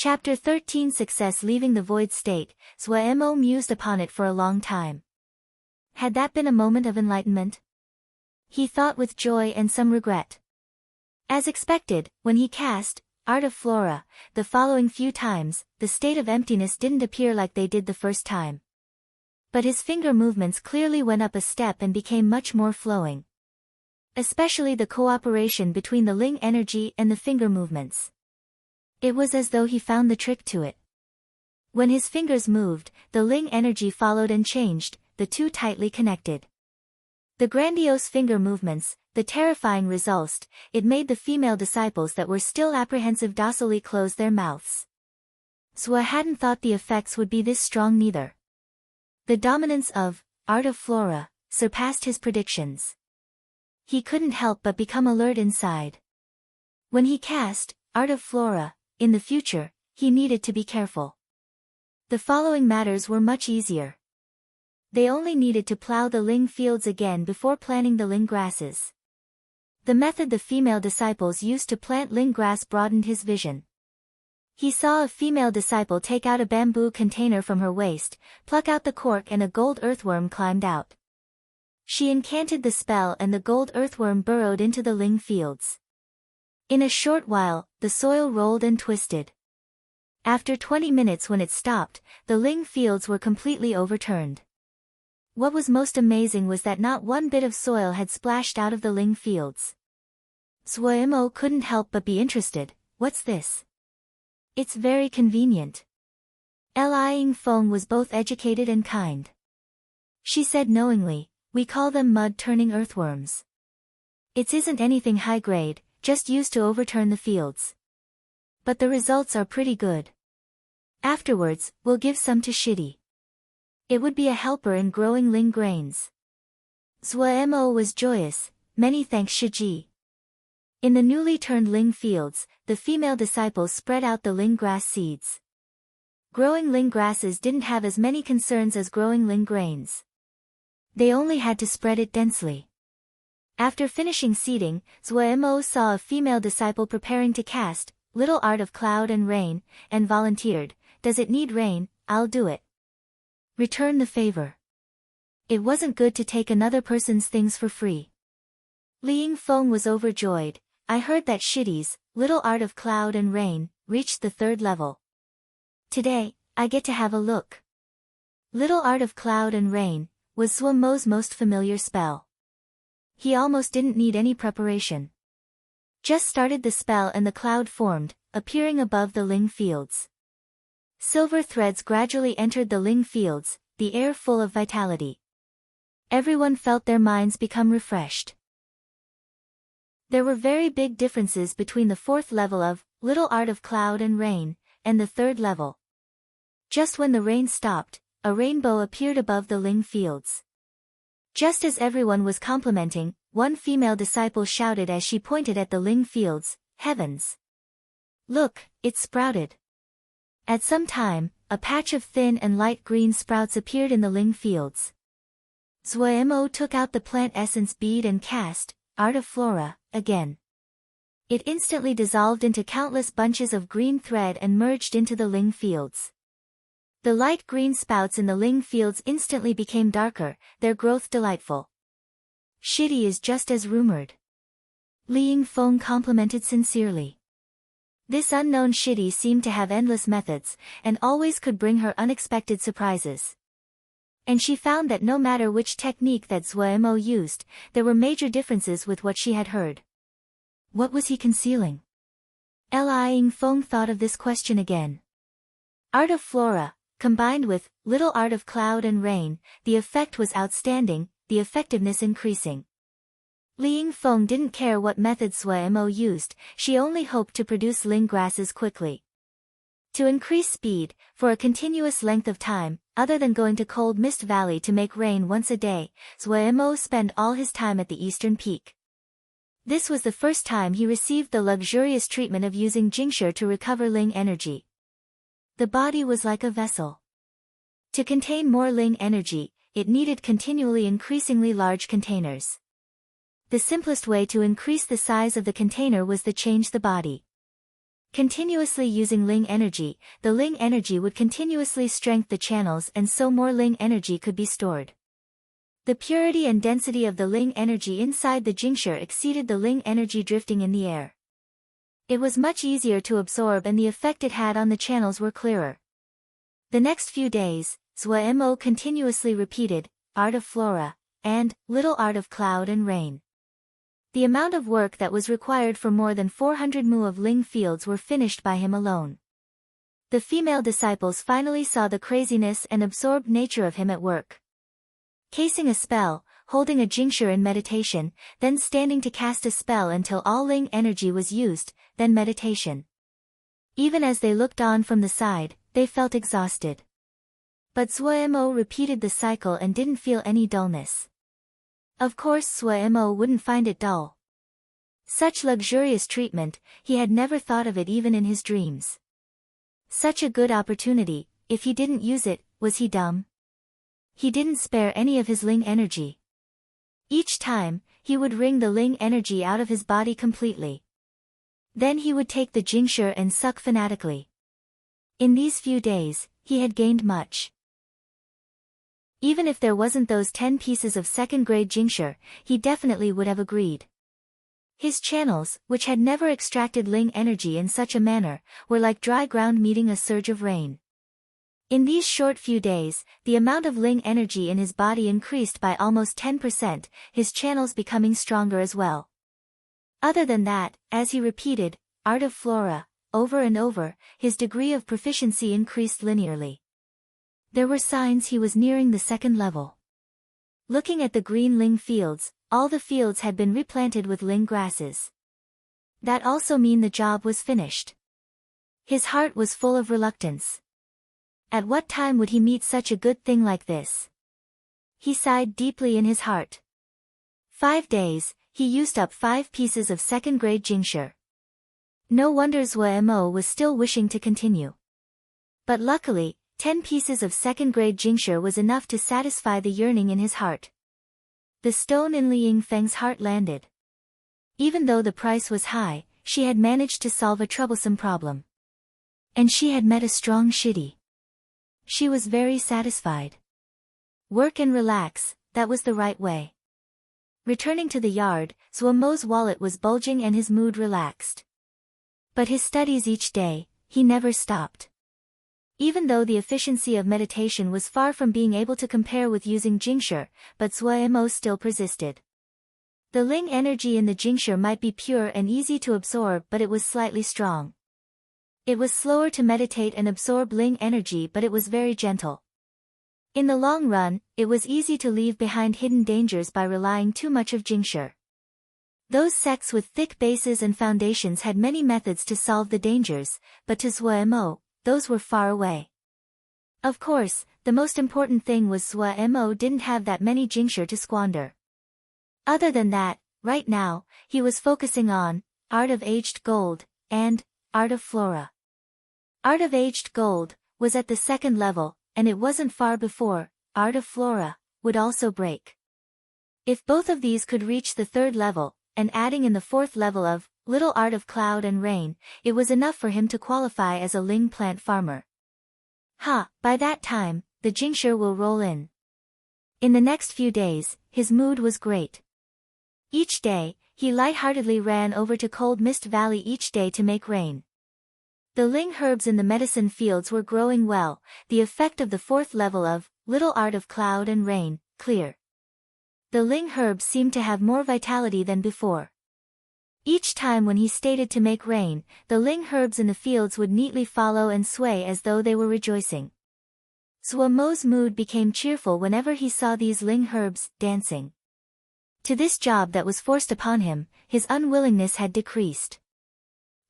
Chapter 13 Success Leaving the Void State. Zhuemo mused upon it for a long time. Had that been a moment of enlightenment? He thought with joy and some regret. As expected, when he cast Art of Flora, the following few times, the state of emptiness didn't appear like they did the first time. But his finger movements clearly went up a step and became much more flowing. Especially the cooperation between the Ling energy and the finger movements. It was as though he found the trick to it. When his fingers moved, the Ling energy followed and changed, the two tightly connected. The grandiose finger movements, the terrifying results, it made the female disciples that were still apprehensive docilely close their mouths. Zhue hadn't thought the effects would be this strong neither. The dominance of Art of Flora surpassed his predictions. He couldn't help but become alert inside. When he cast Art of Flora, in the future, he needed to be careful. The following matters were much easier. They only needed to plow the Ling fields again before planting the Ling grasses. The method the female disciples used to plant Ling grass broadened his vision. He saw a female disciple take out a bamboo container from her waist, pluck out the cork, and a gold earthworm climbed out. She incanted the spell and the gold earthworm burrowed into the Ling fields. In a short while, the soil rolled and twisted. After 20 minutes when it stopped, the Ling fields were completely overturned. What was most amazing was that not one bit of soil had splashed out of the Ling fields. Zhuemo couldn't help but be interested. What's this? It's very convenient. Ling Feng was both educated and kind. She said knowingly, we call them mud-turning earthworms. It isn't anything high-grade, just used to overturn the fields. But the results are pretty good. Afterwards, we'll give some to Shidi. It would be a helper in growing Ling grains. Zhuemo was joyous, many thanks Shiji. In the newly turned Ling fields, the female disciples spread out the Ling grass seeds. Growing Ling grasses didn't have as many concerns as growing Ling grains. They only had to spread it densely. After finishing seeding, Zhuemo saw a female disciple preparing to cast Little Art of Cloud and Rain, and volunteered, does it need rain? I'll do it. Return the favor. It wasn't good to take another person's things for free. Ling Feng was overjoyed. I heard that Shidi's Little Art of Cloud and Rain reached the 3rd level. Today, I get to have a look. Little Art of Cloud and Rain was Zhuemo's most familiar spell. He almost didn't need any preparation. Just started the spell and the cloud formed, appearing above the Ling fields. Silver threads gradually entered the Ling fields, the air full of vitality. Everyone felt their minds become refreshed. There were very big differences between the 4th level of Little Art of Cloud and Rain, and the 3rd level. Just when the rain stopped, a rainbow appeared above the Ling fields. Just as everyone was complimenting, one female disciple shouted as she pointed at the Ling fields, heavens! Look, it sprouted. At some time, a patch of thin and light green sprouts appeared in the Ling fields. Zhuemo took out the plant essence bead and cast Art of Flora again. It instantly dissolved into countless bunches of green thread and merged into the Ling fields. The light green spouts in the Ling fields instantly became darker, their growth delightful. Shidi is just as rumored. Ling Feng complimented sincerely. This unknown Shidi seemed to have endless methods, and always could bring her unexpected surprises. And she found that no matter which technique that Zhuemo used, there were major differences with what she had heard. What was he concealing? Ling Feng thought of this question again. Art of Flora, combined with Little Art of Cloud and Rain, the effect was outstanding, the effectiveness increasing. Ling Feng didn't care what method Zhuemo used, she only hoped to produce Ling grasses quickly. To increase speed, for a continuous length of time, other than going to Cold Mist Valley to make rain once a day, Zhuemo spent all his time at the Eastern Peak. This was the first time he received the luxurious treatment of using Jingshi to recover Ling energy. The body was like a vessel. To contain more Ling energy, it needed continually increasingly large containers. The simplest way to increase the size of the container was to change the body. Continuously using Ling energy, the Ling energy would continuously strengthen the channels and so more Ling energy could be stored. The purity and density of the Ling energy inside the Jingshi exceeded the Ling energy drifting in the air. It was much easier to absorb and the effect it had on the channels were clearer. The next few days, Zhuo continuously repeated, Art of Flora, and Little Art of Cloud and Rain. The amount of work that was required for more than 400 mu of Ling fields were finished by him alone. The female disciples finally saw the craziness and absorbed nature of him at work. Casing a spell, holding a Jingshi in meditation, then standing to cast a spell until all Ling energy was used, then meditation. Even as they looked on from the side, they felt exhausted. But Zhuo repeated the cycle and didn't feel any dullness. Of course Zhuo wouldn't find it dull. Such luxurious treatment, he had never thought of it even in his dreams. Such a good opportunity, if he didn't use it, was he dumb? He didn't spare any of his Ling energy. Each time, he would wring the Ling energy out of his body completely. Then he would take the Jingshi and suck fanatically. In these few days, he had gained much. Even if there wasn't those 10 pieces of second-grade Jingshi, he definitely would have agreed. His channels, which had never extracted Ling energy in such a manner, were like dry ground meeting a surge of rain. In these short few days, the amount of Ling energy in his body increased by almost 10%, his channels becoming stronger as well. Other than that, as he repeated, Art of Flora, over and over, his degree of proficiency increased linearly. There were signs he was nearing the second level. Looking at the green Ling fields, all the fields had been replanted with Ling grasses. That also meant the job was finished. His heart was full of reluctance. At what time would he meet such a good thing like this? He sighed deeply in his heart. 5 days, he used up 5 pieces of second-grade Jingshi. No wonder Zhuo was still wishing to continue. But luckily, 10 pieces of second-grade Jingshi was enough to satisfy the yearning in his heart. The stone in Li Yingfeng's heart landed. Even though the price was high, she had managed to solve a troublesome problem. And she had met a strong shidi. She was very satisfied. Work and relax, that was the right way. Returning to the yard, Zhuo's wallet was bulging and his mood relaxed. But his studies each day, he never stopped. Even though the efficiency of meditation was far from being able to compare with using Jingshi, but Zhuo still persisted. The Ling energy in the Jingshi might be pure and easy to absorb, but it was slightly strong. It was slower to meditate and absorb Ling energy, but it was very gentle. In the long run, it was easy to leave behind hidden dangers by relying too much of Jingshi. Those sects with thick bases and foundations had many methods to solve the dangers, but to Zhuo, those were far away. Of course, the most important thing was Zhuo didn't have that many Jingshi to squander. Other than that, right now, he was focusing on Art of Aged Gold and Art of Flora. Art of Aged Gold was at the second level, and it wasn't far before Art of Flora would also break. If both of these could reach the third level, and adding in the fourth level of Little Art of Cloud and Rain, it was enough for him to qualify as a Ling plant farmer. By that time, the Jingshi will roll in. In the next few days, his mood was great. Each day, he lightheartedly ran over to Cold Mist Valley each day to make rain. The Ling herbs in the medicine fields were growing well, the effect of the fourth level of Little Art of Cloud and Rain, clear. The Ling herbs seemed to have more vitality than before. Each time when he stated to make rain, the Ling herbs in the fields would neatly follow and sway as though they were rejoicing. Zhuo's mood became cheerful whenever he saw these Ling herbs dancing. To this job that was forced upon him, his unwillingness had decreased.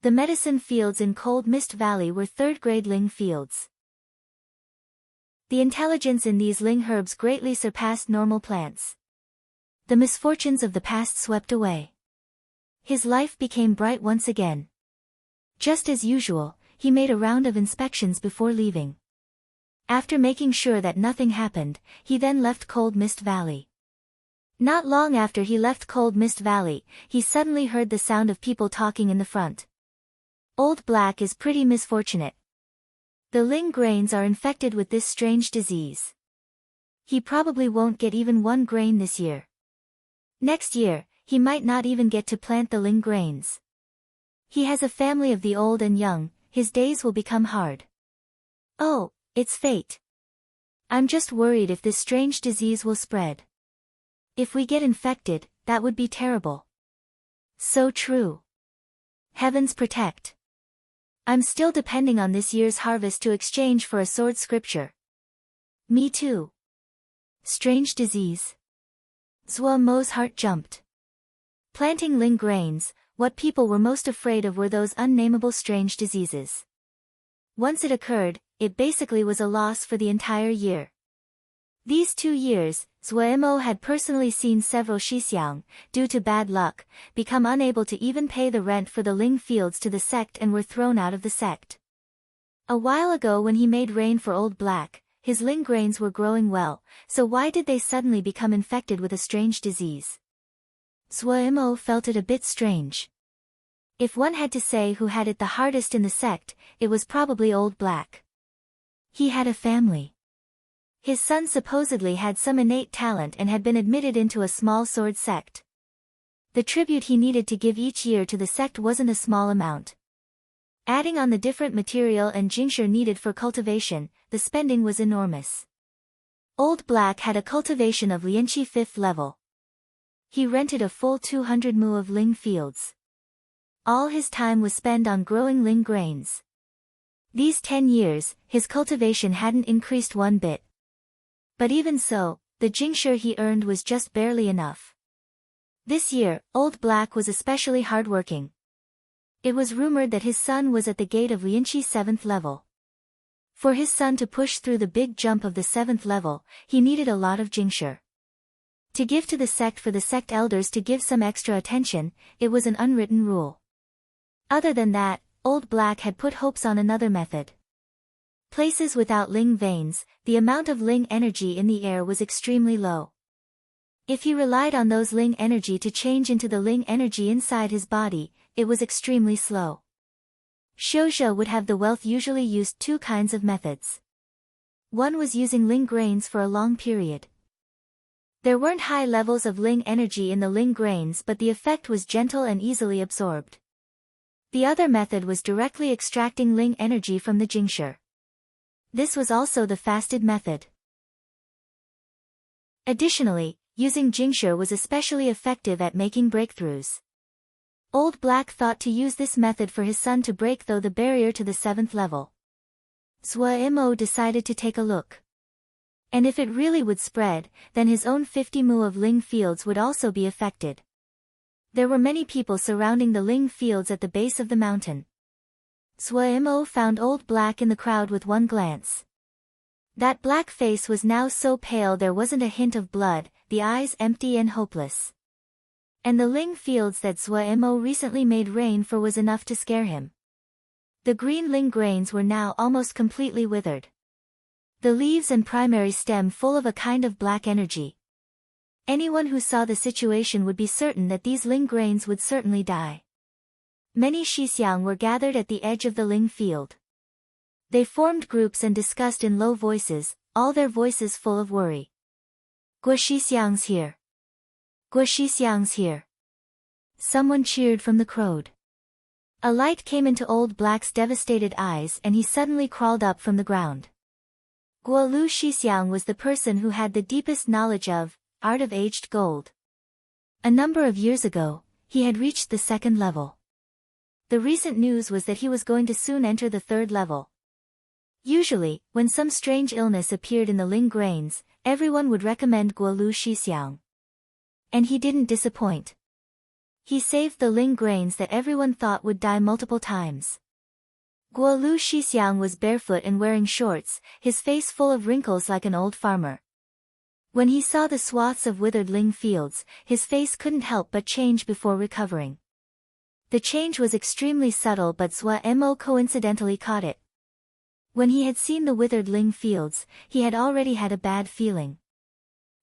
The medicine fields in Cold Mist Valley were third-grade Ling fields. The intelligence in these Ling herbs greatly surpassed normal plants. The misfortunes of the past swept away. His life became bright once again. Just as usual, he made a round of inspections before leaving. After making sure that nothing happened, he then left Cold Mist Valley. Not long after he left Cold Mist Valley, he suddenly heard the sound of people talking in the front. Old Black is pretty misfortunate. The Ling grains are infected with this strange disease. He probably won't get even one grain this year. Next year, he might not even get to plant the Ling grains. He has a family of the old and young, his days will become hard. Oh, it's fate. I'm just worried if this strange disease will spread. If we get infected, that would be terrible. So true. Heavens protect. I'm still depending on this year's harvest to exchange for a sword scripture. Me too. Strange disease. Zhuo Mo's heart jumped. Planting Ling grains, what people were most afraid of were those unnameable strange diseases. Once it occurred, it basically was a loss for the entire year. These 2 years, Zhuo Mo had personally seen several Shixiang, due to bad luck, become unable to even pay the rent for the Ling fields to the sect and were thrown out of the sect. A while ago when he made rain for Old Black, his Ling grains were growing well, so why did they suddenly become infected with a strange disease? Zhuo Mo felt it a bit strange. If one had to say who had it the hardest in the sect, it was probably Old Black. He had a family. His son supposedly had some innate talent and had been admitted into a small sword sect. The tribute he needed to give each year to the sect wasn't a small amount. Adding on the different material and jinsher needed for cultivation, the spending was enormous. Old Black had a cultivation of Lianqi 5th level. He rented a full 200 mu of Ling fields. All his time was spent on growing Ling grains. These 10 years, his cultivation hadn't increased one bit. But even so, the jinsher he earned was just barely enough. This year, Old Black was especially hardworking. It was rumored that his son was at the gate of Lianqi 7th level. For his son to push through the big jump of the 7th level, he needed a lot of jinsher. To give to the sect for the sect elders to give some extra attention, it was an unwritten rule. Other than that, Old Black had put hopes on another method. Places without Ling veins, the amount of Ling energy in the air was extremely low. If he relied on those Ling energy to change into the Ling energy inside his body, it was extremely slow. Shouja would have the wealth usually used 2 kinds of methods. One was using Ling grains for a long period. There weren't high levels of Ling energy in the Ling grains, but the effect was gentle and easily absorbed. The other method was directly extracting Ling energy from the jinsher. This was also the fasted method. Additionally, using jinsher was especially effective at making breakthroughs. Old Black thought to use this method for his son to break through the barrier to the 7th level. Zhuo Mo decided to take a look. And if it really would spread, then his own 50 mu of Ling fields would also be affected. There were many people surrounding the Ling fields at the base of the mountain. Zhuo Mo found Old Black in the crowd with one glance. That black face was now so pale there wasn't a hint of blood, the eyes empty and hopeless. And the Ling fields that Zhuo Mo recently made rain for was enough to scare him. The green Ling grains were now almost completely withered. The leaves and primary stem full of a kind of black energy. Anyone who saw the situation would be certain that these Ling grains would certainly die. Many Shixiang were gathered at the edge of the Ling field. They formed groups and discussed in low voices, all their voices full of worry. Guo Shixiang's here. Guo Shixiang's here. Someone cheered from the crowd. A light came into Old Black's devastated eyes and he suddenly crawled up from the ground. Guo Lu Shixiang was the person who had the deepest knowledge of art of aged gold. A number of years ago, he had reached the 2nd level. The recent news was that he was going to soon enter the 3rd level. Usually, when some strange illness appeared in the Ling grains, everyone would recommend Guo Lu Shixiang. And he didn't disappoint. He saved the Ling grains that everyone thought would die multiple times. Guo Lu Shixiang was barefoot and wearing shorts, his face full of wrinkles like an old farmer. When he saw the swaths of withered Ling fields, his face couldn't help but change before recovering. The change was extremely subtle but Zhuo Mo coincidentally caught it. When he had seen the withered Ling fields, he had already had a bad feeling.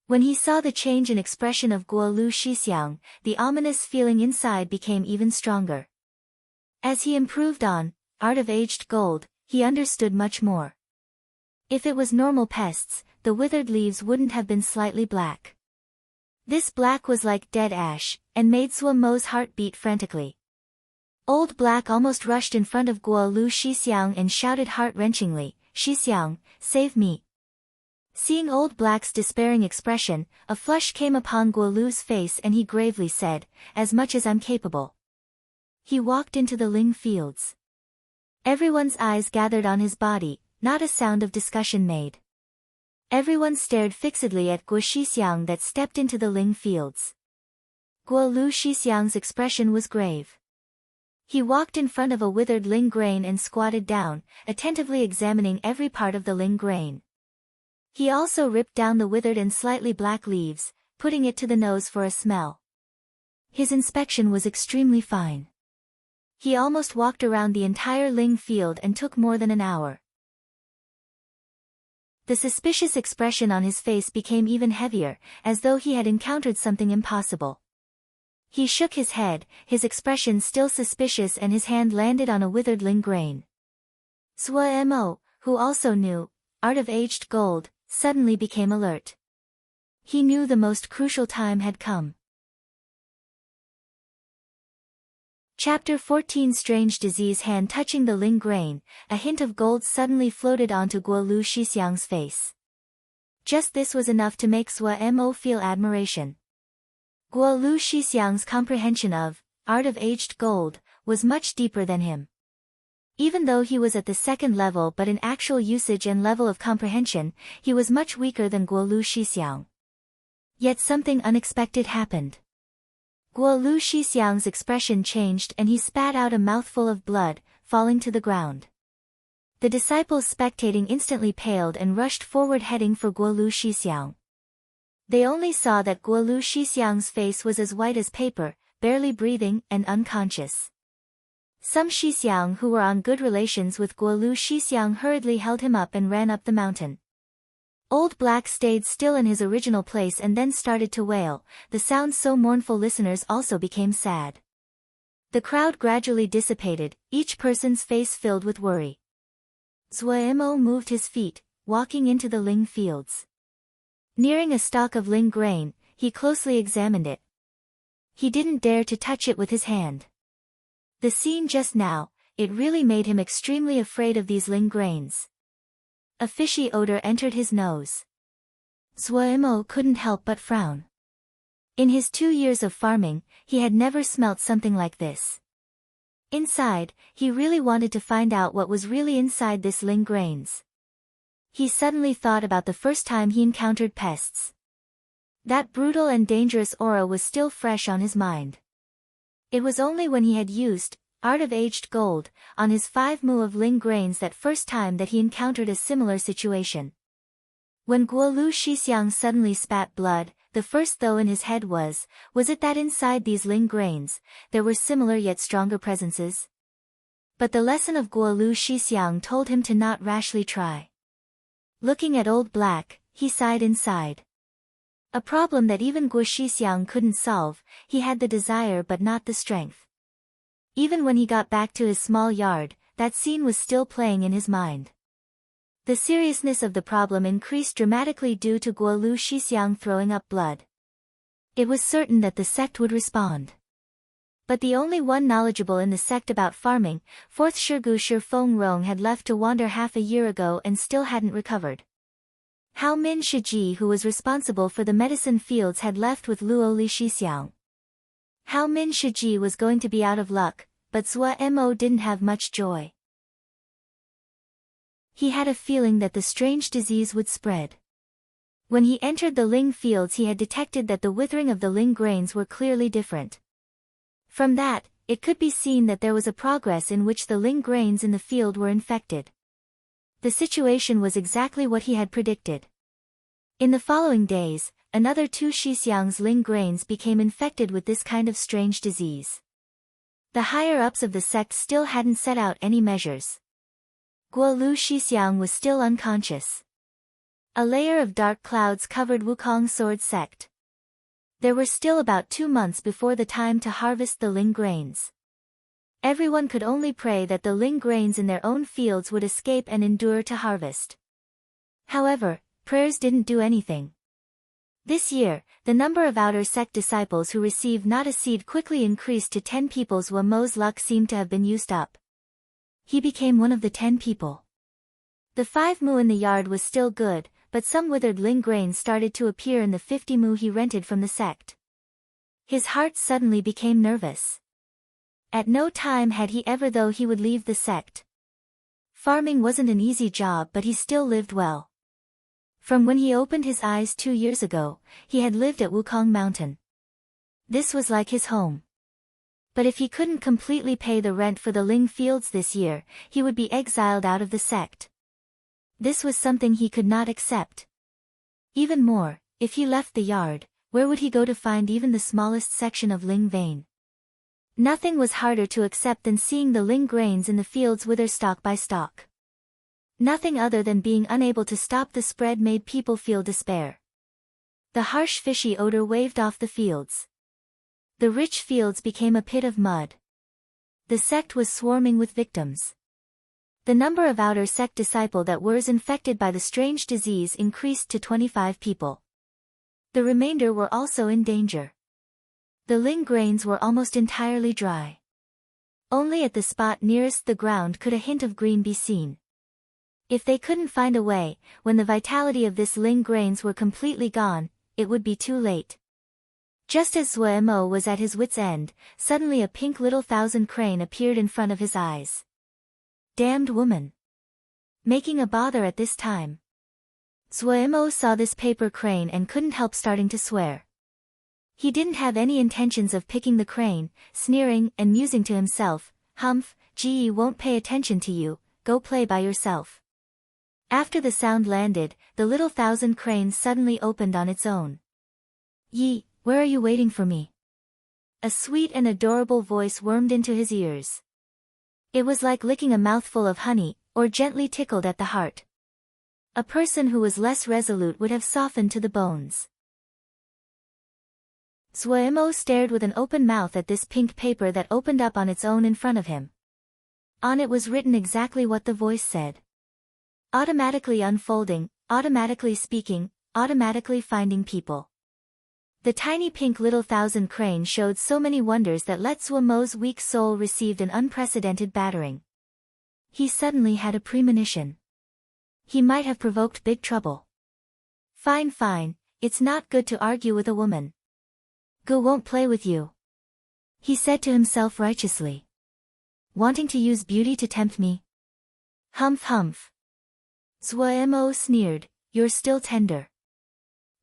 When he saw the change in expression of Guo Lu Shixiang, the ominous feeling inside became even stronger. As he improved on Art of Aged Gold, he understood much more. If it was normal pests, the withered leaves wouldn't have been slightly black. This black was like dead ash, and made Sua Mo's heart beat frantically. Old Black almost rushed in front of Guo Lu Shixiang and shouted heart-wrenchingly, "Shixiang, save me!" Seeing Old Black's despairing expression, a flush came upon Guo Lu's face and he gravely said, "As much as I'm capable." He walked into the Ling fields. Everyone's eyes gathered on his body, not a sound of discussion made. Everyone stared fixedly at Guo Shixiang that stepped into the Ling fields. Guo Lu Shixiang's expression was grave. He walked in front of a withered ling grain and squatted down, attentively examining every part of the ling grain. He also ripped down the withered and slightly black leaves, putting it to the nose for a smell. His inspection was extremely fine. He almost walked around the entire ling field and took more than an hour. The suspicious expression on his face became even heavier, as though he had encountered something impossible. He shook his head, his expression still suspicious, and his hand landed on a withered ling grain. Sua Mo, who also knew Art of Aged Gold, suddenly became alert. He knew the most crucial time had come. Chapter 14 Strange Disease. Hand touching the ling grain, a hint of gold suddenly floated onto Guo Lu Shixiang's face. Just this was enough to make Sua Mo feel admiration. Guo Lu Shixiang's comprehension of Art of Aged Gold was much deeper than him. Even though he was at the second level, but in actual usage and level of comprehension, he was much weaker than Guo Lu Shixiang. Yet something unexpected happened. Guo Lu Shixiang's expression changed and he spat out a mouthful of blood, falling to the ground. The disciples spectating instantly paled and rushed forward heading for Guo Lu Shixiang. They only saw that Guo Lu Shixiang's face was as white as paper, barely breathing and unconscious. Some Shixiang who were on good relations with Guo Lu Shixiang hurriedly held him up and ran up the mountain. Old Black stayed still in his original place and then started to wail, the sound so mournful listeners also became sad. The crowd gradually dissipated, each person's face filled with worry. Sua Mo moved his feet, walking into the ling fields. Nearing a stalk of ling grain, he closely examined it. He didn't dare to touch it with his hand. The scene just now, it really made him extremely afraid of these ling grains. A fishy odor entered his nose. Sua Mo couldn't help but frown. In his 2 years of farming, he had never smelt something like this. Inside, he really wanted to find out what was really inside this ling grains. He suddenly thought about the first time he encountered pests. That brutal and dangerous aura was still fresh on his mind. It was only when he had used Art of Aged Gold on his 5 mu of ling grains that first time that he encountered a similar situation. When Guo Lu Shixiang suddenly spat blood, the first thought in his head was it that inside these ling grains, there were similar yet stronger presences? But the lesson of Guo Lu Shixiang told him to not rashly try. Looking at Old Black, he sighed inside. A problem that even Guo Shixiang couldn't solve, he had the desire but not the strength. Even when he got back to his small yard, that scene was still playing in his mind. The seriousness of the problem increased dramatically due to Guo Lu Shixiang throwing up blood. It was certain that the sect would respond. But the only one knowledgeable in the sect about farming, 4th Shirgu Shifeng Rong, had left to wander half a year ago and still hadn't recovered. Hao Min Shiji, who was responsible for the medicine fields, had left with Luo Li Shixiang. Hao Min Shiji was going to be out of luck, but Sua Mo didn't have much joy. He had a feeling that the strange disease would spread. When he entered the ling fields, he had detected that the withering of the ling grains were clearly different. From that, it could be seen that there was a progress in which the ling grains in the field were infected. The situation was exactly what he had predicted. In the following days, another 2 Shixiang's ling grains became infected with this kind of strange disease. The higher-ups of the sect still hadn't set out any measures. Guo Lu Shixiang was still unconscious. A layer of dark clouds covered Wukong's sword sect. There were still about 2 months before the time to harvest the ling grains. Everyone could only pray that the ling grains in their own fields would escape and endure to harvest. However, prayers didn't do anything. This year, the number of outer sect disciples who received not a seed quickly increased to 10 people. Mo's luck seemed to have been used up. He became one of the 10 people. The 5 mu in the yard was still good, but some withered ling grains started to appear in the 50 mu he rented from the sect. His heart suddenly became nervous. At no time had he ever thought he would leave the sect. Farming wasn't an easy job, but he still lived well. From when he opened his eyes 2 years ago, he had lived at Wukong Mountain. This was like his home. But if he couldn't completely pay the rent for the ling fields this year, he would be exiled out of the sect. This was something he could not accept. Even more, if he left the yard, where would he go to find even the smallest section of ling vein? Nothing was harder to accept than seeing the ling grains in the fields wither stalk by stalk. Nothing other than being unable to stop the spread made people feel despair. The harsh fishy odor waved off the fields. The rich fields became a pit of mud. The sect was swarming with victims. The number of outer sect disciples that were infected by the strange disease increased to 25 people. The remainder were also in danger. The ling grains were almost entirely dry. Only at the spot nearest the ground could a hint of green be seen. If they couldn't find a way, when the vitality of this ling grains were completely gone, it would be too late. Just as Zuemo was at his wit's end, suddenly a pink little thousand crane appeared in front of his eyes. Damned woman! Making a bother at this time. Zuemo saw this paper crane and couldn't help starting to swear. He didn't have any intentions of picking the crane, sneering and musing to himself, "Humph, Ge won't pay attention to you, go play by yourself." After the sound landed, the little thousand crane suddenly opened on its own. "Yi, where are you waiting for me?" A sweet and adorable voice wormed into his ears. It was like licking a mouthful of honey, or gently tickled at the heart. A person who was less resolute would have softened to the bones. Zuemo stared with an open mouth at this pink paper that opened up on its own in front of him. On it was written exactly what the voice said. Automatically unfolding, automatically speaking, automatically finding people. The tiny pink little thousand crane showed so many wonders that let Zuemo's weak soul received an unprecedented battering. He suddenly had a premonition. He might have provoked big trouble. Fine, it's not good to argue with a woman. Gu won't play with you, he said to himself righteously. Wanting to use beauty to tempt me? Humph. Zuemo sneered, "You're still tender."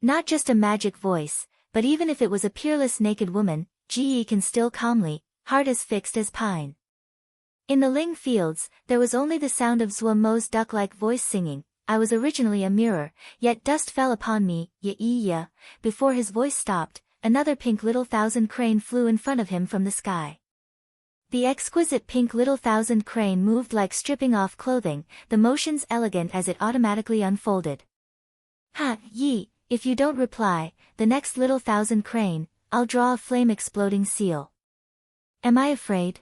Not just a magic voice, but even if it was a peerless naked woman, Ge can still calmly, heart as fixed as pine. In the ling fields, there was only the sound of Zuemo's duck-like voice singing, "I was originally a mirror, yet dust fell upon me, ya." Before his voice stopped, another pink little thousand crane flew in front of him from the sky. The exquisite pink little thousand crane moved like stripping off clothing, the motions elegant as it automatically unfolded. "Ha, Yi, if you don't reply, the next little thousand crane, I'll draw a flame exploding seal." "Am I afraid?"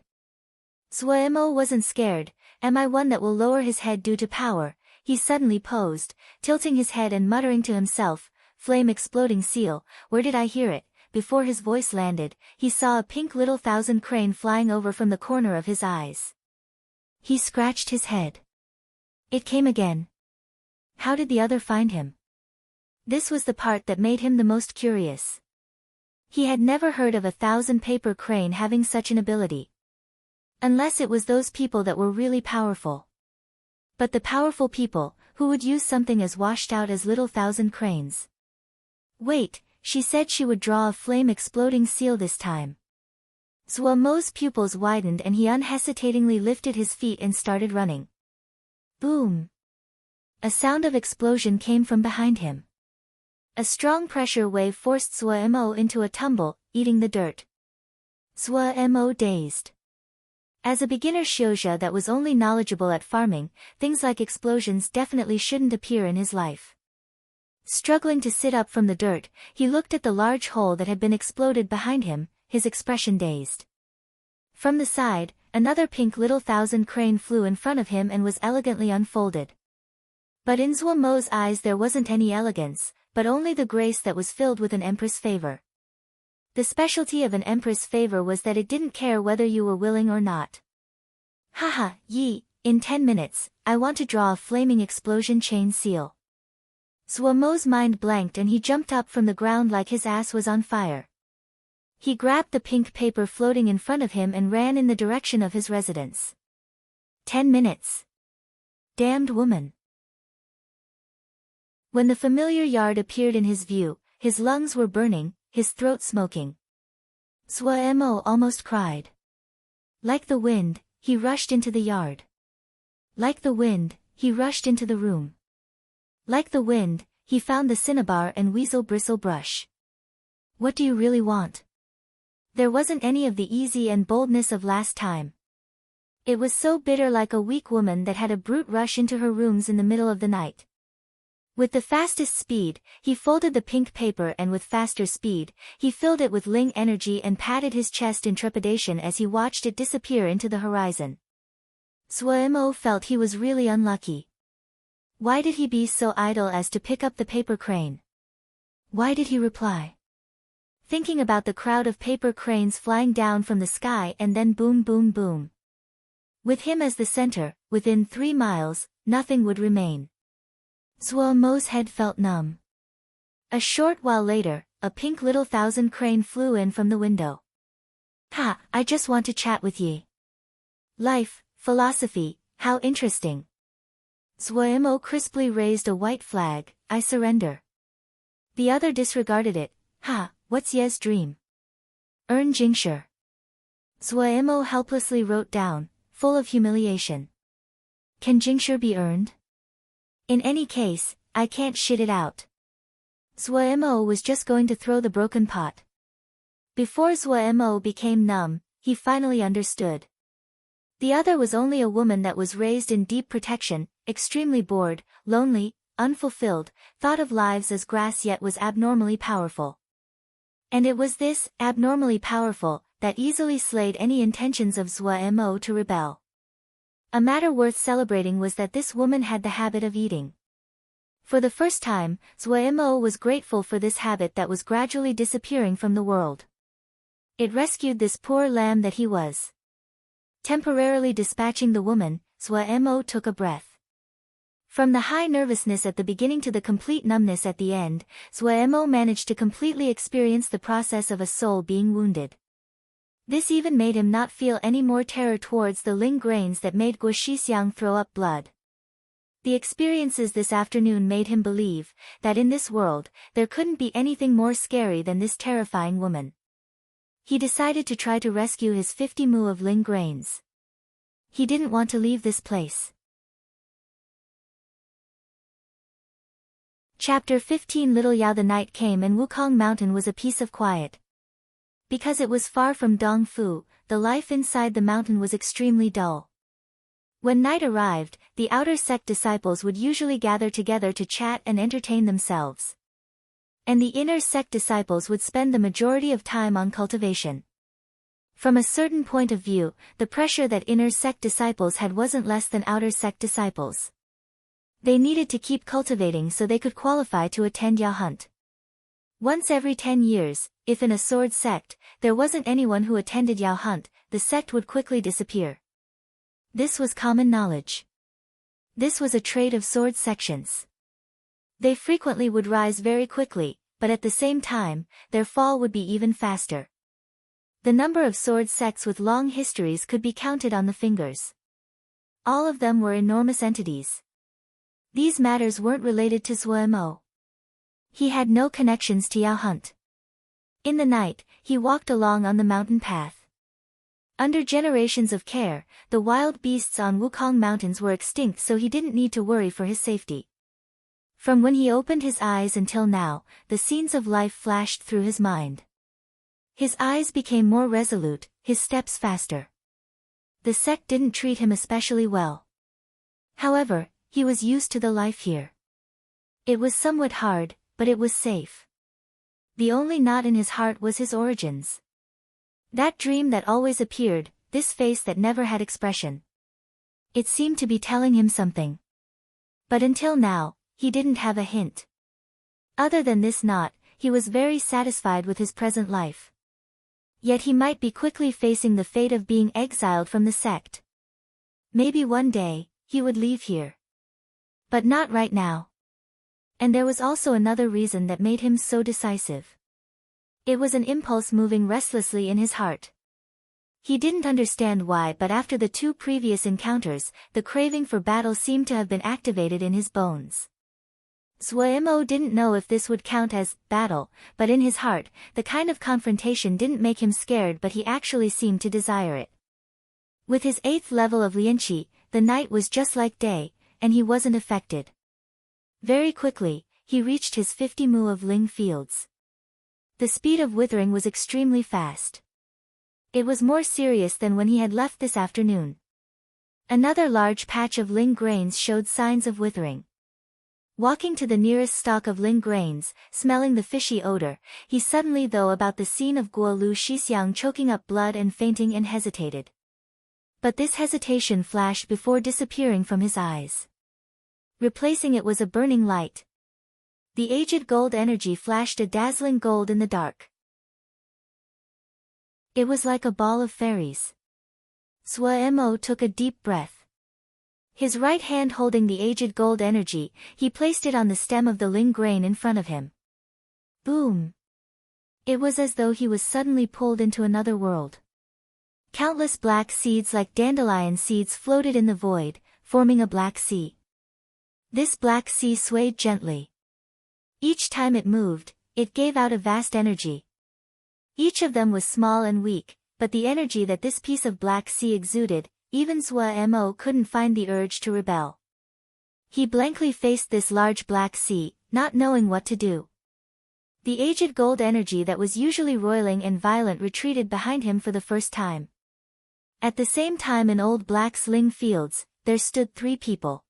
Zuemo wasn't scared. "Am I one that will lower his head due to power?" He suddenly posed, tilting his head and muttering to himself, "Flame exploding seal, where did I hear it?" Before his voice landed, he saw a pink little thousand crane flying over from the corner of his eyes. He scratched his head. It came again. How did the other find him? This was the part that made him the most curious. He had never heard of a thousand paper crane having such an ability. Unless it was those people that were really powerful. But the powerful people, who would use something as washed out as little thousand cranes? Wait, she said she would draw a flame exploding seal this time. Zuemo's pupils widened and he unhesitatingly lifted his feet and started running. Boom! A sound of explosion came from behind him. A strong pressure wave forced Zuemo into a tumble, eating the dirt. Zuemo dazed. As a beginner shouja that was only knowledgeable at farming, things like explosions definitely shouldn't appear in his life. Struggling to sit up from the dirt, he looked at the large hole that had been exploded behind him, his expression dazed. From the side, another pink little thousand crane flew in front of him and was elegantly unfolded. But in Zhuo Mo's eyes there wasn't any elegance, but only the grace that was filled with an empress favor. The specialty of an empress favor was that it didn't care whether you were willing or not. Haha, Yi, in 10 minutes, I want to draw a flaming explosion chain seal. Zhuo Mo's mind blanked and he jumped up from the ground like his ass was on fire. He grabbed the pink paper floating in front of him and ran in the direction of his residence. 10 minutes. Damned woman. When the familiar yard appeared in his view, his lungs were burning, his throat smoking. Zhuo Mo almost cried. Like the wind, he rushed into the yard. Like the wind, he rushed into the room. Like the wind, he found the cinnabar and weasel bristle brush. What do you really want? There wasn't any of the easy and boldness of last time. It was so bitter, like a weak woman that had a brute rush into her rooms in the middle of the night. With the fastest speed, he folded the pink paper and with faster speed, he filled it with Ling energy and patted his chest in trepidation as he watched it disappear into the horizon. Zhuo Mo felt he was really unlucky. Why did he be so idle as to pick up the paper crane? Why did he reply? Thinking about the crowd of paper cranes flying down from the sky and then boom boom boom. With him as the center, within 3 miles, nothing would remain. Zhuo Mo's head felt numb. A short while later, a pink little thousand crane flew in from the window. Ha, I just want to chat with ye. Life, philosophy, how interesting. Zhuo Mo crisply raised a white flag, I surrender. The other disregarded it, ha, what's ye's dream? Earn Jingshi. Zhuo Mo helplessly wrote down, full of humiliation. Can Jingshi be earned? In any case, I can't shit it out. Zhuo Mo was just going to throw the broken pot. Before Zhuo Mo became numb, he finally understood. The other was only a woman that was raised in deep protection, extremely bored, lonely, unfulfilled, thought of lives as grass yet was abnormally powerful. And it was this, abnormally powerful, that easily slayed any intentions of Zhuo Mo to rebel. A matter worth celebrating was that this woman had the habit of eating. For the first time, Zhuo Mo was grateful for this habit that was gradually disappearing from the world. It rescued this poor lamb that he was. Temporarily dispatching the woman, Zhuo Mo took a breath. From the high nervousness at the beginning to the complete numbness at the end, Zhuo Mo managed to completely experience the process of a soul being wounded. This even made him not feel any more terror towards the Ling grains that made Guo Shixiang throw up blood. The experiences this afternoon made him believe that in this world, there couldn't be anything more scary than this terrifying woman. He decided to try to rescue his 50 mu of Ling grains. He didn't want to leave this place. Chapter 15. Little Yao. The night came and Wukong Mountain was a piece of quiet. Because it was far from Dongfu, the life inside the mountain was extremely dull. When night arrived, the outer sect disciples would usually gather together to chat and entertain themselves. And the inner sect disciples would spend the majority of time on cultivation. From a certain point of view, the pressure that inner sect disciples had wasn't less than outer sect disciples. They needed to keep cultivating so they could qualify to attend Yao Hunt. Once every 10 years, if in a sword sect, there wasn't anyone who attended Yao Hunt, the sect would quickly disappear. This was common knowledge. This was a trait of sword sections. They frequently would rise very quickly, but at the same time, their fall would be even faster. The number of sword sects with long histories could be counted on the fingers. All of them were enormous entities. These matters weren't related to Zhuo Mo. He had no connections to Yao Hunt. In the night, he walked along on the mountain path. Under generations of care, the wild beasts on Wukong Mountains were extinct, so he didn't need to worry for his safety. From when he opened his eyes until now, the scenes of life flashed through his mind. His eyes became more resolute, his steps faster. The sect didn't treat him especially well. However, he was used to the life here. It was somewhat hard, but it was safe. The only knot in his heart was his origins. That dream that always appeared, this face that never had expression. It seemed to be telling him something. But until now, he didn't have a hint. Other than this knot, he was very satisfied with his present life. Yet he might be quickly facing the fate of being exiled from the sect. Maybe one day, he would leave here. But not right now. And there was also another reason that made him so decisive. It was an impulse moving restlessly in his heart. He didn't understand why, but after the 2 previous encounters, the craving for battle seemed to have been activated in his bones. Zhuemo didn't know if this would count as battle, but in his heart, the kind of confrontation didn't make him scared, but he actually seemed to desire it. With his 8th level of Lianqi, the night was just like day, and he wasn't affected. Very quickly, he reached his 50 mu of Ling fields. The speed of withering was extremely fast. It was more serious than when he had left this afternoon. Another large patch of Ling grains showed signs of withering. Walking to the nearest stalk of Ling grains, smelling the fishy odor, he suddenly thought about the scene of Guo Lu Shixiang choking up blood and fainting and hesitated. But this hesitation flashed before disappearing from his eyes. Replacing it was a burning light. The aged gold energy flashed a dazzling gold in the dark. It was like a ball of fairies. Zhuemo took a deep breath. His right hand holding the aged gold energy, he placed it on the stem of the Ling grain in front of him. Boom! It was as though he was suddenly pulled into another world. Countless black seeds like dandelion seeds floated in the void, forming a black sea. This black sea swayed gently. Each time it moved, it gave out a vast energy. Each of them was small and weak, but the energy that this piece of black sea exuded, even Zhuemo couldn't find the urge to rebel. He blankly faced this large black sea, not knowing what to do. The aged gold energy that was usually roiling and violent retreated behind him for the first time. At the same time in old black's Ling fields, there stood 3 people.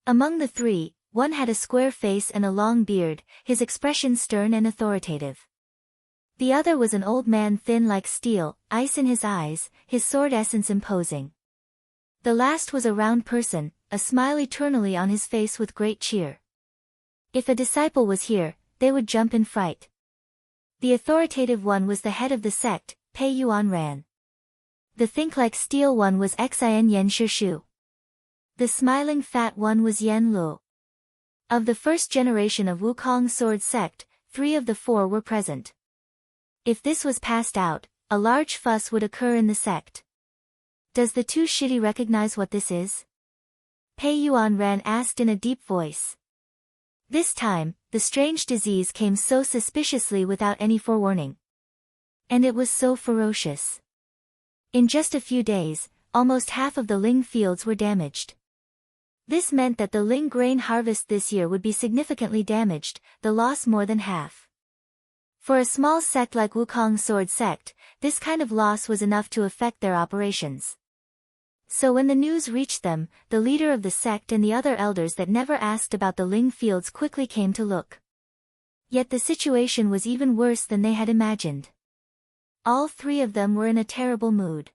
Among the 3, one had a square face and a long beard, his expression stern and authoritative. The other was an old man thin like steel, ice in his eyes, his sword essence imposing. The last was a round person, a smile eternally on his face with great cheer. If a disciple was here, they would jump in fright. The authoritative one was the head of the sect, Pei Yuan Ran. The think like steel one was Xian Yen Shishu. The smiling fat one was Yen Lu. Of the first generation of Wukong sword sect, 3 of the 4 were present. If this was passed out, a large fuss would occur in the sect. Does the 2 shitty recognize what this is? Pei Yuan Ran asked in a deep voice. This time, the strange disease came so suspiciously without any forewarning. And it was so ferocious. In just a few days, almost half of the Ling fields were damaged. This meant that the Ling grain harvest this year would be significantly damaged, the loss more than half. For a small sect like Wukong Sword Sect, this kind of loss was enough to affect their operations. So when the news reached them, the leader of the sect and the other elders that never asked about the Ling fields quickly came to look. Yet the situation was even worse than they had imagined. All 3 of them were in a terrible mood.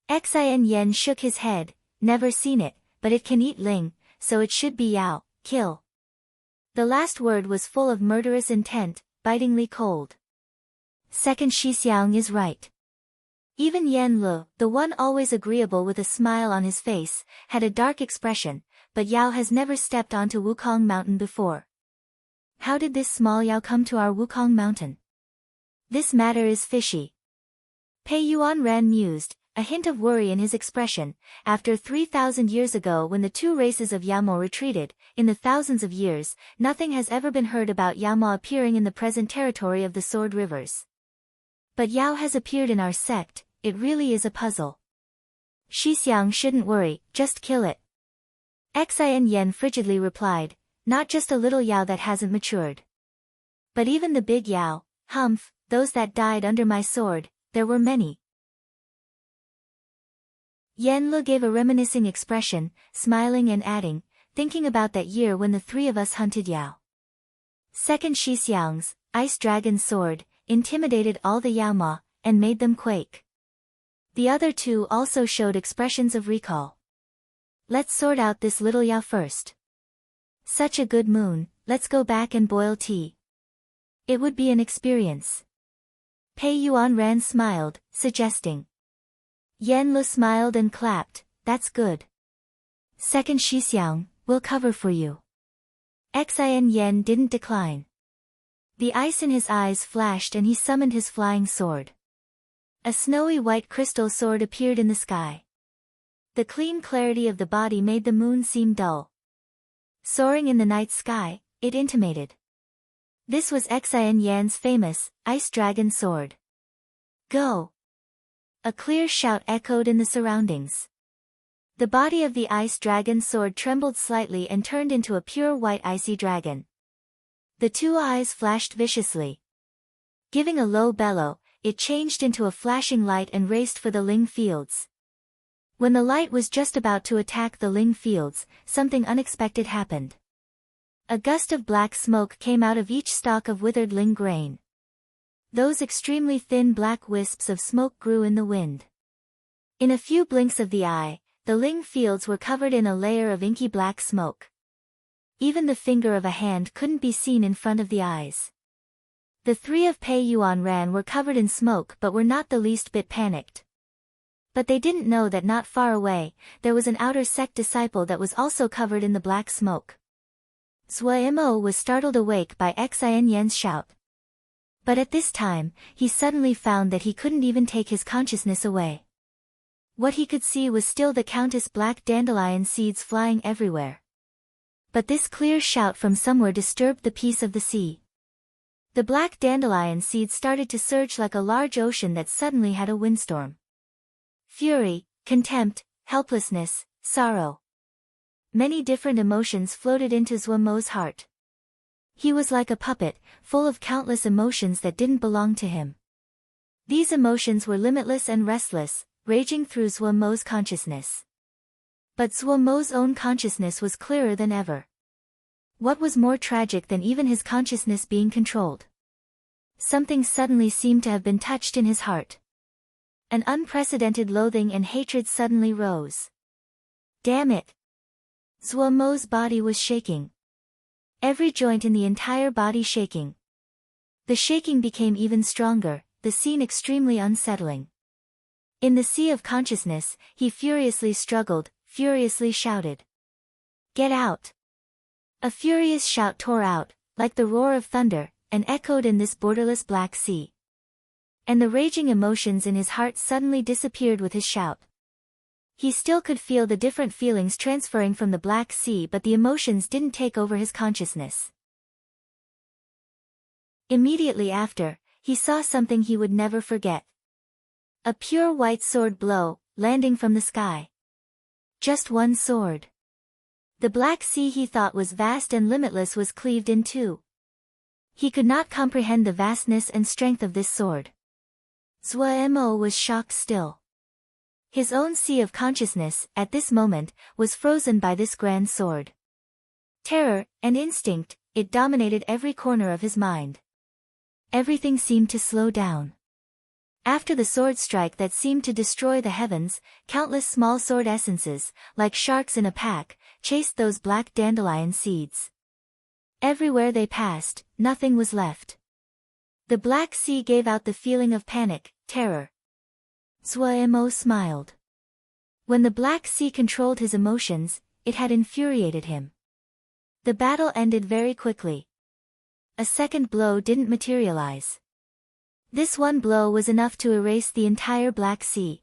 Xian Yen shook his head, never seen it, but it can eat Ling, so it should be Yao, kill. The last word was full of murderous intent, bitingly cold. Second Shixiang is right. Even Yen Lu, the one always agreeable with a smile on his face, had a dark expression, but Yao has never stepped onto Wukong Mountain before. How did this small Yao come to our Wukong Mountain? This matter is fishy. Pei Yuan Ran mused, a hint of worry in his expression. After 3,000 years ago when the 2 races of Yamo retreated, in the thousands of years, nothing has ever been heard about Yamo appearing in the present territory of the Sword Rivers. But Yao has appeared in our sect, it really is a puzzle. Shixiang shouldn't worry, just kill it. Xian Yen frigidly replied, not just a little Yao that hasn't matured. But even the big Yao, humph, those that died under my sword, there were many. Yen Lu gave a reminiscing expression, smiling and adding, thinking about that year when the 3 of us hunted Yao. Second Shixiang's ice dragon sword intimidated all the Yaoma, and made them quake. The other two also showed expressions of recall. Let's sort out this little Yao first. Such a good moon, let's go back and boil tea. It would be an experience. Pei Yuan Ran smiled, suggesting. Yan Lu smiled and clapped, that's good. Second Shi Xiang, we'll cover for you. Xin Yan didn't decline. The ice in his eyes flashed and he summoned his flying sword. A snowy white crystal sword appeared in the sky. The clean clarity of the body made the moon seem dull. Soaring in the night sky, it intimated. This was Xin Yan's famous, ice dragon sword. Go! A clear shout echoed in the surroundings. The body of the ice dragon sword trembled slightly and turned into a pure white icy dragon. The two eyes flashed viciously. Giving a low bellow, it changed into a flashing light and raced for the Ling fields. When the light was just about to attack the Ling fields, something unexpected happened. A gust of black smoke came out of each stalk of withered Ling grain. Those extremely thin black wisps of smoke grew in the wind. In a few blinks of the eye, the Ling fields were covered in a layer of inky black smoke. Even the finger of a hand couldn't be seen in front of the eyes. The three of Pei Yuan Ran were covered in smoke but were not the least bit panicked. But they didn't know that not far away, there was an outer sect disciple that was also covered in the black smoke. Zhuo Mo was startled awake by Xin Yan's shout. But at this time, he suddenly found that he couldn't even take his consciousness away. What he could see was still the countless black dandelion seeds flying everywhere. But this clear shout from somewhere disturbed the peace of the sea. The black dandelion seeds started to surge like a large ocean that suddenly had a windstorm. Fury, contempt, helplessness, sorrow. Many different emotions floated into Zhuo Mo's heart. He was like a puppet, full of countless emotions that didn't belong to him. These emotions were limitless and restless, raging through Zhuo Mo's consciousness. But Zhuo Mo's own consciousness was clearer than ever. What was more tragic than even his consciousness being controlled? Something suddenly seemed to have been touched in his heart. An unprecedented loathing and hatred suddenly rose. Damn it! Zhuo Mo's body was shaking. Every joint in the entire body shaking. The shaking became even stronger, the scene extremely unsettling. In the sea of consciousness, he furiously struggled, furiously shouted. Get out! A furious shout tore out, like the roar of thunder, and echoed in this borderless black sea. And the raging emotions in his heart suddenly disappeared with his shout. He still could feel the different feelings transferring from the Black Sea, but the emotions didn't take over his consciousness. Immediately after, he saw something he would never forget. A pure white sword blow, landing from the sky. Just one sword. The Black Sea he thought was vast and limitless was cleaved in two. He could not comprehend the vastness and strength of this sword. Zhuo Mo was shocked still. His own sea of consciousness, at this moment, was frozen by this grand sword. Terror, and instinct, it dominated every corner of his mind. Everything seemed to slow down. After the sword strike that seemed to destroy the heavens, countless small sword essences, like sharks in a pack, chased those black dandelion seeds. Everywhere they passed, nothing was left. The Black Sea gave out the feeling of panic, terror. Zhuo Mo smiled. When the Black Sea controlled his emotions, it had infuriated him. The battle ended very quickly. A second blow didn't materialize. This one blow was enough to erase the entire Black Sea.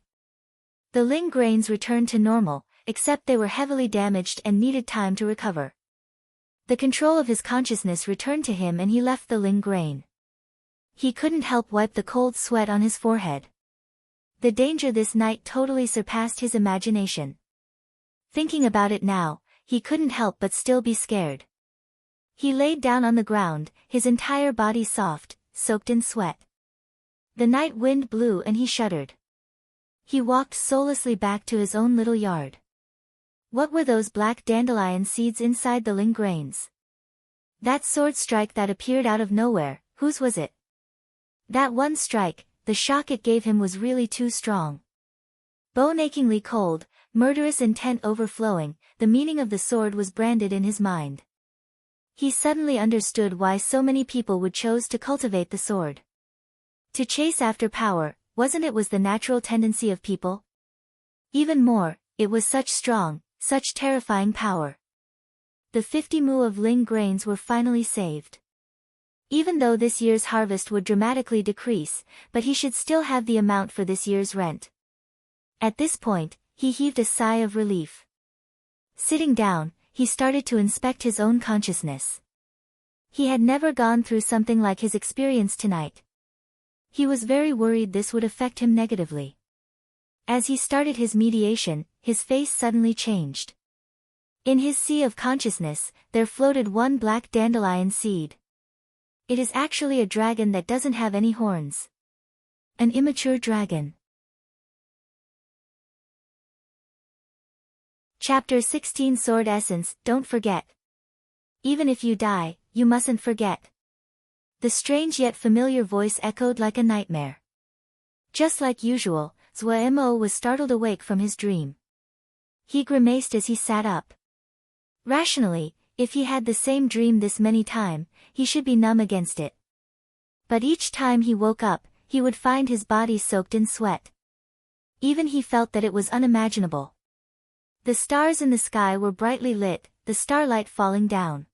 The Ling grains returned to normal, except they were heavily damaged and needed time to recover. The control of his consciousness returned to him and he left the Ling grain. He couldn't help wipe the cold sweat on his forehead. The danger this night totally surpassed his imagination. Thinking about it now, he couldn't help but still be scared. He laid down on the ground, his entire body soft, soaked in sweat. The night wind blew and he shuddered. He walked soullessly back to his own little yard. What were those black dandelion seeds inside the Ling grains? That sword strike that appeared out of nowhere, whose was it? That one strike, the shock it gave him was really too strong. Bone-achingly cold, murderous intent overflowing, the meaning of the sword was branded in his mind. He suddenly understood why so many people would choose to cultivate the sword. To chase after power, wasn't it was the natural tendency of people? Even more, it was such strong, such terrifying power. The 50 mu of ling grains were finally saved. Even though this year's harvest would dramatically decrease, but he should still have the amount for this year's rent. At this point, he heaved a sigh of relief. Sitting down, he started to inspect his own consciousness. He had never gone through something like his experience tonight. He was very worried this would affect him negatively. As he started his mediation, his face suddenly changed. In his sea of consciousness, there floated one black dandelion seed. It is actually a dragon that doesn't have any horns. An immature dragon. Chapter 16 Sword Essence. Don't forget. Even if you die, you mustn't forget. The strange yet familiar voice echoed like a nightmare. Just like usual, Zhuo was startled awake from his dream. He grimaced as he sat up. Rationally, if he had the same dream this many times, he should be numb against it. But each time he woke up, he would find his body soaked in sweat. Even he felt that it was unimaginable. The stars in the sky were brightly lit, the starlight falling down.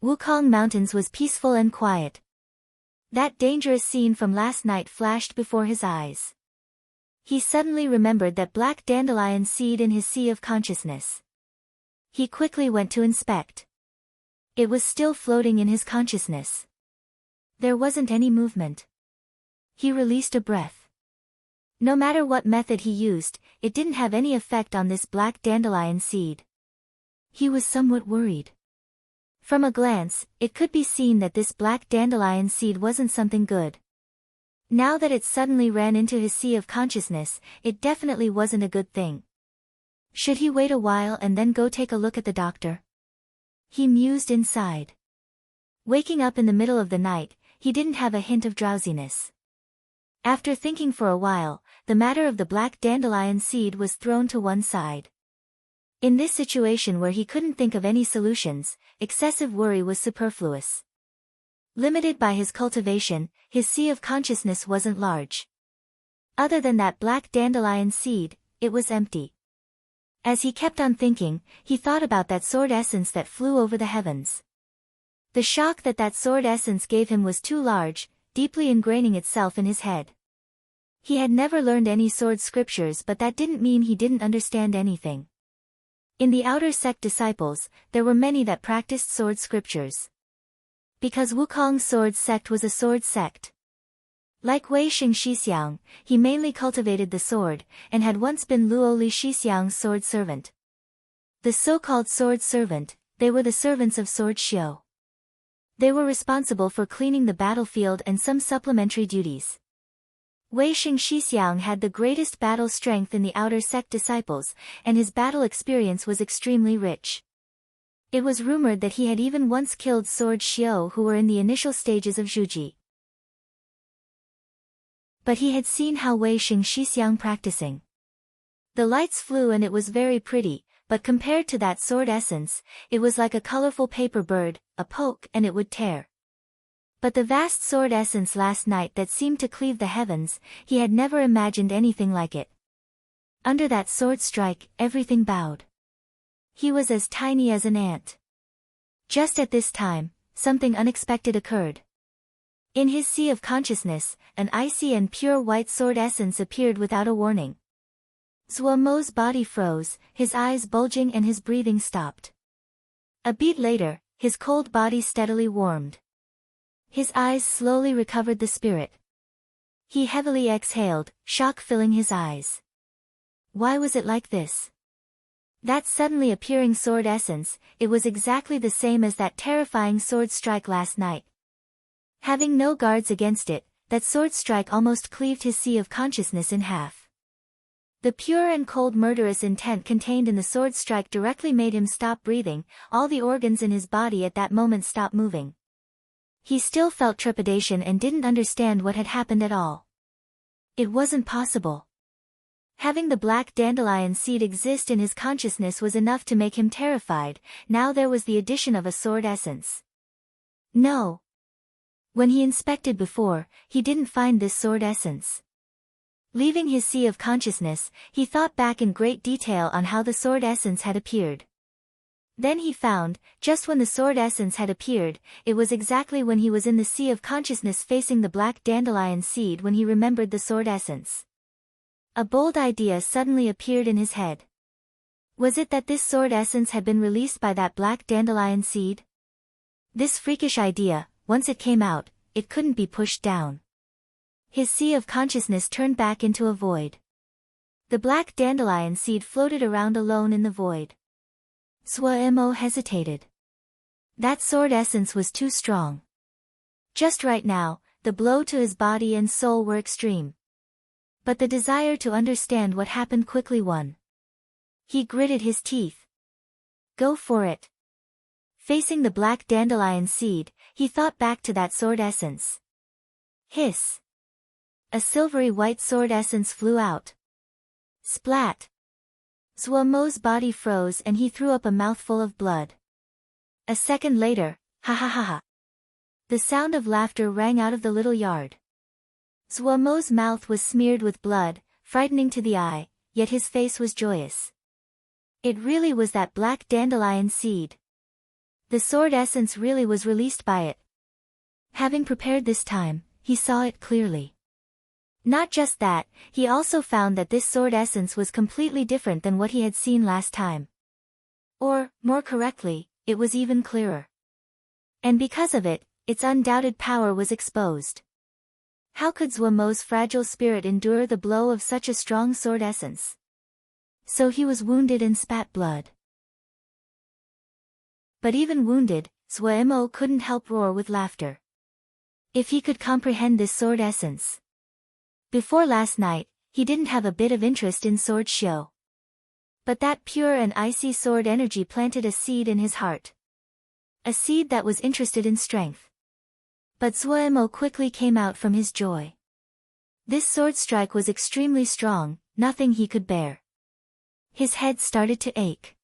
Wukong Mountains was peaceful and quiet. That dangerous scene from last night flashed before his eyes. He suddenly remembered that black dandelion seed in his sea of consciousness. He quickly went to inspect. It was still floating in his consciousness. There wasn't any movement. He released a breath. No matter what method he used, it didn't have any effect on this black dandelion seed. He was somewhat worried. From a glance, it could be seen that this black dandelion seed wasn't something good. Now that it suddenly ran into his sea of consciousness, it definitely wasn't a good thing. Should he wait a while and then go take a look at the doctor? He mused inside. Waking up in the middle of the night, he didn't have a hint of drowsiness. After thinking for a while, the matter of the black dandelion seed was thrown to one side. In this situation where he couldn't think of any solutions, excessive worry was superfluous. Limited by his cultivation, his sea of consciousness wasn't large. Other than that black dandelion seed, it was empty. As he kept on thinking, he thought about that sword essence that flew over the heavens. The shock that sword essence gave him was too large, deeply ingraining itself in his head. He had never learned any sword scriptures, but that didn't mean he didn't understand anything. In the outer sect disciples, there were many that practiced sword scriptures. Because Wukong's sword sect was a sword sect. Like Wei Xing Shixiang, he mainly cultivated the sword, and had once been Luo Li Shixiang's sword servant. The so-called sword servant, they were the servants of Sword Xiu. They were responsible for cleaning the battlefield and some supplementary duties. Wei Xing Shixiang had the greatest battle strength in the outer sect disciples, and his battle experience was extremely rich. It was rumored that he had even once killed Sword Xiu who were in the initial stages of Zhuji. But he had seen how Wei Xing Shixiang practicing. The lights flew and it was very pretty, but compared to that sword essence, it was like a colorful paper bird, a poke and it would tear. But the vast sword essence last night that seemed to cleave the heavens, he had never imagined anything like it. Under that sword strike, everything bowed. He was as tiny as an ant. Just at this time, something unexpected occurred. In his sea of consciousness, an icy and pure white sword essence appeared without a warning. Zhuo's body froze, his eyes bulging and his breathing stopped. A beat later, his cold body steadily warmed. His eyes slowly recovered the spirit. He heavily exhaled, shock filling his eyes. Why was it like this? That suddenly appearing sword essence, it was exactly the same as that terrifying sword strike last night. Having no guards against it, that sword strike almost cleaved his sea of consciousness in half. The pure and cold murderous intent contained in the sword strike directly made him stop breathing, all the organs in his body at that moment stopped moving. He still felt trepidation and didn't understand what had happened at all. It wasn't possible. Having the black dandelion seed exist in his consciousness was enough to make him terrified. Now there was the addition of a sword essence. No. When he inspected before, he didn't find this sword essence. Leaving his sea of consciousness, he thought back in great detail on how the sword essence had appeared. Then he found, just when the sword essence had appeared, it was exactly when he was in the sea of consciousness facing the black dandelion seed when he remembered the sword essence. A bold idea suddenly appeared in his head. Was it that this sword essence had been released by that black dandelion seed? This freakish idea, once it came out, it couldn't be pushed down. His sea of consciousness turned back into a void. The black dandelion seed floated around alone in the void. Suemo hesitated. That sword essence was too strong. Just right now, the blow to his body and soul were extreme. But the desire to understand what happened quickly won. He gritted his teeth. Go for it. Facing the black dandelion seed, he thought back to that sword essence. Hiss. A silvery white sword essence flew out. Splat. Zuomo's body froze and he threw up a mouthful of blood. A second later, ha ha ha ha. The sound of laughter rang out of the little yard. Zuomo's mouth was smeared with blood, frightening to the eye, yet his face was joyous. It really was that black dandelion seed. The sword essence really was released by it. Having prepared this time, he saw it clearly. Not just that, he also found that this sword essence was completely different than what he had seen last time. Or, more correctly, it was even clearer. And because of it, its undoubted power was exposed. How could Zuomo's fragile spirit endure the blow of such a strong sword essence? So he was wounded and spat blood. But even wounded, Zuomo couldn't help roar with laughter. If he could comprehend this sword essence. Before last night, he didn't have a bit of interest in sword show. But that pure and icy sword energy planted a seed in his heart. A seed that was interested in strength. But Zuomo quickly came out from his joy. This sword strike was extremely strong, nothing he could bear. His head started to ache.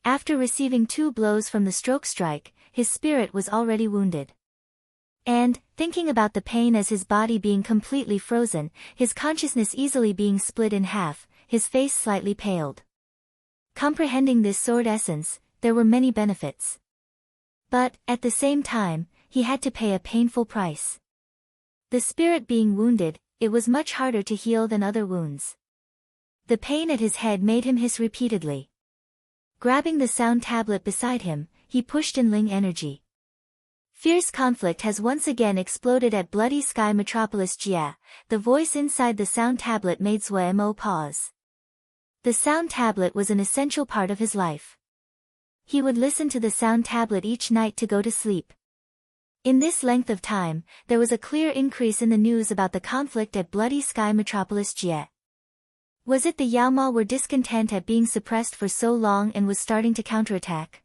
After receiving 2 blows from the stroke strike, his spirit was already wounded. And, thinking about the pain as his body being completely frozen, his consciousness easily being split in half, his face slightly paled. Comprehending this sword essence, there were many benefits. But, at the same time, he had to pay a painful price. The spirit being wounded, it was much harder to heal than other wounds. The pain at his head made him hiss repeatedly. Grabbing the sound tablet beside him, he pushed in Ling energy. Fierce conflict has once again exploded at Bloody Sky Metropolis Jia. The voice inside the sound tablet made Zuomo pause. The sound tablet was an essential part of his life. He would listen to the sound tablet each night to go to sleep. In this length of time, there was a clear increase in the news about the conflict at Bloody Sky Metropolis Jia. Was it the Yaoma were discontent at being suppressed for so long and was starting to counterattack?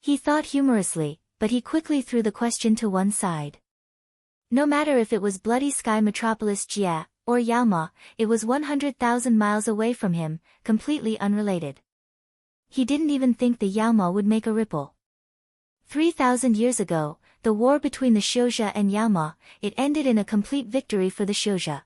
He thought humorously, but he quickly threw the question to one side. No matter if it was Bloody Sky Metropolis Jia, or Yaoma, it was 100,000 miles away from him, completely unrelated. He didn't even think the Yaoma would make a ripple. 3,000 years ago, the war between the Shouja and Yaoma, it ended in a complete victory for the Shouja.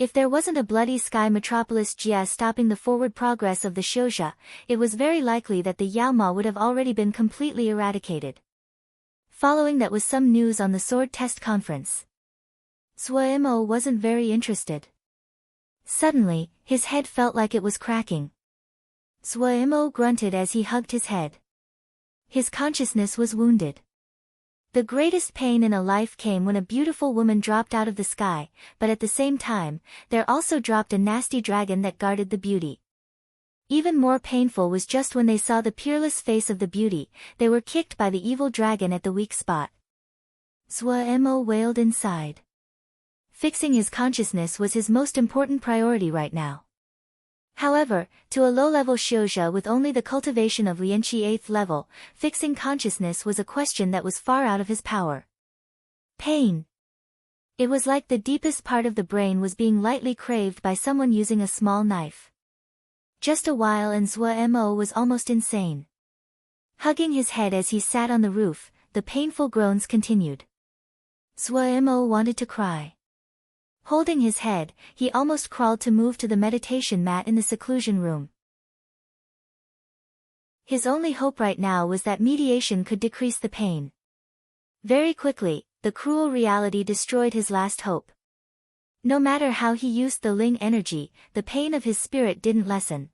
If there wasn't a Bloody Sky Metropolis Jia stopping the forward progress of the Shouja, it was very likely that the Yaoma would have already been completely eradicated. Following that was some news on the sword test conference. Zuomo wasn't very interested. Suddenly, his head felt like it was cracking. Zuomo grunted as he hugged his head. His consciousness was wounded. The greatest pain in a life came when a beautiful woman dropped out of the sky, but at the same time, there also dropped a nasty dragon that guarded the beauty. Even more painful was just when they saw the peerless face of the beauty, they were kicked by the evil dragon at the weak spot. Zuomo wailed inside. Fixing his consciousness was his most important priority right now. However, to a low-level Shouja with only the cultivation of Lianqi 8th level, fixing consciousness was a question that was far out of his power. Pain. It was like the deepest part of the brain was being lightly craved by someone using a small knife. Just a while and Zhuo-mo was almost insane. Hugging his head as he sat on the roof, the painful groans continued. Zhuo-mo wanted to cry. Holding his head, he almost crawled to move to the meditation mat in the seclusion room. His only hope right now was that mediation could decrease the pain. Very quickly, the cruel reality destroyed his last hope. No matter how he used the Ling energy, the pain of his spirit didn't lessen.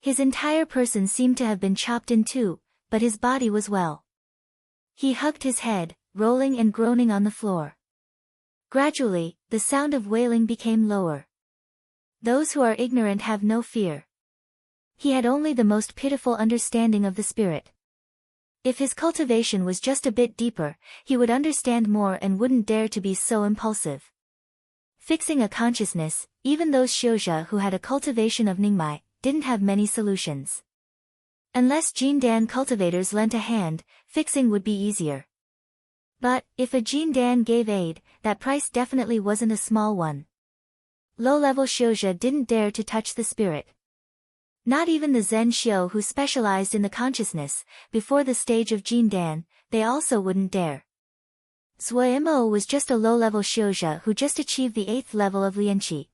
His entire person seemed to have been chopped in two, but his body was well. He hugged his head, rolling and groaning on the floor. Gradually, the sound of wailing became lower. Those who are ignorant have no fear. He had only the most pitiful understanding of the spirit. If his cultivation was just a bit deeper, he would understand more and wouldn't dare to be so impulsive. Fixing a consciousness, even those Xiuzhe who had a cultivation of Ningmai, didn't have many solutions. Unless Jindan cultivators lent a hand, fixing would be easier. But, if a Jindan gave aid, that price definitely wasn't a small one. Low-level Xiuzhe didn't dare to touch the spirit. Not even the Zen Xiu who specialized in the consciousness, before the stage of Jindan, they also wouldn't dare. Zhuo-mo was just a low-level Xiuzhe who just achieved the 8th level of Lianqi.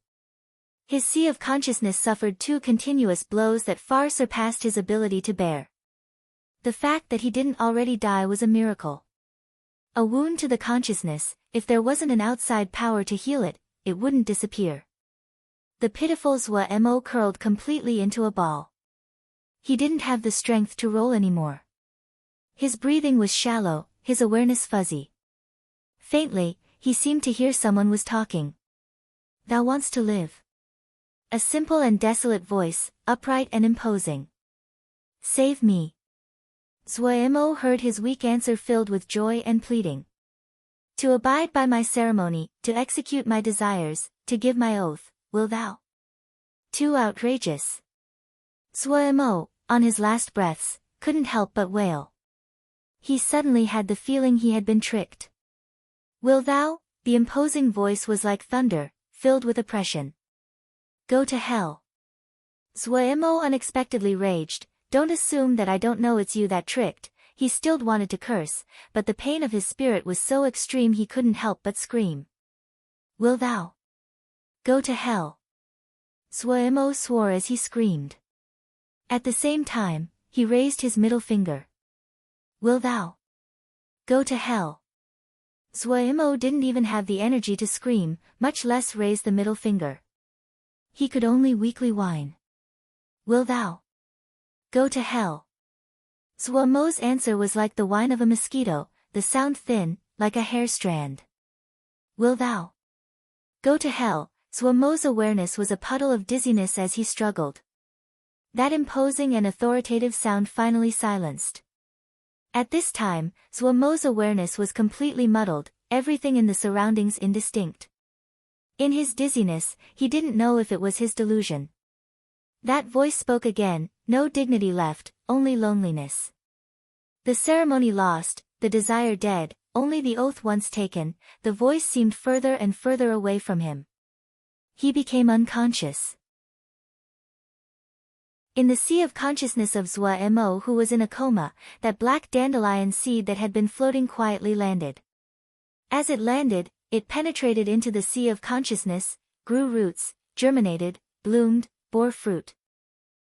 His sea of consciousness suffered 2 continuous blows that far surpassed his ability to bear. The fact that he didn't already die was a miracle. A wound to the consciousness, if there wasn't an outside power to heal it, it wouldn't disappear. The pitiful Zhuo-mo curled completely into a ball. He didn't have the strength to roll anymore. His breathing was shallow, his awareness fuzzy. Faintly, he seemed to hear someone was talking. "Thou wants to live." A simple and desolate voice, upright and imposing. "Save me." Zhuo-mo heard his weak answer filled with joy and pleading. "To abide by my ceremony, to execute my desires, to give my oath, will thou?" Too outrageous. Zhuo-mo, on his last breaths, couldn't help but wail. He suddenly had the feeling he had been tricked. "Will thou?" The imposing voice was like thunder, filled with oppression. "Go to hell." Zhuo-mo unexpectedly raged. "Don't assume that I don't know it's you that tricked." He still wanted to curse, but the pain of his spirit was so extreme he couldn't help but scream. "Will thou? Go to hell." Zhuo-mo swore as he screamed. At the same time, he raised his middle finger. "Will thou? Go to hell." Zhuo-mo didn't even have the energy to scream, much less raise the middle finger. He could only weakly whine. "Will thou? Go to hell." Zhuo-mo's answer was like the whine of a mosquito, the sound thin, like a hair strand. "Will thou? Go to hell." Zhuo-mo's awareness was a puddle of dizziness as he struggled. That imposing and authoritative sound finally silenced. At this time, Zhuo-mo's awareness was completely muddled, everything in the surroundings indistinct. In his dizziness, he didn't know if it was his delusion. That voice spoke again, no dignity left, only loneliness. The ceremony lost, the desire dead, only the oath once taken, the voice seemed further and further away from him. He became unconscious. In the sea of consciousness of Zhuo-mo who was in a coma, that black dandelion seed that had been floating quietly landed. As it landed, it penetrated into the sea of consciousness, grew roots, germinated, bloomed, bore fruit.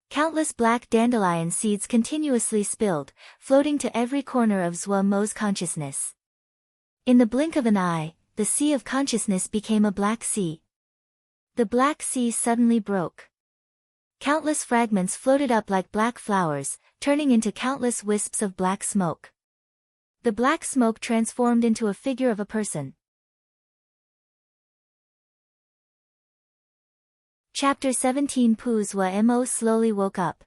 Countless black dandelion seeds continuously spilled, floating to every corner of Zhuo-mo's consciousness. In the blink of an eye, the sea of consciousness became a black sea. The black sea suddenly broke. Countless fragments floated up like black flowers, turning into countless wisps of black smoke. The black smoke transformed into a figure of a person. Chapter 17. Zhuo-mo slowly woke up.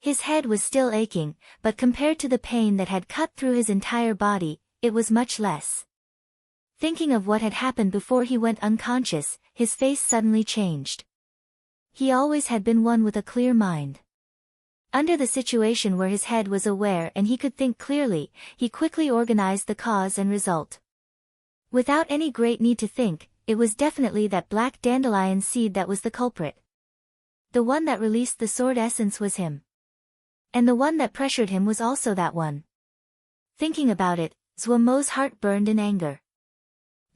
His head was still aching, but compared to the pain that had cut through his entire body, it was much less. Thinking of what had happened before he went unconscious, his face suddenly changed. He always had been one with a clear mind. Under the situation where his head was aware and he could think clearly, he quickly organized the cause and result. Without any great need to think, it was definitely that black dandelion seed that was the culprit. The one that released the sword essence was him. And the one that pressured him was also that one. Thinking about it, Zhuomo's heart burned in anger.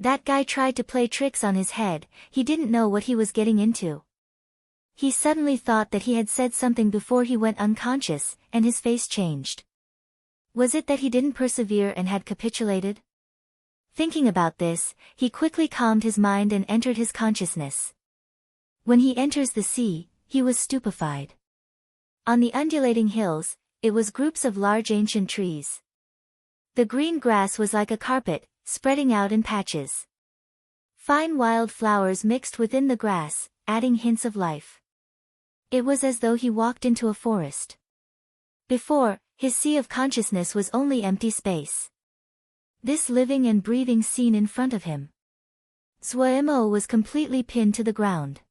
That guy tried to play tricks on his head, he didn't know what he was getting into. He suddenly thought that he had said something before he went unconscious, and his face changed. Was it that he didn't persevere and had capitulated? Thinking about this, he quickly calmed his mind and entered his consciousness. When he enters the sea, he was stupefied. On the undulating hills, it was groups of large ancient trees. The green grass was like a carpet, spreading out in patches. Fine wild flowers mixed within the grass, adding hints of life. It was as though he walked into a forest. Before, his sea of consciousness was only empty space. This living and breathing scene in front of him. Zhuomo was completely pinned to the ground.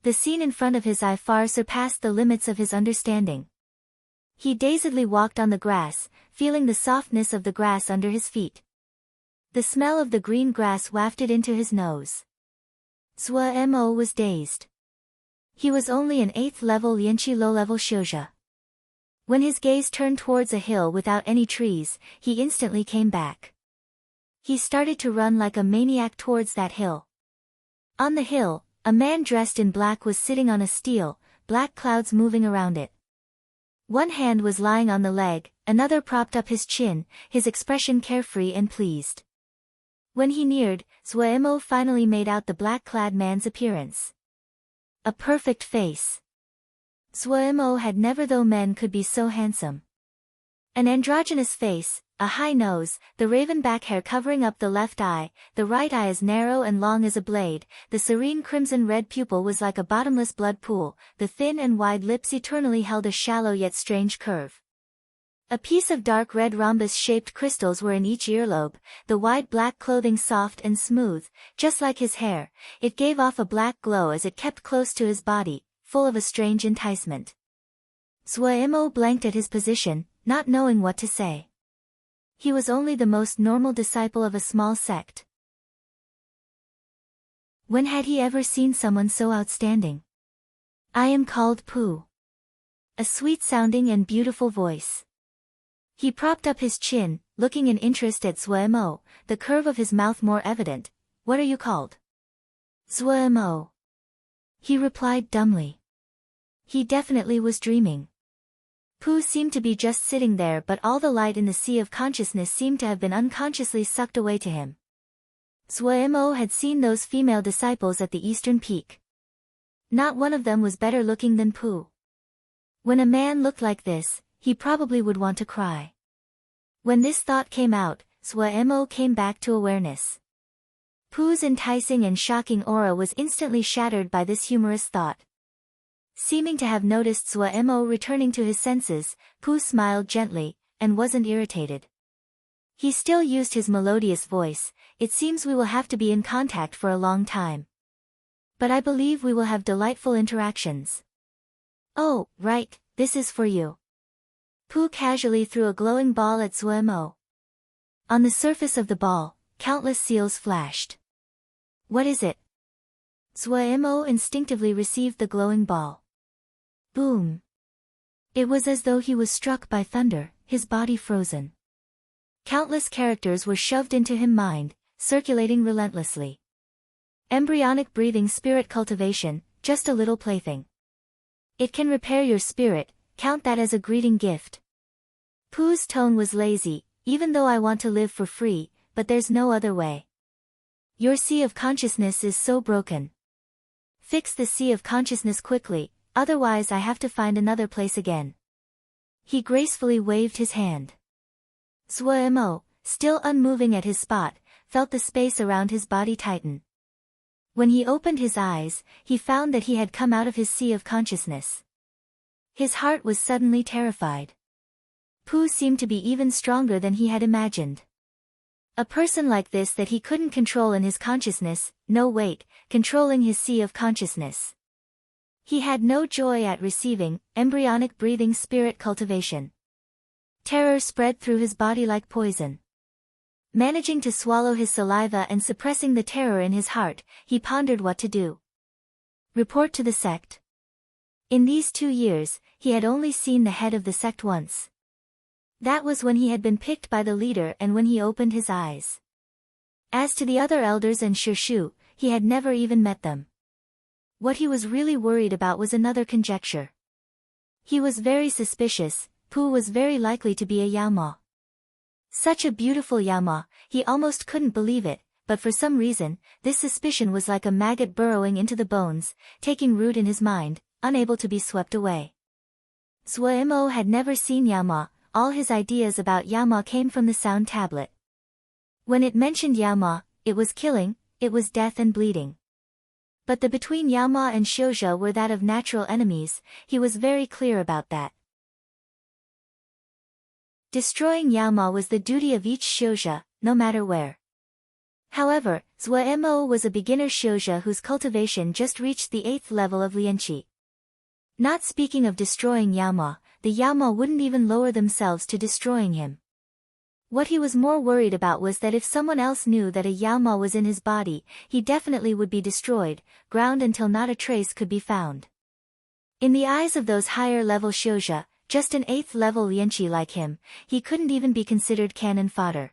The scene in front of his eye far surpassed the limits of his understanding. He dazedly walked on the grass, feeling the softness of the grass under his feet. The smell of the green grass wafted into his nose. Zhuomo was dazed. He was only an 8th level Yanqi low-level Shouja. When his gaze turned towards a hill without any trees, he instantly came back. He started to run like a maniac towards that hill. On the hill, a man dressed in black was sitting on a stele, black clouds moving around it. One hand was lying on the leg, another propped up his chin, his expression carefree and pleased. When he neared, Zhuomo finally made out the black-clad man's appearance. A perfect face. Zhuomo had never though men could be so handsome. An androgynous face, a high nose, the raven back hair covering up the left eye, the right eye as narrow and long as a blade, the serene crimson-red pupil was like a bottomless blood pool, the thin and wide lips eternally held a shallow yet strange curve. A piece of dark red rhombus-shaped crystals were in each earlobe, the wide black clothing soft and smooth, just like his hair, it gave off a black glow as it kept close to his body, full of a strange enticement. Zhuomo blanked at his position, not knowing what to say. He was only the most normal disciple of a small sect. When had he ever seen someone so outstanding? I am called Pu. A sweet-sounding and beautiful voice. He propped up his chin, looking in interest at Zhuomo, the curve of his mouth more evident. What are you called? Zhuomo. He replied dumbly. He definitely was dreaming. Pu seemed to be just sitting there, but all the light in the sea of consciousness seemed to have been unconsciously sucked away to him. Zhuomo had seen those female disciples at the eastern peak. Not one of them was better looking than Pu. When a man looked like this, he probably would want to cry. When this thought came out, Zhuomo came back to awareness. Pu's enticing and shocking aura was instantly shattered by this humorous thought. Seeming to have noticed Zhuomo returning to his senses, Pu smiled gently, and wasn't irritated. He still used his melodious voice. It seems we will have to be in contact for a long time. But I believe we will have delightful interactions. Oh, right, this is for you. Pu casually threw a glowing ball at Zhuomo. On the surface of the ball, countless seals flashed. What is it? Zhuomo instinctively received the glowing ball. Boom. It was as though he was struck by thunder, his body frozen. Countless characters were shoved into his mind, circulating relentlessly. Embryonic breathing spirit cultivation, just a little plaything. It can repair your spirit, count that as a greeting gift. Pu's tone was lazy. Even though I want to live for free, but there's no other way. Your sea of consciousness is so broken. Fix the sea of consciousness quickly, otherwise I have to find another place again. He gracefully waved his hand. Zhuomo, still unmoving at his spot, felt the space around his body tighten. When he opened his eyes, he found that he had come out of his sea of consciousness. His heart was suddenly terrified. Pu seemed to be even stronger than he had imagined. A person like this that he couldn't control in his consciousness, no wait, controlling his sea of consciousness. He had no joy at receiving embryonic breathing spirit cultivation. Terror spread through his body like poison. Managing to swallow his saliva and suppressing the terror in his heart, he pondered what to do. Report to the sect. In these 2 years, he had only seen the head of the sect once. That was when he had been picked by the leader and when he opened his eyes. As to the other elders and Shishu, he had never even met them. What he was really worried about was another conjecture. He was very suspicious. Pooh was very likely to be a Yaoma. Such a beautiful Yaoma, he almost couldn't believe it, but for some reason, this suspicion was like a maggot burrowing into the bones, taking root in his mind, unable to be swept away. Zhuemo had never seen Yaoma, all his ideas about Yaoma came from the sound tablet. When it mentioned Yaoma, it was killing, it was death and bleeding. But the between Yaoma and Shouja were that of natural enemies, he was very clear about that. Destroying Yaoma was the duty of each Shouja, no matter where. However, Zhuemo was a beginner Shouja whose cultivation just reached the 8th level of Lianqi. Not speaking of destroying Yaoma, the Yaoma wouldn't even lower themselves to destroying him. What he was more worried about was that if someone else knew that a Yaoma was in his body, he definitely would be destroyed, ground until not a trace could be found. In the eyes of those higher-level Shouja, just an 8th-level Lianqi like him, he couldn't even be considered cannon fodder.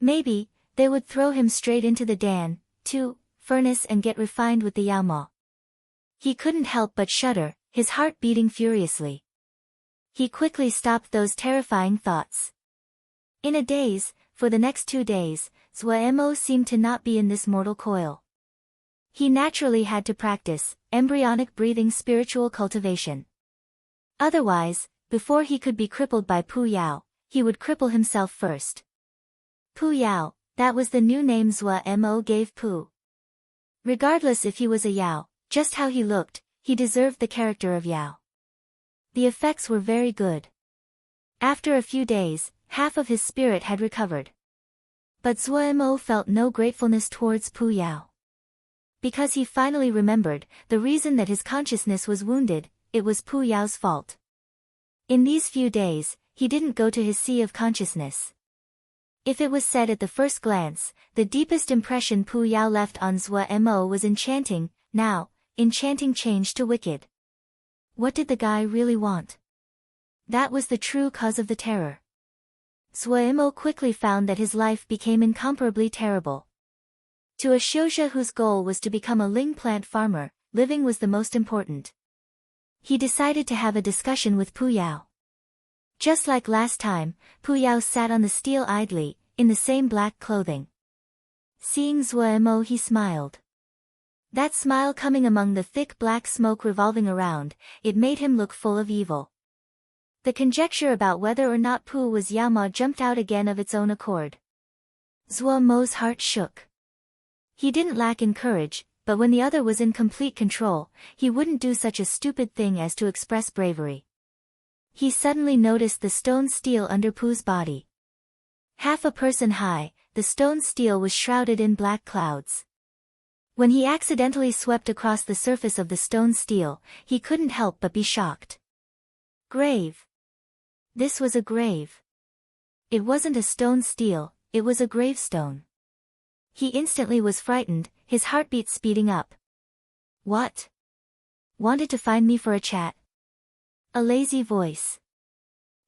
Maybe, they would throw him straight into the Dan, furnace and get refined with the Yaoma. He couldn't help but shudder, his heart beating furiously. He quickly stopped those terrifying thoughts. In a daze, for the next 2 days, Zhuemo seemed to not be in this mortal coil. He naturally had to practice embryonic breathing spiritual cultivation. Otherwise, before he could be crippled by Pu Yao, he would cripple himself first. Pu Yao, that was the new name Zhuemo gave Pu. Regardless if he was a Yao, just how he looked, he deserved the character of Yao. The effects were very good. After a few days, half of his spirit had recovered. But Zhuemo felt no gratefulness towards Pu Yao. Because he finally remembered, the reason that his consciousness was wounded, it was Pu Yao's fault. In these few days, he didn't go to his sea of consciousness. If it was said at the first glance, the deepest impression Pu Yao left on Zhuemo was enchanting, now, enchanting changed to wicked. What did the guy really want? That was the true cause of the terror. Zhuemo quickly found that his life became incomparably terrible. To a Shouja whose goal was to become a ling plant farmer, living was the most important. He decided to have a discussion with Pu Yao. Just like last time, Pu Yao sat on the steel idly, in the same black clothing. Seeing Zhuemo he smiled. That smile coming among the thick black smoke revolving around, it made him look full of evil. The conjecture about whether or not Pu was Yaoma jumped out again of its own accord. Zhuemo's heart shook. He didn't lack in courage, but when the other was in complete control, he wouldn't do such a stupid thing as to express bravery. He suddenly noticed the stone steel under Pu's body. Half a person high, the stone steel was shrouded in black clouds. When he accidentally swept across the surface of the stone steel, he couldn't help but be shocked. Grave. This was a grave. It wasn't a stone steel, it was a gravestone. He instantly was frightened, his heartbeat speeding up. What? Wanted to find me for a chat? A lazy voice.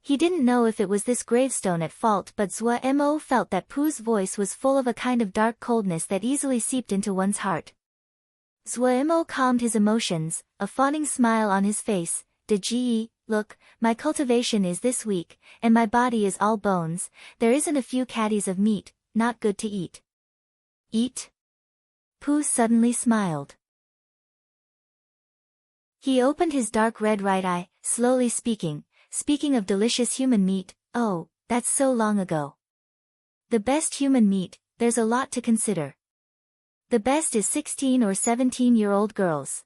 He didn't know if it was this gravestone at fault, but Zhuemo felt that Pu's voice was full of a kind of dark coldness that easily seeped into one's heart. Zhuemo calmed his emotions, a fawning smile on his face. Deji, look, my cultivation is this weak, and my body is all bones, there isn't a few caddies of meat, not good to eat. Eat? Pu suddenly smiled. He opened his dark red right eye, slowly speaking of delicious human meat, oh, that's so long ago. The best human meat, there's a lot to consider. The best is 16 or 17-year-old girls.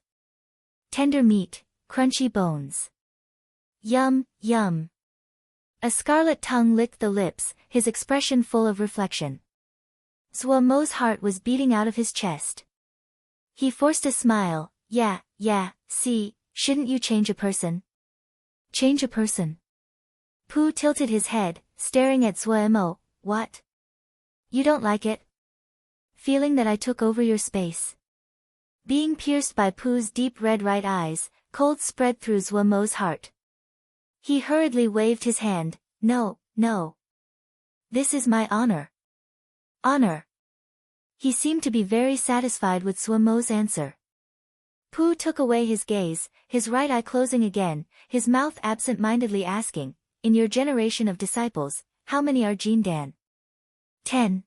Tender meat, crunchy bones. Yum, yum. A scarlet tongue licked the lips, his expression full of reflection. Zhuemo's heart was beating out of his chest. He forced a smile. Yeah, see, shouldn't you change a person? Change a person? Pu tilted his head, staring at Zhuemo. What? You don't like it? Feeling that I took over your space? Being pierced by Pooh's deep red right eyes, cold spread through Zhuomo's heart. He hurriedly waved his hand. No, no. This is my honor. Honor. He seemed to be very satisfied with Zhuomo's answer. Pooh took away his gaze, his right eye closing again, his mouth absent-mindedly asking, in your generation of disciples, how many are Jin Dan? 10.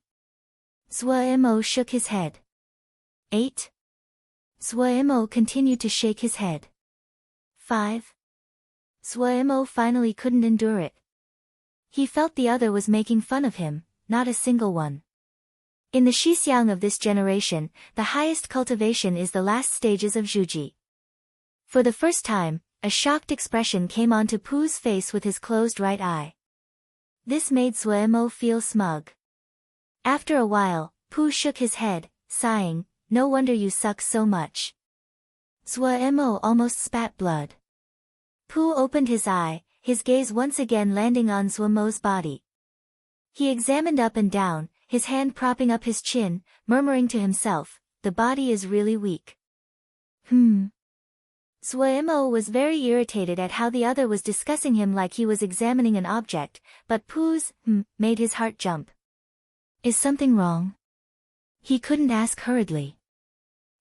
Zhuo shook his head. 8. Zhuo continued to shake his head. 5. Zhuo finally couldn't endure it. He felt the other was making fun of him, not a single one. In the Xixiang of this generation, the highest cultivation is the last stages of Zhuji. For the first time, a shocked expression came onto Pooh's face with his closed right eye. This made Zhuo feel smug. After a while, Pooh shook his head, sighing, no wonder you suck so much. Zhuo almost spat blood. Pooh opened his eye, his gaze once again landing on Zhuomo's body. He examined up and down, his hand propping up his chin, murmuring to himself, the body is really weak. Zhuo was very irritated at how the other was discussing him like he was examining an object, but Pooh's made his heart jump. Is something wrong? He couldn't ask hurriedly.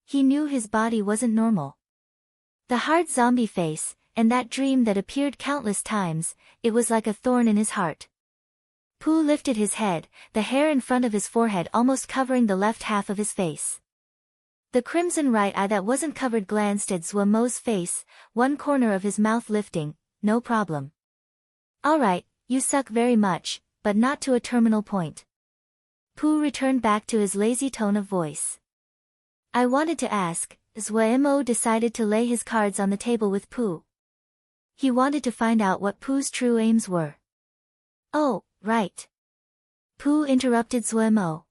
He knew his body wasn't normal. The hard zombie face, and that dream that appeared countless times, it was like a thorn in his heart. Pooh lifted his head, the hair in front of his forehead almost covering the left half of his face. The crimson right eye that wasn't covered glanced at Zhuomo's face, one corner of his mouth lifting, no problem. Alright, you suck very much, but not to a terminal point. Pooh returned back to his lazy tone of voice. I wanted to ask, Zhuo decided to lay his cards on the table with Pooh. He wanted to find out what Pooh's true aims were. Oh, right. Pooh interrupted Zhuo.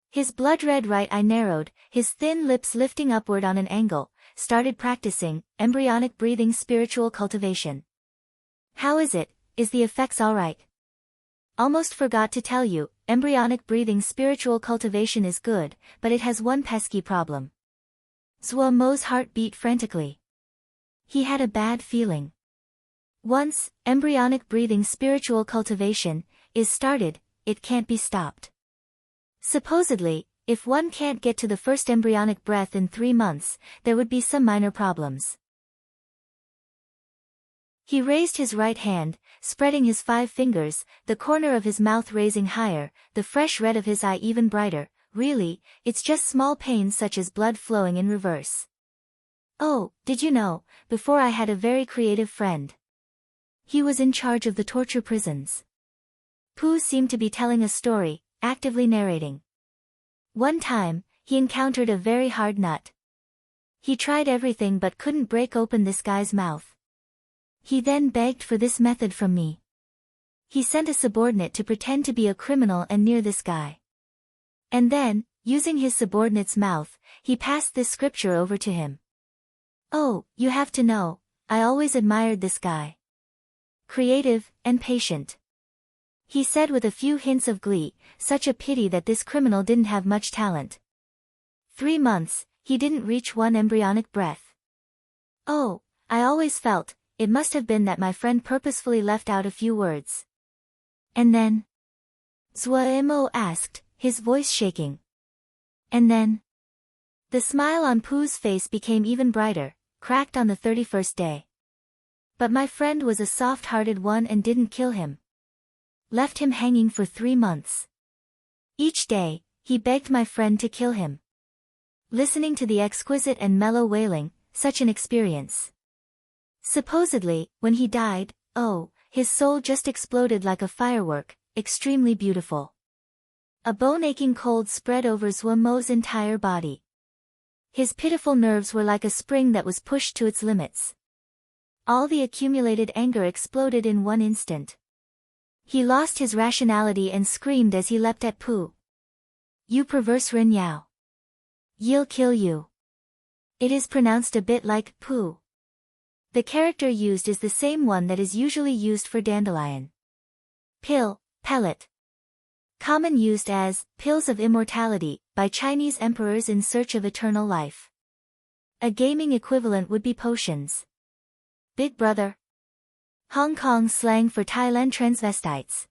His blood-red right eye narrowed, his thin lips lifting upward on an angle, started practicing embryonic breathing spiritual cultivation. How is it? Is the effects alright? Almost forgot to tell you, embryonic breathing spiritual cultivation is good, but it has one pesky problem. Zhuomo's heart beat frantically. He had a bad feeling. Once embryonic breathing spiritual cultivation is started, it can't be stopped. Supposedly, if one can't get to the first embryonic breath in 3 months, there would be some minor problems. He raised his right hand, spreading his 5 fingers, the corner of his mouth raising higher, the fresh red of his eye even brighter. Really, it's just small pains such as blood flowing in reverse. Oh, did you know, before I had a very creative friend. He was in charge of the torture prisons. Pooh seemed to be telling a story, actively narrating. One time, he encountered a very hard nut. He tried everything but couldn't break open this guy's mouth. He then begged for this method from me. He sent a subordinate to pretend to be a criminal and near this guy. And then, using his subordinate's mouth, he passed this scripture over to him. Oh, you have to know, I always admired this guy. Creative, and patient. He said with a few hints of glee, such a pity that this criminal didn't have much talent. 3 months, he didn't reach 1 embryonic breath. Oh, I always felt, it must have been that my friend purposefully left out a few words. And then? Zhuo asked, his voice shaking. And then? The smile on Pooh's face became even brighter, cracked on the 31st day. But my friend was a soft-hearted one and didn't kill him. Left him hanging for 3 months. Each day, he begged my friend to kill him. Listening to the exquisite and mellow wailing, such an experience. Supposedly, when he died, oh, his soul just exploded like a firework, extremely beautiful. A bone-aching cold spread over Zhuomo's entire body. His pitiful nerves were like a spring that was pushed to its limits. All the accumulated anger exploded in 1 instant. He lost his rationality and screamed as he leapt at Pooh. You perverse Ren Yao. You'll kill you. It is pronounced a bit like Pooh. The character used is the same one that is usually used for dandelion. Pill, pellet. Common used as pills of immortality by Chinese emperors in search of eternal life. A gaming equivalent would be potions. Big Brother. Hong Kong slang for Thailand transvestites.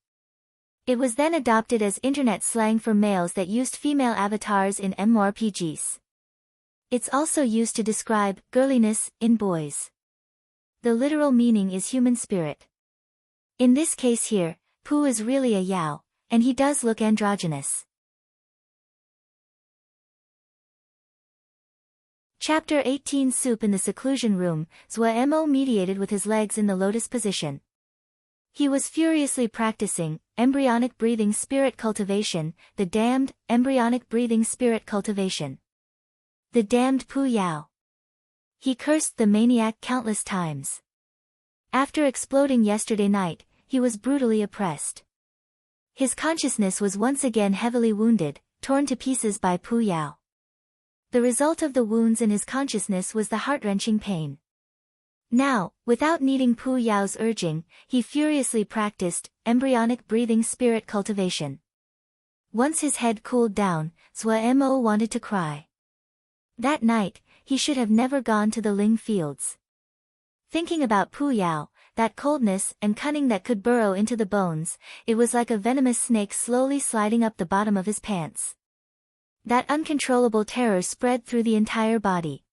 It was then adopted as internet slang for males that used female avatars in MMORPGs. It's also used to describe girliness in boys. The literal meaning is human spirit. In this case here, Pooh is really a Yao, and he does look androgynous. Chapter 18 Soup in the seclusion room, Zhou Mo mediated with his legs in the lotus position. He was furiously practicing embryonic breathing spirit cultivation, the damned embryonic breathing spirit cultivation. The damned Pooh Yao. He cursed the maniac countless times. After exploding yesterday night, he was brutally oppressed. His consciousness was once again heavily wounded, torn to pieces by Pooh Yao. The result of the wounds in his consciousness was the heart-wrenching pain. Now, without needing Pooh Yao's urging, he furiously practiced embryonic breathing spirit cultivation. Once his head cooled down, Zhou Mo wanted to cry. That night, he should have never gone to the Ling fields. Thinking about Pooh Yao, that coldness and cunning that could burrow into the bones, it was like a venomous snake slowly sliding up the bottom of his pants. That uncontrollable terror spread through the entire body.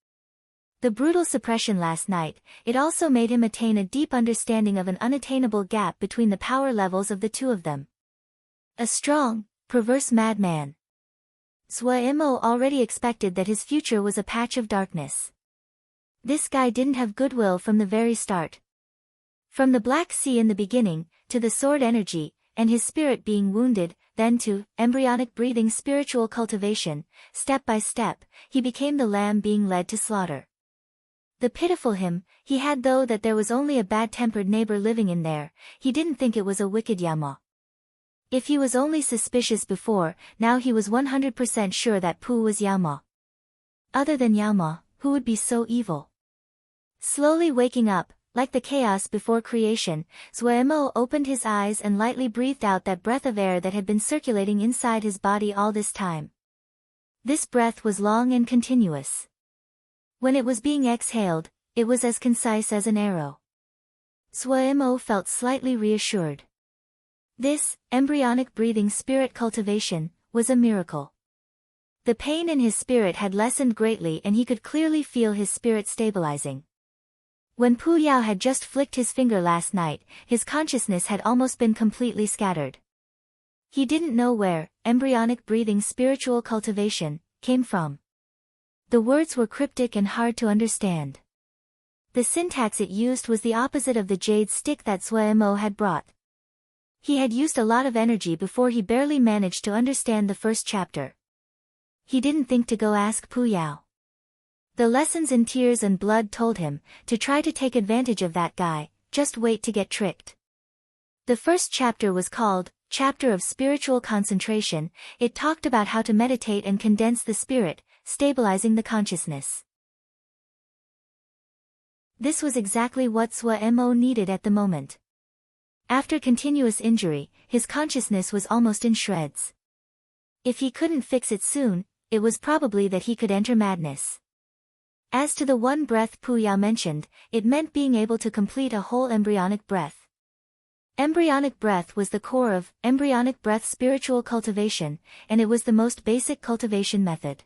The brutal suppression last night, it also made him attain a deep understanding of an unattainable gap between the power levels of the two of them. A strong, perverse madman. Zhou Mo already expected that his future was a patch of darkness. This guy didn't have goodwill from the very start. From the Black Sea in the beginning, to the sword energy, and his spirit being wounded, then to embryonic breathing spiritual cultivation, step by step, he became the lamb being led to slaughter. The pitiful him, he had though that there was only a bad-tempered neighbor living in there, he didn't think it was a wicked Yama. If he was only suspicious before, now he was 100% sure that Pooh was Yama. Other than Yama, who would be so evil? Slowly waking up, like the chaos before creation, Zhou Mo opened his eyes and lightly breathed out that breath of air that had been circulating inside his body all this time. This breath was long and continuous. When it was being exhaled, it was as concise as an arrow. Zhou Mo felt slightly reassured. This, embryonic breathing spirit cultivation, was a miracle. The pain in his spirit had lessened greatly and he could clearly feel his spirit stabilizing. When Pooh Yao had just flicked his finger last night, his consciousness had almost been completely scattered. He didn't know where embryonic breathing spiritual cultivation came from. The words were cryptic and hard to understand. The syntax it used was the opposite of the jade stick that Zhou Mo had brought. He had used a lot of energy before he barely managed to understand the first chapter. He didn't think to go ask Pooh Yao. The lessons in tears and blood told him to try to take advantage of that guy, just wait to get tricked. The first chapter was called Chapter of Spiritual Concentration. It talked about how to meditate and condense the spirit, stabilizing the consciousness. This was exactly what Zhou Mo needed at the moment. After continuous injury, his consciousness was almost in shreds. If he couldn't fix it soon, it was probably that he could enter madness. As to the one breath Pooh Yao mentioned, it meant being able to complete a whole embryonic breath. Embryonic breath was the core of embryonic breath spiritual cultivation, and it was the most basic cultivation method.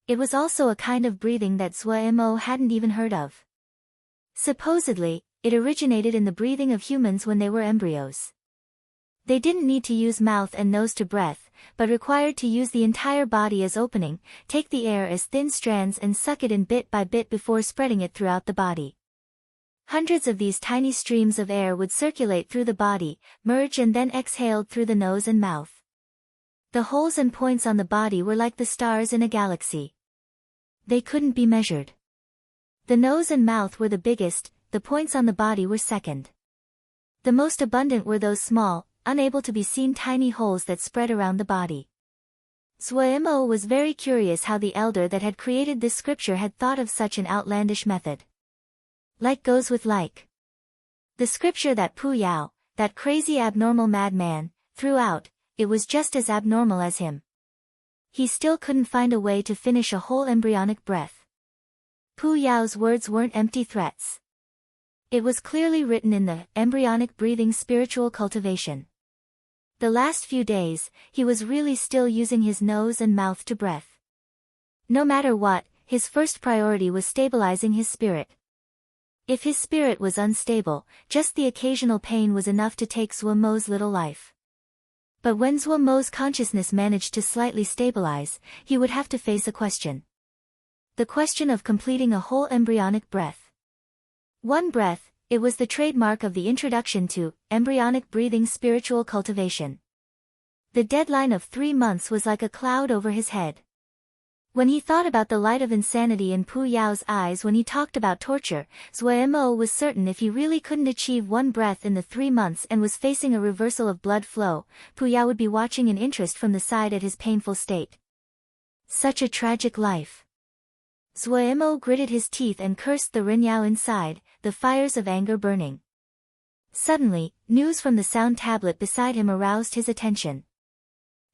It was also a kind of breathing that Zhou Mo hadn't even heard of. Supposedly, it originated in the breathing of humans when they were embryos. They didn't need to use mouth and nose to breath, but required to use the entire body as opening, take the air as thin strands and suck it in bit by bit before spreading it throughout the body. Hundreds of these tiny streams of air would circulate through the body, merge and then exhaled through the nose and mouth. The holes and points on the body were like the stars in a galaxy. They couldn't be measured. The nose and mouth were the biggest, the points on the body were second. The most abundant were those small, unable to be seen tiny holes that spread around the body. Zhou Mo was very curious how the elder that had created this scripture had thought of such an outlandish method. Like goes with like. The scripture that Pooh Yao, that crazy abnormal madman, threw out, it was just as abnormal as him. He still couldn't find a way to finish a whole embryonic breath. Pu Yao's words weren't empty threats. It was clearly written in the embryonic breathing spiritual cultivation. The last few days, he was really still using his nose and mouth to breath. No matter what, his first priority was stabilizing his spirit. If his spirit was unstable, just the occasional pain was enough to take Zhuo Mo's little life. But when Zhuo Mo's consciousness managed to slightly stabilize, he would have to face a question. The question of completing a whole embryonic breath. One breath, it was the trademark of the introduction to embryonic breathing spiritual cultivation. The deadline of 3 months was like a cloud over his head. When he thought about the light of insanity in Pu Yao's eyes when he talked about torture, Zhuo Mo was certain if he really couldn't achieve one breath in the 3 months and was facing a reversal of blood flow, Pu Yao would be watching in interest from the side at his painful state. Such a tragic life. Zhuo Mo gritted his teeth and cursed the Ren Yao inside, the fires of anger burning. Suddenly, news from the sound tablet beside him aroused his attention.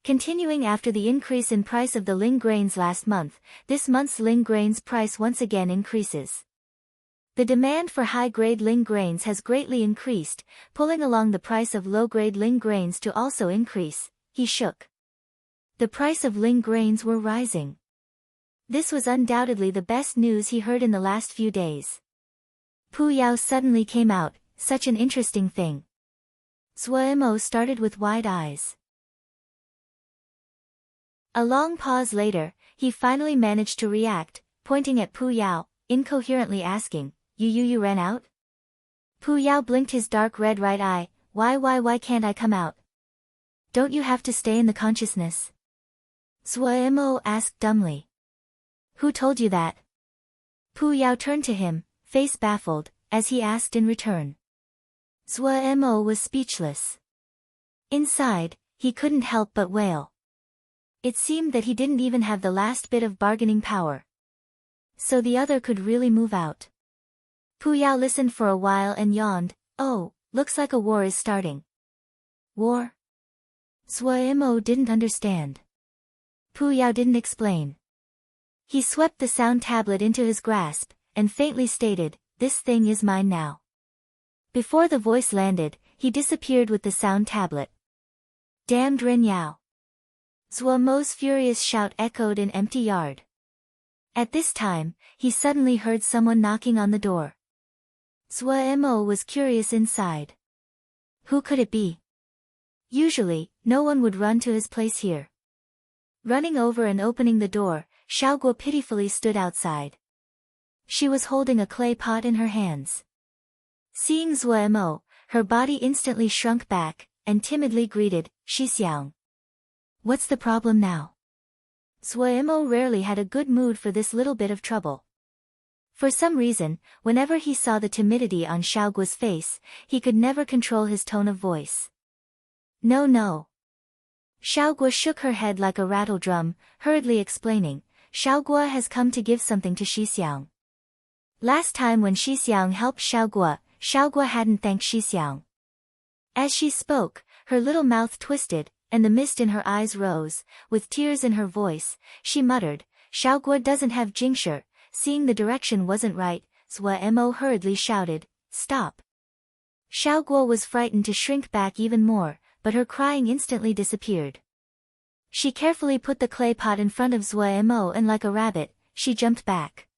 Continuing after the increase in price of the Ling grains last month, this month's Ling grains price once again increases. The demand for high-grade Ling grains has greatly increased, pulling along the price of low-grade Ling grains to also increase. He shook. The price of Ling grains were rising. This was undoubtedly the best news he heard in the last few days. Pu Yao suddenly came out, such an interesting thing. Zhuo Mo started with wide eyes. A long pause later, he finally managed to react, pointing at Pu Yao, incoherently asking, You ran out? Pu Yao blinked his dark red right eye, why can't I come out? Don't you have to stay in the consciousness? Zhuo Mo asked dumbly. Who told you that? Pu Yao turned to him, face baffled, as he asked in return. Zhuo Mo was speechless. Inside, he couldn't help but wail. It seemed that he didn't even have the last bit of bargaining power. So the other could really move out. Pu Yao listened for a while and yawned, Oh, looks like a war is starting. War? Zhuo Mo didn't understand. Pu Yao didn't explain. He swept the sound tablet into his grasp, and faintly stated, This thing is mine now. Before the voice landed, he disappeared with the sound tablet. Damned Ren Yao. Zhuo Mo's furious shout echoed in empty yard. At this time, he suddenly heard someone knocking on the door. Zhuo Mo was curious inside. Who could it be? Usually, no one would run to his place here. Running over and opening the door, Xiaoguo pitifully stood outside. She was holding a clay pot in her hands. Seeing Zhuo Mo, her body instantly shrunk back, and timidly greeted, Xixiang. What's the problem now? Zhuo Mo rarely had a good mood for this little bit of trouble. For some reason, whenever he saw the timidity on Xiaoguo's face, he could never control his tone of voice. No. Xiaoguo shook her head like a rattle drum, hurriedly explaining, Xiaoguo has come to give something to Xixiang. Last time when Xixiang helped Xiaoguo, Xiaoguo hadn't thanked Xixiang. As she spoke, her little mouth twisted, and the mist in her eyes rose. With tears in her voice, she muttered, Xiaoguo doesn't have Jingshi. Seeing the direction wasn't right, Zhuo Mo hurriedly shouted, Stop. Xiaoguo was frightened to shrink back even more, but her crying instantly disappeared. She carefully put the clay pot in front of Zhuo Mo and like a rabbit, she jumped back.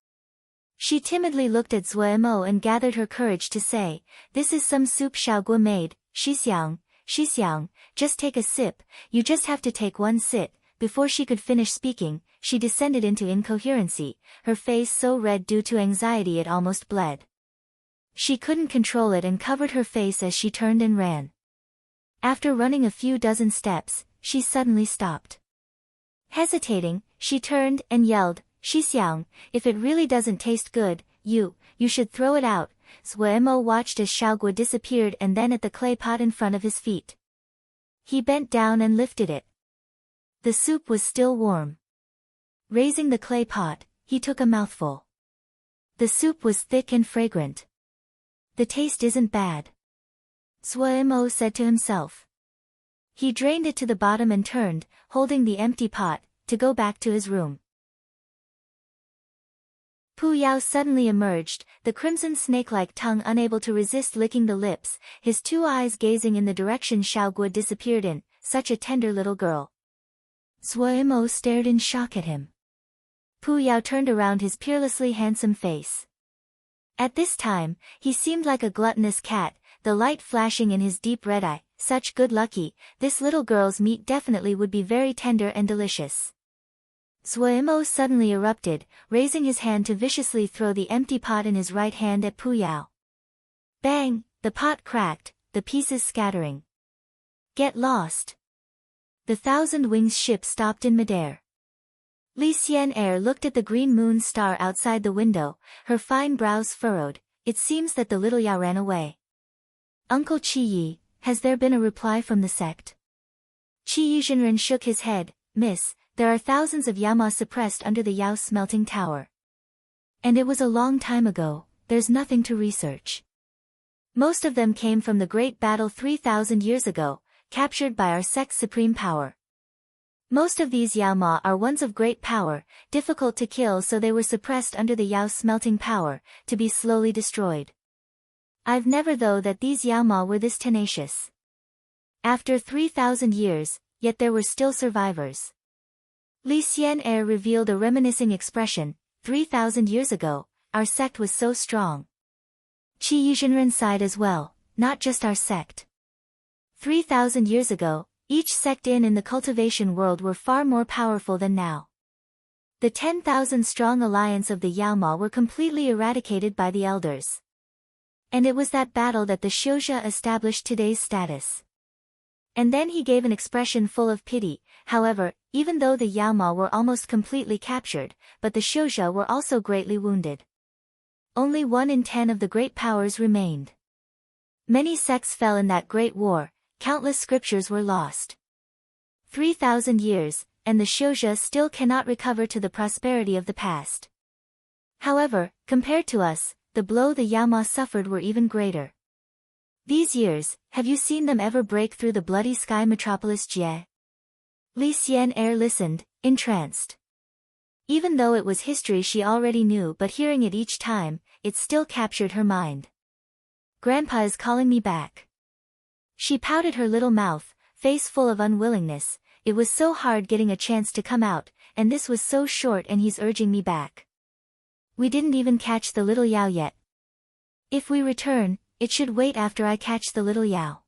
She timidly looked at Zhuo Mo and gathered her courage to say, This is some soup Xiaoguo made, Xixiang, just take a sip, you just have to take one sip. Before she could finish speaking, she descended into incoherency, her face so red due to anxiety it almost bled. She couldn't control it and covered her face as she turned and ran. After running a few dozen steps, she suddenly stopped. Hesitating, she turned and yelled, Xixiang, if it really doesn't taste good, you should throw it out. Zhuo Mo watched as Xiaoguo disappeared and then at the clay pot in front of his feet. He bent down and lifted it. The soup was still warm. Raising the clay pot, he took a mouthful. The soup was thick and fragrant. The taste isn't bad. Zhuo Mo said to himself. He drained it to the bottom and turned, holding the empty pot, to go back to his room. Pu Yao suddenly emerged, the crimson snake-like tongue unable to resist licking the lips, his two eyes gazing in the direction Xiaoguo disappeared in, such a tender little girl. Zuo stared in shock at him. Pu Yao turned around his peerlessly handsome face. At this time, he seemed like a gluttonous cat, the light flashing in his deep red eye. Such good lucky, this little girl's meat definitely would be very tender and delicious. Zuo suddenly erupted, raising his hand to viciously throw the empty pot in his right hand at Pu Yao. Bang! The pot cracked, the pieces scattering. Get lost! The Thousand Wings ship stopped in midair. Li Xian'er looked at the green moon star outside the window, her fine brows furrowed. It seems that the little Yao ran away. Uncle Qi, has there been a reply from the sect? Qi Yizhenren shook his head. Miss, there are thousands of Yama suppressed under the Yao smelting tower. And it was a long time ago, there's nothing to research. Most of them came from the great battle 3,000 years ago, captured by our sect's supreme power. Most of these Yaoma are ones of great power, difficult to kill, so they were suppressed under the Yao smelting power, to be slowly destroyed. I've never thought that these Yaoma were this tenacious. After 3,000 years, yet there were still survivors. Li Xian'er revealed a reminiscing expression. 3,000 years ago, our sect was so strong. Qi Yizhenren sighed as well, not just our sect. 3,000 years ago, each sect in the cultivation world were far more powerful than now. The 10,000-strong alliance of the Yaoma were completely eradicated by the elders. And it was that battle that the Xiuzha established today's status. And then he gave an expression full of pity. However, even though the Yaoma were almost completely captured, but the Xiuzha were also greatly wounded. Only 1 in 10 of the great powers remained. Many sects fell in that great war, countless scriptures were lost. 3,000 years, and the Xiuzha still cannot recover to the prosperity of the past. However, compared to us, the blow the Yaoma suffered were even greater. These years, have you seen them ever break through the bloody sky metropolis Jie? Li Xian'er listened, entranced. Even though it was history she already knew, but hearing it each time, it still captured her mind. Grandpa is calling me back. She pouted her little mouth, face full of unwillingness. It was so hard getting a chance to come out, and this was so short, and he's urging me back. We didn't even catch the little Yao yet. If we return, it should wait after I catch the little Yao.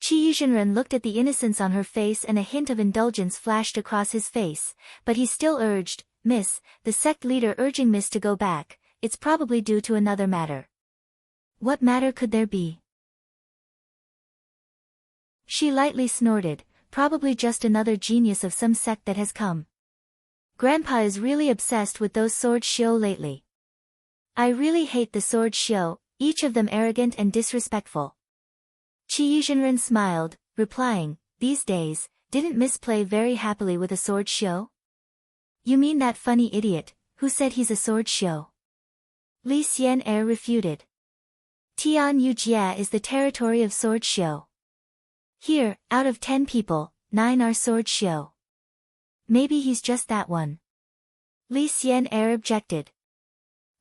Qi Yizhenren looked at the innocence on her face, and a hint of indulgence flashed across his face, but he still urged, Miss, the sect leader urging Miss to go back, it's probably due to another matter. What matter could there be? She lightly snorted, probably just another genius of some sect that has come. Grandpa is really obsessed with those sword shio lately. I really hate the sword shio, each of them arrogant and disrespectful. Qi Yizhenren smiled, replying, these days, didn't Miss play very happily with a sword shio? You mean that funny idiot, who said he's a sword shio? Li Xian'er refuted. Tian Yu Jie is the territory of sword shio. Here, out of 10 people, 9 are sword shio. Maybe he's just that one. Li Xian'er objected.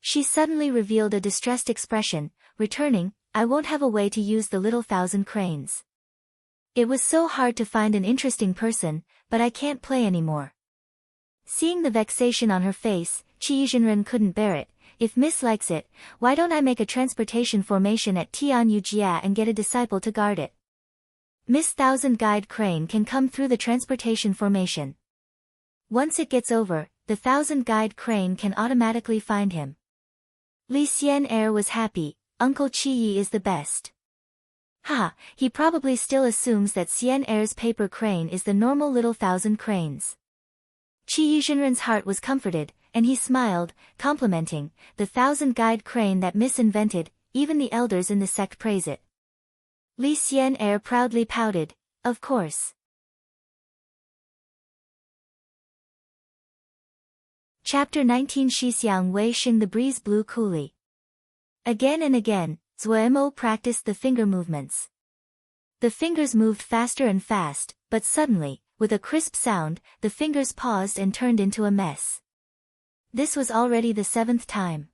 She suddenly revealed a distressed expression, returning, I won't have a way to use the little 1,000 cranes. It was so hard to find an interesting person, but I can't play anymore. Seeing the vexation on her face, Qi Yizhenren couldn't bear it. If Miss likes it, why don't I make a transportation formation at Tianyu Jia and get a disciple to guard it? Miss 1,000 Guide Crane can come through the transportation formation. Once it gets over, the 1,000 Guide Crane can automatically find him. Li Xian'er was happy. Uncle Qi is the best. Ha, he probably still assumes that Xian'er's paper crane is the normal little 1,000 cranes. Qi Yizhenren's heart was comforted, and he smiled, complimenting, the 1,000 Guide Crane that Miss invented, even the elders in the sect praise it. Li Xian'er proudly pouted, of course. Chapter 19 Shixiang Wei Xing. The breeze blew coolly. Again and again, Zuo practiced the finger movements. The fingers moved faster and fast, but suddenly, with a crisp sound, the fingers paused and turned into a mess. This was already the 7th time.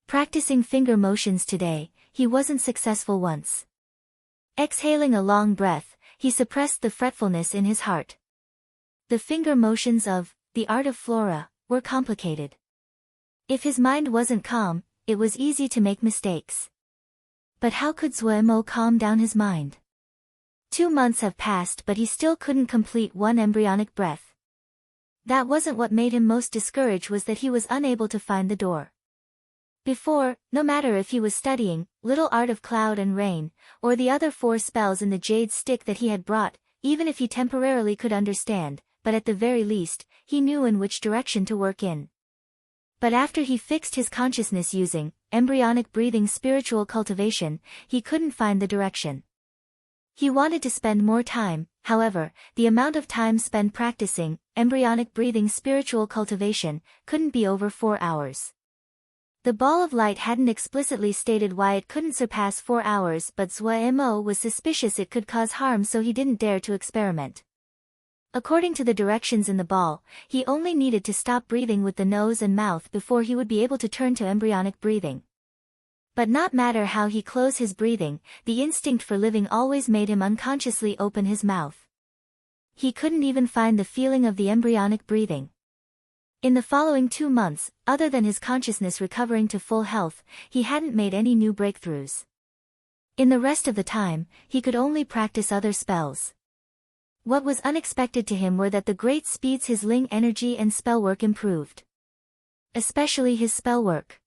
Practicing finger motions today, he wasn't successful once. Exhaling a long breath, he suppressed the fretfulness in his heart. The finger motions of the art of flora were complicated. If his mind wasn't calm, it was easy to make mistakes. But how could Zuemo calm down his mind? 2 months have passed, but he still couldn't complete one embryonic breath. That wasn't what made him most discouraged, was that he was unable to find the door. Before, no matter if he was studying Little Art of Cloud and Rain, or the other 4 spells in the jade stick that he had brought, even if he temporarily could understand, but at the very least, he knew in which direction to work in. But after he fixed his consciousness using embryonic breathing spiritual cultivation, he couldn't find the direction. He wanted to spend more time, however, the amount of time spent practicing embryonic breathing spiritual cultivation couldn't be over 4 hours. The ball of light hadn't explicitly stated why it couldn't surpass 4 hours, but Zuemo was suspicious it could cause harm, so he didn't dare to experiment. According to the directions in the ball, he only needed to stop breathing with the nose and mouth before he would be able to turn to embryonic breathing. But not matter how he closed his breathing, the instinct for living always made him unconsciously open his mouth. He couldn't even find the feeling of the embryonic breathing. In the following 2 months, other than his consciousness recovering to full health, he hadn't made any new breakthroughs. In the rest of the time, he could only practice other spells. What was unexpected to him were that the great speeds his Ling energy and spellwork improved. Especially his spellwork.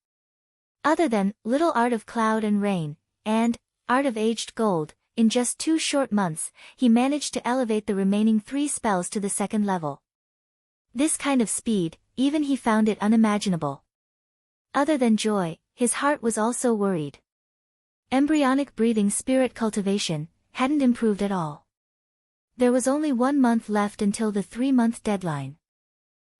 Other than Little Art of Cloud and Rain, and Art of Aged Gold, in just 2 short months, he managed to elevate the remaining 3 spells to the 2nd level. This kind of speed, even he found it unimaginable. Other than joy, his heart was also worried. Embryonic breathing spirit cultivation hadn't improved at all. There was only 1 month left until the 3-month deadline.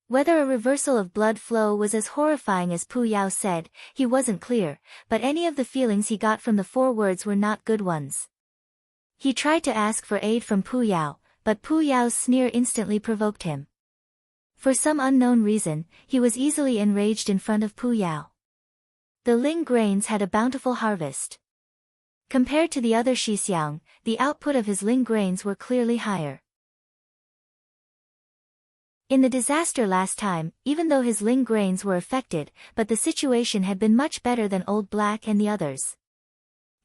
Whether a reversal of blood flow was as horrifying as Pu Yao said, he wasn't clear, but any of the feelings he got from the 4 words were not good ones. He tried to ask for aid from Pu Yao, but Pu Yao's sneer instantly provoked him. For some unknown reason, he was easily enraged in front of Pu Yao. The Ling grains had a bountiful harvest. Compared to the other Shixiang, the output of his Ling grains were clearly higher. In the disaster last time, even though his Ling grains were affected, but the situation had been much better than Old Black and the others.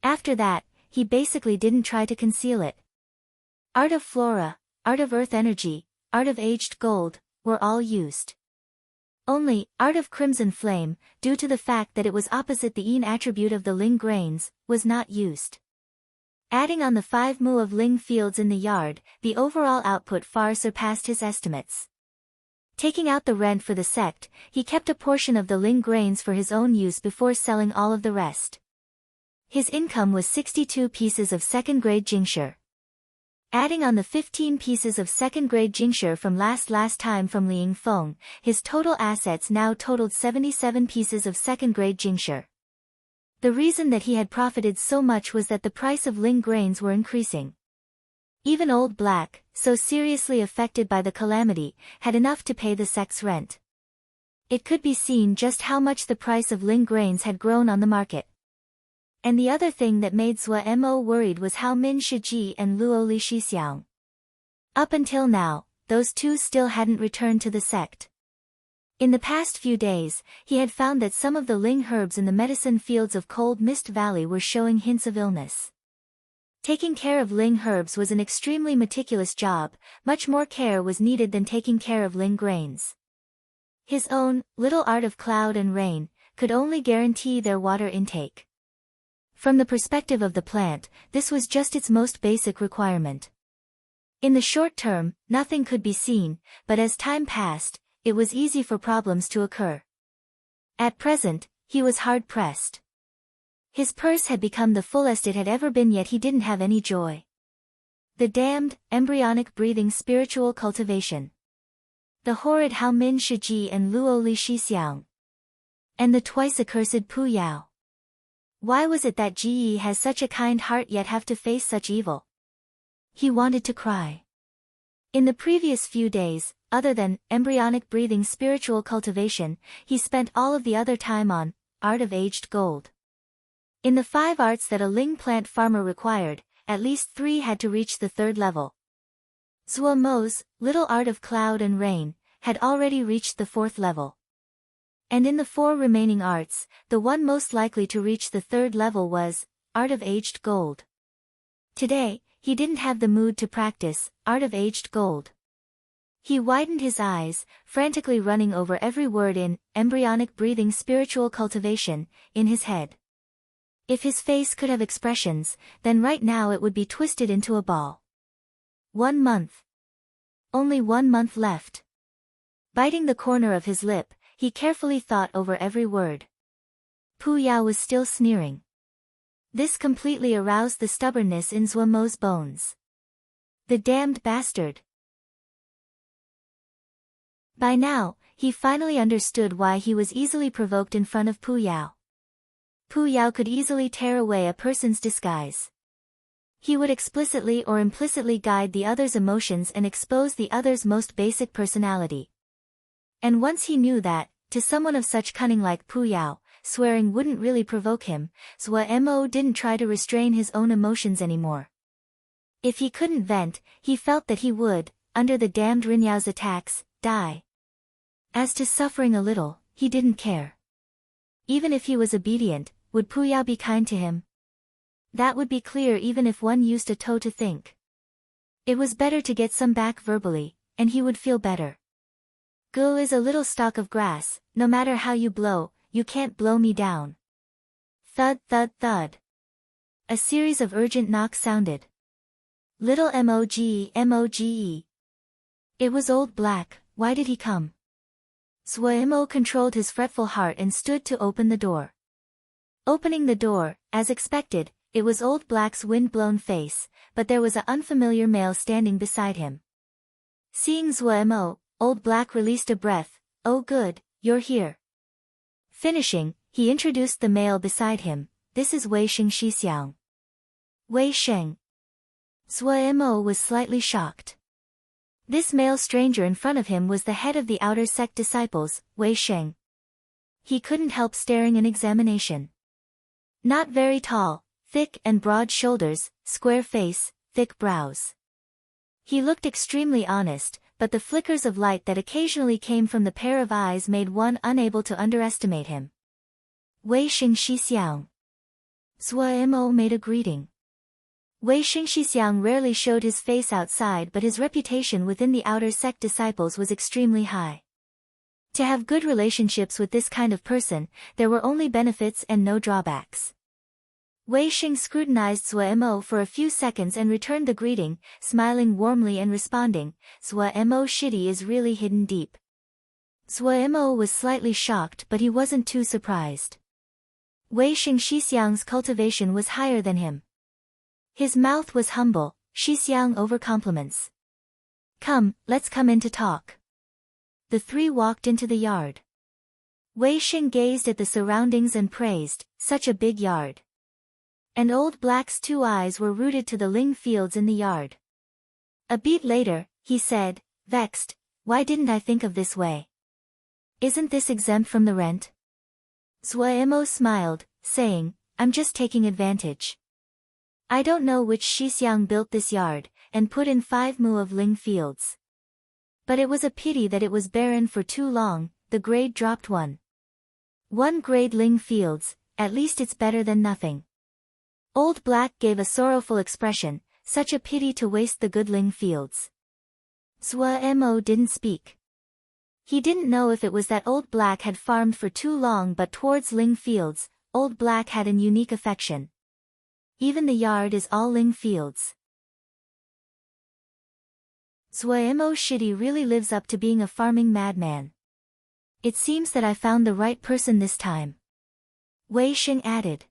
After that, he basically didn't try to conceal it. Art of Flora, Art of Earth Energy, Art of Aged Gold, were all used. Only Art of Crimson Flame, due to the fact that it was opposite the yin attribute of the Ling grains, was not used. Adding on the 5 mu of Ling fields in the yard, the overall output far surpassed his estimates. Taking out the rent for the sect, he kept a portion of the Ling grains for his own use before selling all of the rest. His income was 62 pieces of 2nd grade Jingshi. Adding on the 15 pieces of 2nd grade Jingshi from last time from Liang Feng, his total assets now totaled 77 pieces of 2nd grade Jingshi. The reason that he had profited so much was that the price of Ling grains were increasing. Even Old Black, so seriously affected by the calamity, had enough to pay the sect's rent. It could be seen just how much the price of Ling grains had grown on the market. And the other thing that made Zuemo worried was how Min Shiji and Luo Li Shixiang. Up until now, those 2 still hadn't returned to the sect. In the past few days, he had found that some of the Ling herbs in the medicine fields of Cold Mist Valley were showing hints of illness. Taking care of Ling herbs was an extremely meticulous job, much more care was needed than taking care of Ling grains. His own Little Art of Cloud and Rain could only guarantee their water intake. From the perspective of the plant, this was just its most basic requirement. In the short term, nothing could be seen, but as time passed, it was easy for problems to occur. At present, he was hard-pressed. His purse had become the fullest it had ever been, yet he didn't have any joy. The damned, embryonic breathing spiritual cultivation. The horrid Hao Min Shiji and Luo Li Shixiang. And the twice accursed Pu Yao. Why was it that Ji has such a kind heart yet have to face such evil? He wanted to cry. In the previous few days, other than embryonic breathing spiritual cultivation, he spent all of the other time on art of aged gold. In the 5 arts that a Ling plant farmer required, at least 3 had to reach the 3rd level. Zhuo Mo's little art of cloud and rain had already reached the 4th level. And in the 4 remaining arts, the one most likely to reach the 3rd level was art of aged gold. Today, he didn't have the mood to practice art of aged gold. He widened his eyes, frantically running over every word in embryonic breathing spiritual cultivation in his head. If his face could have expressions, then right now it would be twisted into a ball. 1 month. Only 1 month left. Biting the corner of his lip, he carefully thought over every word. Pu Yao was still sneering. This completely aroused the stubbornness in Zhuo Mo's bones. The damned bastard. By now, he finally understood why he was easily provoked in front of Pu Yao. Pu Yao could easily tear away a person's disguise. He would explicitly or implicitly guide the other's emotions and expose the other's most basic personality. And once he knew that, to someone of such cunning like Pu Yao, swearing wouldn't really provoke him, Zhuo Mo didn't try to restrain his own emotions anymore. If he couldn't vent, he felt that he would, under the damned Rinyao's attacks, die. As to suffering a little, he didn't care. Even if he was obedient, would Pu Yao be kind to him? That would be clear even if one used a toe to think. It was better to get some back verbally, and he would feel better. Gu is a little stalk of grass, no matter how you blow, you can't blow me down. Thud thud thud. A series of urgent knocks sounded. Little moge moge. It was Old Black. Why did he come? Zhuo Mo controlled his fretful heart and stood to open the door. Opening the door, as expected, it was Old Black's wind-blown face, but there was an unfamiliar male standing beside him. Seeing Zhuo Mo, Old Black released a breath. Oh good, you're here. Finishing, he introduced the male beside him. This is Wei Sheng Xixiang. Wei Sheng. Zhuo Mo was slightly shocked. This male stranger in front of him was the head of the outer sect disciples, Wei Sheng. He couldn't help staring in examination. Not very tall, thick and broad shoulders, square face, thick brows. He looked extremely honest, but the flickers of light that occasionally came from the pair of eyes made one unable to underestimate him. Wei Sheng Xixiang. Zhuo Mo made a greeting. Wei Sheng Xixiang rarely showed his face outside, but his reputation within the outer sect disciples was extremely high. To have good relationships with this kind of person, there were only benefits and no drawbacks. Wei Sheng scrutinized Zhuo Mo for a few seconds and returned the greeting, smiling warmly and responding, Zhuo Mo shitty is really hidden deep. Zhuo Mo was slightly shocked, but he wasn't too surprised. Wei Sheng Xixiang's cultivation was higher than him. His mouth was humble, Xixiang over compliments. Come, let's come in to talk. The 3 walked into the yard. Wei Sheng gazed at the surroundings and praised, such a big yard. And Old Black's 2 eyes were rooted to the Ling fields in the yard. A beat later, he said, vexed, why didn't I think of this way? Isn't this exempt from the rent? Zhuo Mo smiled, saying, I'm just taking advantage. I don't know which Xixiang built this yard, and put in 5 mu of Ling fields. But it was a pity that it was barren for too long, the grade dropped 1 grade Ling fields, at least it's better than nothing. Old Black gave a sorrowful expression, such a pity to waste the good Ling fields. Zhuo Mo didn't speak. He didn't know if it was that Old Black had farmed for too long, but towards Ling fields, Old Black had an unique affection. Even the yard is all Ling fields. Zhuo Mo shitty really lives up to being a farming madman. It seems that I found the right person this time. Wei Sheng added.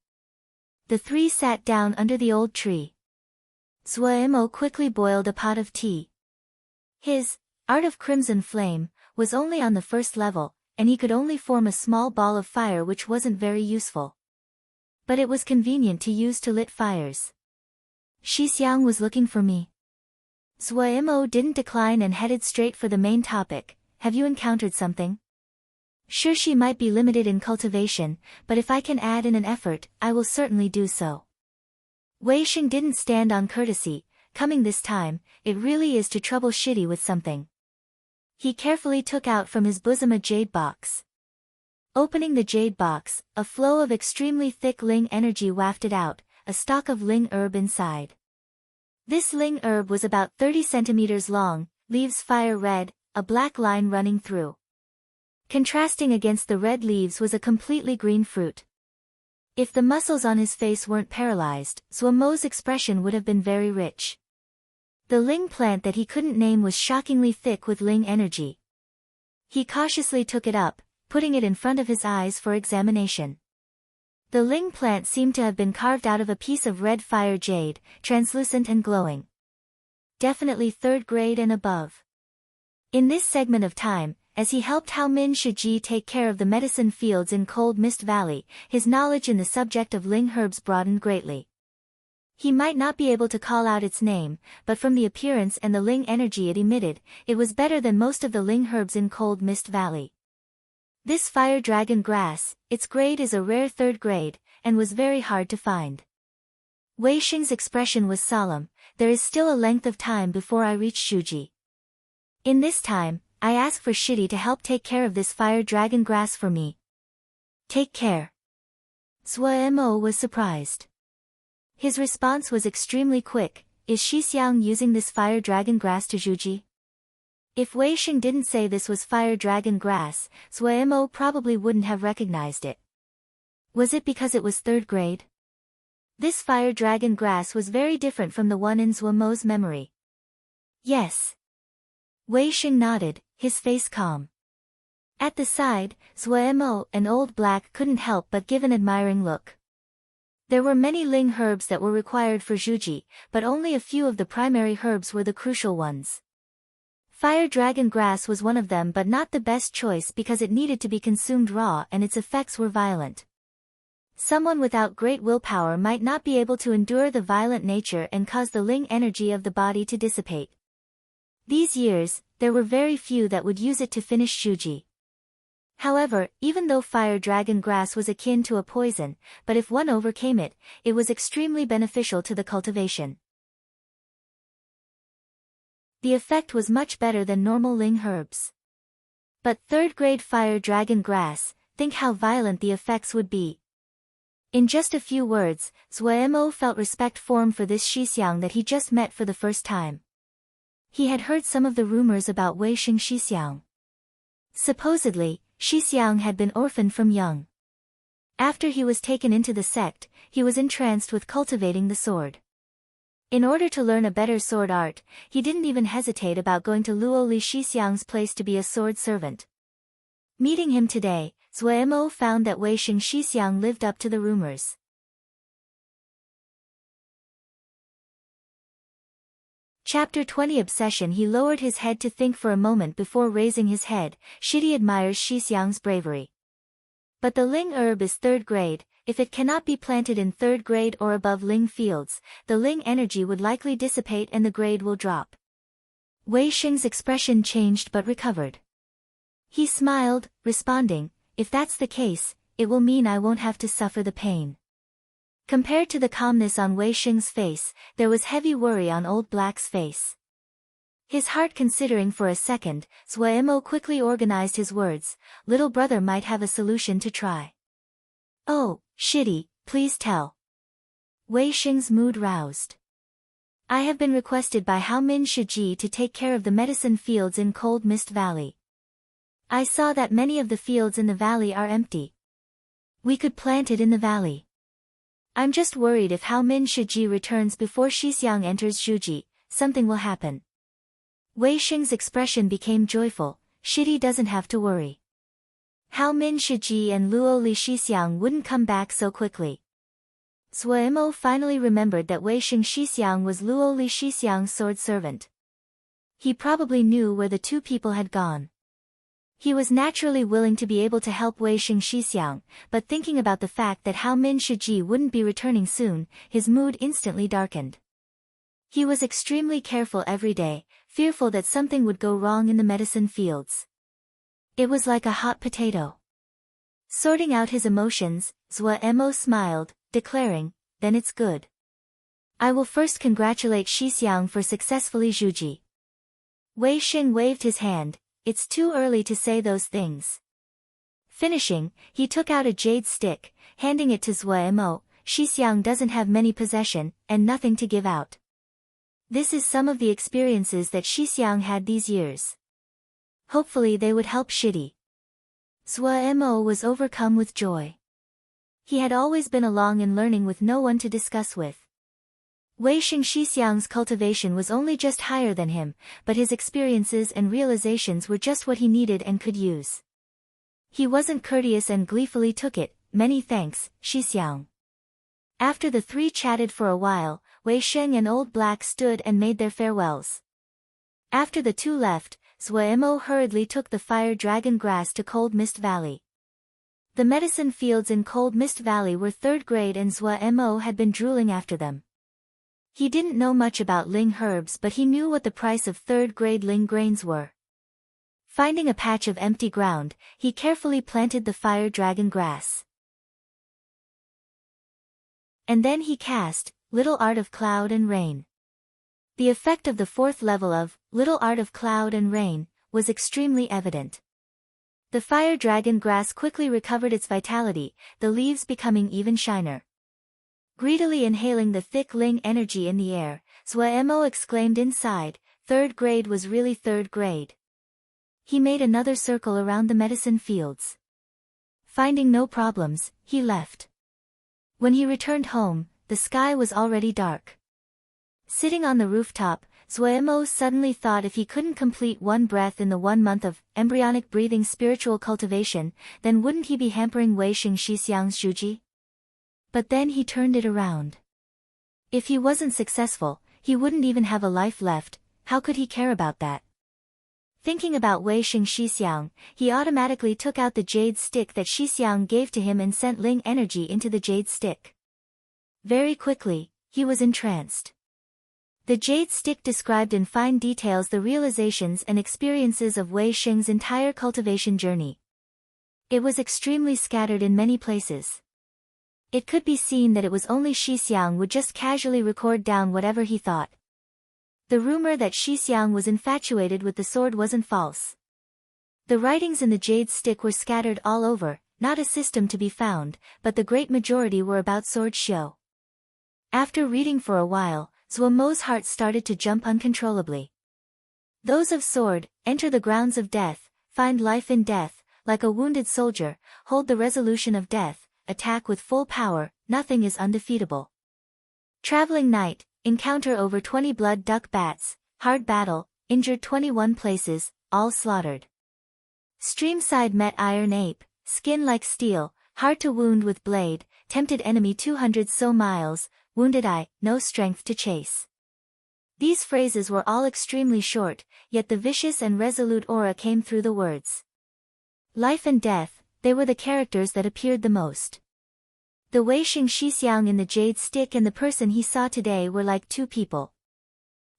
The 3 sat down under the old tree. Zhuo Mo quickly boiled a pot of tea. His art of crimson flame was only on the 1st level, and he could only form a small ball of fire, which wasn't very useful. But it was convenient to use to lit fires. Xixiang was looking for me. Mo didn't decline and headed straight for the main topic. Have you encountered something? Sure, she might be limited in cultivation, but if I can add in an effort, I will certainly do so. Wei Xing didn't stand on courtesy. Coming this time, it really is to trouble Shitty with something. He carefully took out from his bosom a jade box. Opening the jade box, a flow of extremely thick Ling energy wafted out, a stalk of Ling herb inside. This Ling herb was about 30 centimeters long, leaves fire red, a black line running through. Contrasting against the red leaves was a completely green fruit. If the muscles on his face weren't paralyzed, Mo's expression would have been very rich. The Ling plant that he couldn't name was shockingly thick with Ling energy. He cautiously took it up, putting it in front of his eyes for examination. The Ling plant seemed to have been carved out of a piece of red fire jade, translucent and glowing. Definitely 3rd grade and above. In this segment of time, as he helped Hao Min Shiji take care of the medicine fields in Cold Mist Valley, his knowledge in the subject of Ling herbs broadened greatly. He might not be able to call out its name, but from the appearance and the Ling energy it emitted, it was better than most of the Ling herbs in Cold Mist Valley. This fire dragon grass, its grade is a rare 3rd grade, and was very hard to find. Wei Xing's expression was solemn. There is still a length of time before I reach Shuji. In this time, I ask for Shitty to help take care of this fire dragon grass for me. Take care. Mo was surprised. His response was extremely quick. Is Xixiang using this fire dragon grass to Shuji? If Wei Xing didn't say this was fire dragon grass, Mo probably wouldn't have recognized it. Was it because it was 3rd grade? This fire dragon grass was very different from the one in Mo's memory. Yes. Wei Xing nodded, his face calm. At the side, Mo, an old black, couldn't help but give an admiring look. There were many Ling herbs that were required for Zhuji, but only a few of the primary herbs were the crucial ones. Fire dragon grass was one of them, but not the best choice because it needed to be consumed raw and its effects were violent. Someone without great willpower might not be able to endure the violent nature and cause the Ling energy of the body to dissipate. These years, there were very few that would use it to finish Shuji. However, even though fire dragon grass was akin to a poison, but if one overcame it, it was extremely beneficial to the cultivation. The effect was much better than normal Ling herbs. But 3rd grade fire dragon grass, think how violent the effects would be. In just a few words, Mo felt respect form for this Xixiang that he just met for the first time. He had heard some of the rumors about Wei Xing Xixiang. Supposedly, Xixiang had been orphaned from young. After he was taken into the sect, he was entranced with cultivating the sword. In order to learn a better sword art, he didn't even hesitate about going to Luo Li Xixiang's place to be a sword servant. Meeting him today, Mo found that Wei Xing Xixiang lived up to the rumors. Chapter 20 Obsession. He lowered his head to think for a moment before raising his head. Shitty admires Xixiang's bravery. But the Ling herb is 3rd grade. If it cannot be planted in 3rd grade or above Ling fields, the Ling energy would likely dissipate and the grade will drop. Wei Xing's expression changed but recovered. He smiled, responding, if that's the case, it will mean I won't have to suffer the pain. Compared to the calmness on Wei Xing's face, there was heavy worry on Old Black's face. His heart considering for a second, Mo quickly organized his words. Little brother might have a solution to try. Oh, Shitty, please tell. Wei Xing's mood roused. I have been requested by Hao Min Shiji to take care of the medicine fields in Cold Mist Valley. I saw that many of the fields in the valley are empty. We could plant it in the valley. I'm just worried if Hao Min Shiji returns before Xixiang enters Zhuji, something will happen. Wei Xing's expression became joyful. Shitty doesn't have to worry. Hao Min Shiji and Luo Li Xixiang wouldn't come back so quickly. Mo finally remembered that Wei Xing Xixiang was Luo Li Xixiang's sword servant. He probably knew where the two people had gone. He was naturally willing to be able to help Wei Xing Xixiang, but thinking about the fact that Hao Min Shiji wouldn't be returning soon, his mood instantly darkened. He was extremely careful every day, fearful that something would go wrong in the medicine fields. It was like a hot potato. Sorting out his emotions, Zhuo smiled, declaring, "Then it's good. I will first congratulate Xixiang for successfully Zhuji." Wei Xing waved his hand, "It's too early to say those things." Finishing, he took out a jade stick, handing it to Zhuo. "Xixiang doesn't have many possession, and nothing to give out. This is some of the experiences that Xixiang had these years. Hopefully they would help Shidi." Zhuo was overcome with joy. He had always been along in learning with no one to discuss with. Wei Xing Xixiang's cultivation was only just higher than him, but his experiences and realizations were just what he needed and could use. He wasn't courteous and gleefully took it, "Many thanks, Xixiang." After the three chatted for a while, Wei Xing and Old Black stood and made their farewells. After the two left, Zhuo hurriedly took the fire dragon grass to Cold Mist Valley. The medicine fields in Cold Mist Valley were third grade and Zhuo had been drooling after them. He didn't know much about ling herbs, but he knew what the price of third-grade ling grains were. Finding a patch of empty ground, he carefully planted the fire dragon grass. And then he cast Little Art of Cloud and Rain. The effect of the fourth level of Little Art of Cloud and Rain was extremely evident. The fire dragon grass quickly recovered its vitality, the leaves becoming even shiner. Greedily inhaling the thick ling energy in the air, Zhuo exclaimed inside, "Third grade was really third grade." He made another circle around the medicine fields. Finding no problems, he left. When he returned home, the sky was already dark. Sitting on the rooftop, Zhuo suddenly thought if he couldn't complete one breath in the 1 month of embryonic breathing spiritual cultivation, then wouldn't he be hampering Wei Xing Xixiang's Zhuji? But then he turned it around. If he wasn't successful, he wouldn't even have a life left. How could he care about that? Thinking about Wei Xing Xixiang, he automatically took out the jade stick that Xixiang gave to him and sent ling energy into the jade stick. Very quickly, he was entranced. The jade stick described in fine details the realizations and experiences of Wei Xing's entire cultivation journey. It was extremely scattered in many places. It could be seen that it was only Xixiang would just casually record down whatever he thought. The rumor that Xixiang was infatuated with the sword wasn't false. The writings in the jade stick were scattered all over, not a system to be found, but the great majority were about sword show. After reading for a while, Zhuo's heart started to jump uncontrollably. Those of sword, enter the grounds of death, find life in death, like a wounded soldier, hold the resolution of death, attack with full power, nothing is undefeatable. Traveling night, encounter over 20 blood duck bats, hard battle, injured 21 places, all slaughtered. Streamside met iron ape, skin like steel, hard to wound with blade, tempted enemy 200 so miles, wounded eye, no strength to chase. These phrases were all extremely short, yet the vicious and resolute aura came through the words. Life and death, they were the characters that appeared the most. The Wei Xing Xixiang in the jade stick and the person he saw today were like two people.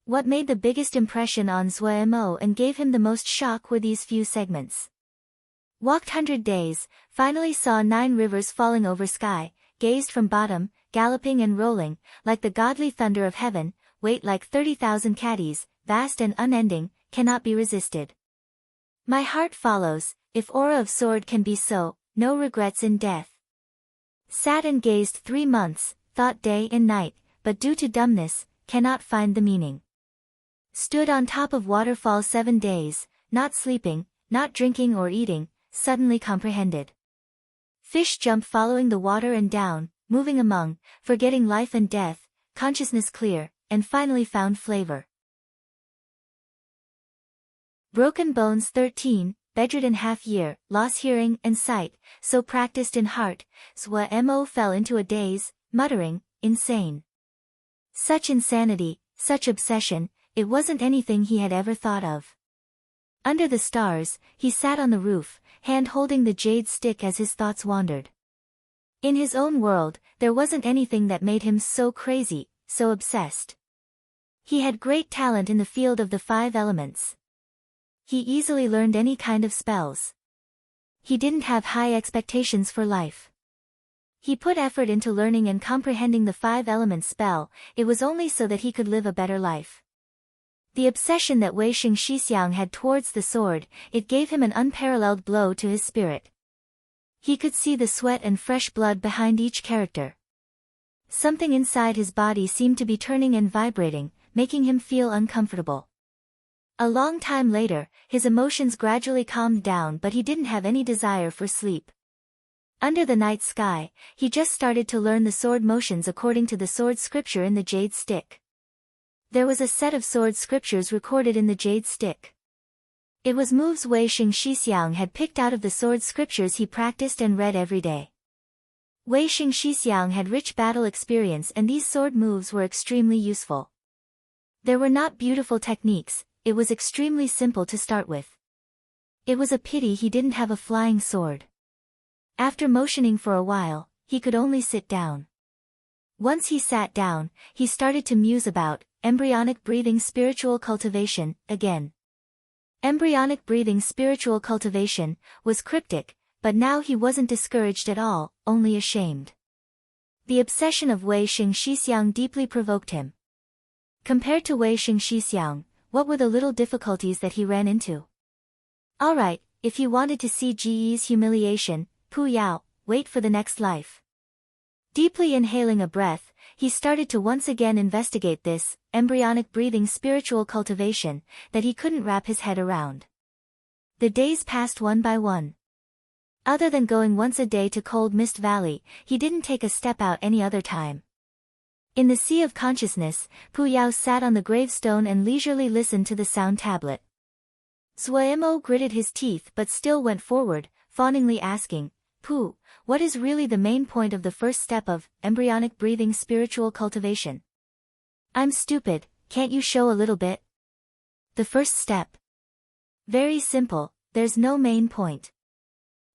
What made the biggest impression on Zhuo and gave him the most shock were these few segments. Walked 100 days, finally saw 9 rivers falling over sky, gazed from bottom, galloping and rolling, like the godly thunder of heaven, weight like 30,000 caddies, vast and unending, cannot be resisted. My heart follows, if aura of sword can be so, no regrets in death. Sat and gazed 3 months, thought day and night, but due to dumbness, cannot find the meaning. Stood on top of waterfall 7 days, not sleeping, not drinking or eating, suddenly comprehended. Fish jump following the water and down, moving among, forgetting life and death, consciousness clear, and finally found flavor. Broken bones 13, bedridden half-year, loss hearing and sight, so practiced in heart, Zhuo fell into a daze, muttering, insane. Such insanity, such obsession, it wasn't anything he had ever thought of. Under the stars, he sat on the roof, hand holding the jade stick as his thoughts wandered. In his own world, there wasn't anything that made him so crazy, so obsessed. He had great talent in the field of the 5 elements. He easily learned any kind of spells. He didn't have high expectations for life. He put effort into learning and comprehending the 5 elements spell, it was only so that he could live a better life. The obsession that Wei Xing Shixiang had towards the sword, it gave him an unparalleled blow to his spirit. He could see the sweat and fresh blood behind each character. Something inside his body seemed to be turning and vibrating, making him feel uncomfortable. A long time later, his emotions gradually calmed down, but he didn't have any desire for sleep. Under the night sky, he just started to learn the sword motions according to the sword scripture in the jade stick. There was a set of sword scriptures recorded in the jade stick. It was moves Wei Xing Shixiang had picked out of the sword scriptures he practiced and read every day. Wei Xing Shixiang had rich battle experience and these sword moves were extremely useful. There were not beautiful techniques, it was extremely simple to start with. It was a pity he didn't have a flying sword. After motioning for a while, he could only sit down. Once he sat down, he started to muse about embryonic breathing spiritual cultivation, again. Embryonic breathing spiritual cultivation was cryptic, but now he wasn't discouraged at all, only ashamed. The obsession of Wei Xing Shixiang deeply provoked him. Compared to Wei Xing Shixiang, what were the little difficulties that he ran into? Alright, if he wanted to see Ji's humiliation, Pu Yao, wait for the next life. Deeply inhaling a breath, he started to once again investigate this embryonic breathing spiritual cultivation that he couldn't wrap his head around. The days passed one by one. Other than going once a day to Cold Mist Valley, he didn't take a step out any other time. In the sea of consciousness, Pu Yao sat on the gravestone and leisurely listened to the sound tablet. Zuo gritted his teeth but still went forward, fawningly asking, Pu, what is really the main point of the first step of embryonic breathing spiritual cultivation? I'm stupid, can't you show a little bit? The first step. Very simple, there's no main point.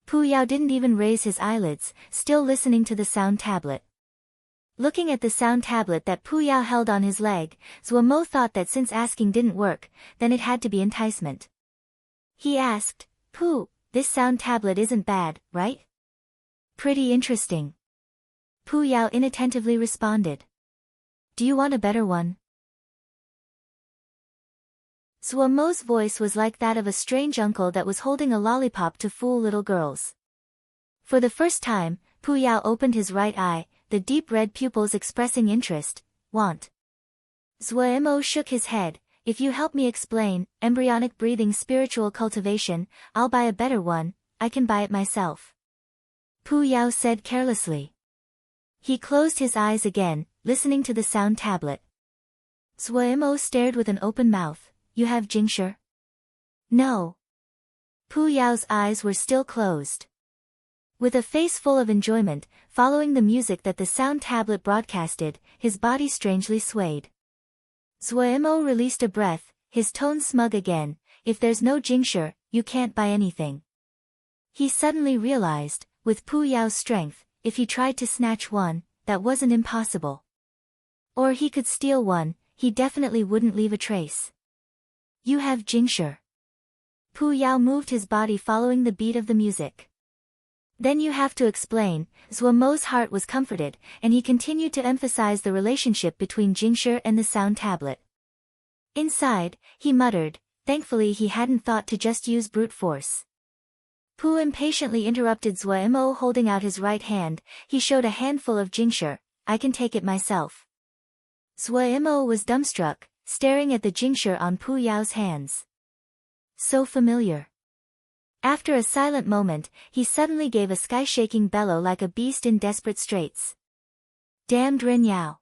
Pu Yao didn't even raise his eyelids, still listening to the sound tablet. Looking at the sound tablet that Pu Yao held on his leg, Zuo thought that since asking didn't work, then it had to be enticement. He asked, Pu, this sound tablet isn't bad, right? Pretty interesting. Pu Yao inattentively responded. Do you want a better one? Zuo's voice was like that of a strange uncle that was holding a lollipop to fool little girls. For the first time, Pu Yao opened his right eye, the deep red pupils expressing interest. Want? Zuo shook his head. If you help me explain embryonic breathing spiritual cultivation, I'll buy a better one, I can buy it myself. Pu Yao said carelessly. He closed his eyes again, listening to the sound tablet. Zuo stared with an open mouth. You have Jingshi? No. Pu Yao's eyes were still closed. With a face full of enjoyment, following the music that the sound tablet broadcasted, his body strangely swayed. Zuo released a breath, his tone smug again. If there's no Jingshi, you can't buy anything. He suddenly realized, with Pu Yao's strength, if he tried to snatch one, that wasn't impossible. Or he could steal one, he definitely wouldn't leave a trace. You have Jingshi. Pu Yao moved his body following the beat of the music. Then you have to explain. Zuo's heart was comforted, and he continued to emphasize the relationship between Jingshi and the sound tablet. Inside, he muttered, thankfully he hadn't thought to just use brute force. Pu impatiently interrupted Zuo, holding out his right hand. He showed a handful of Jingshi. I can take it myself. Zuo was dumbstruck, staring at the Jingshi on Pu Yao's hands. So familiar. After a silent moment, he suddenly gave a sky-shaking bellow like a beast in desperate straits. Damned Ren Yao!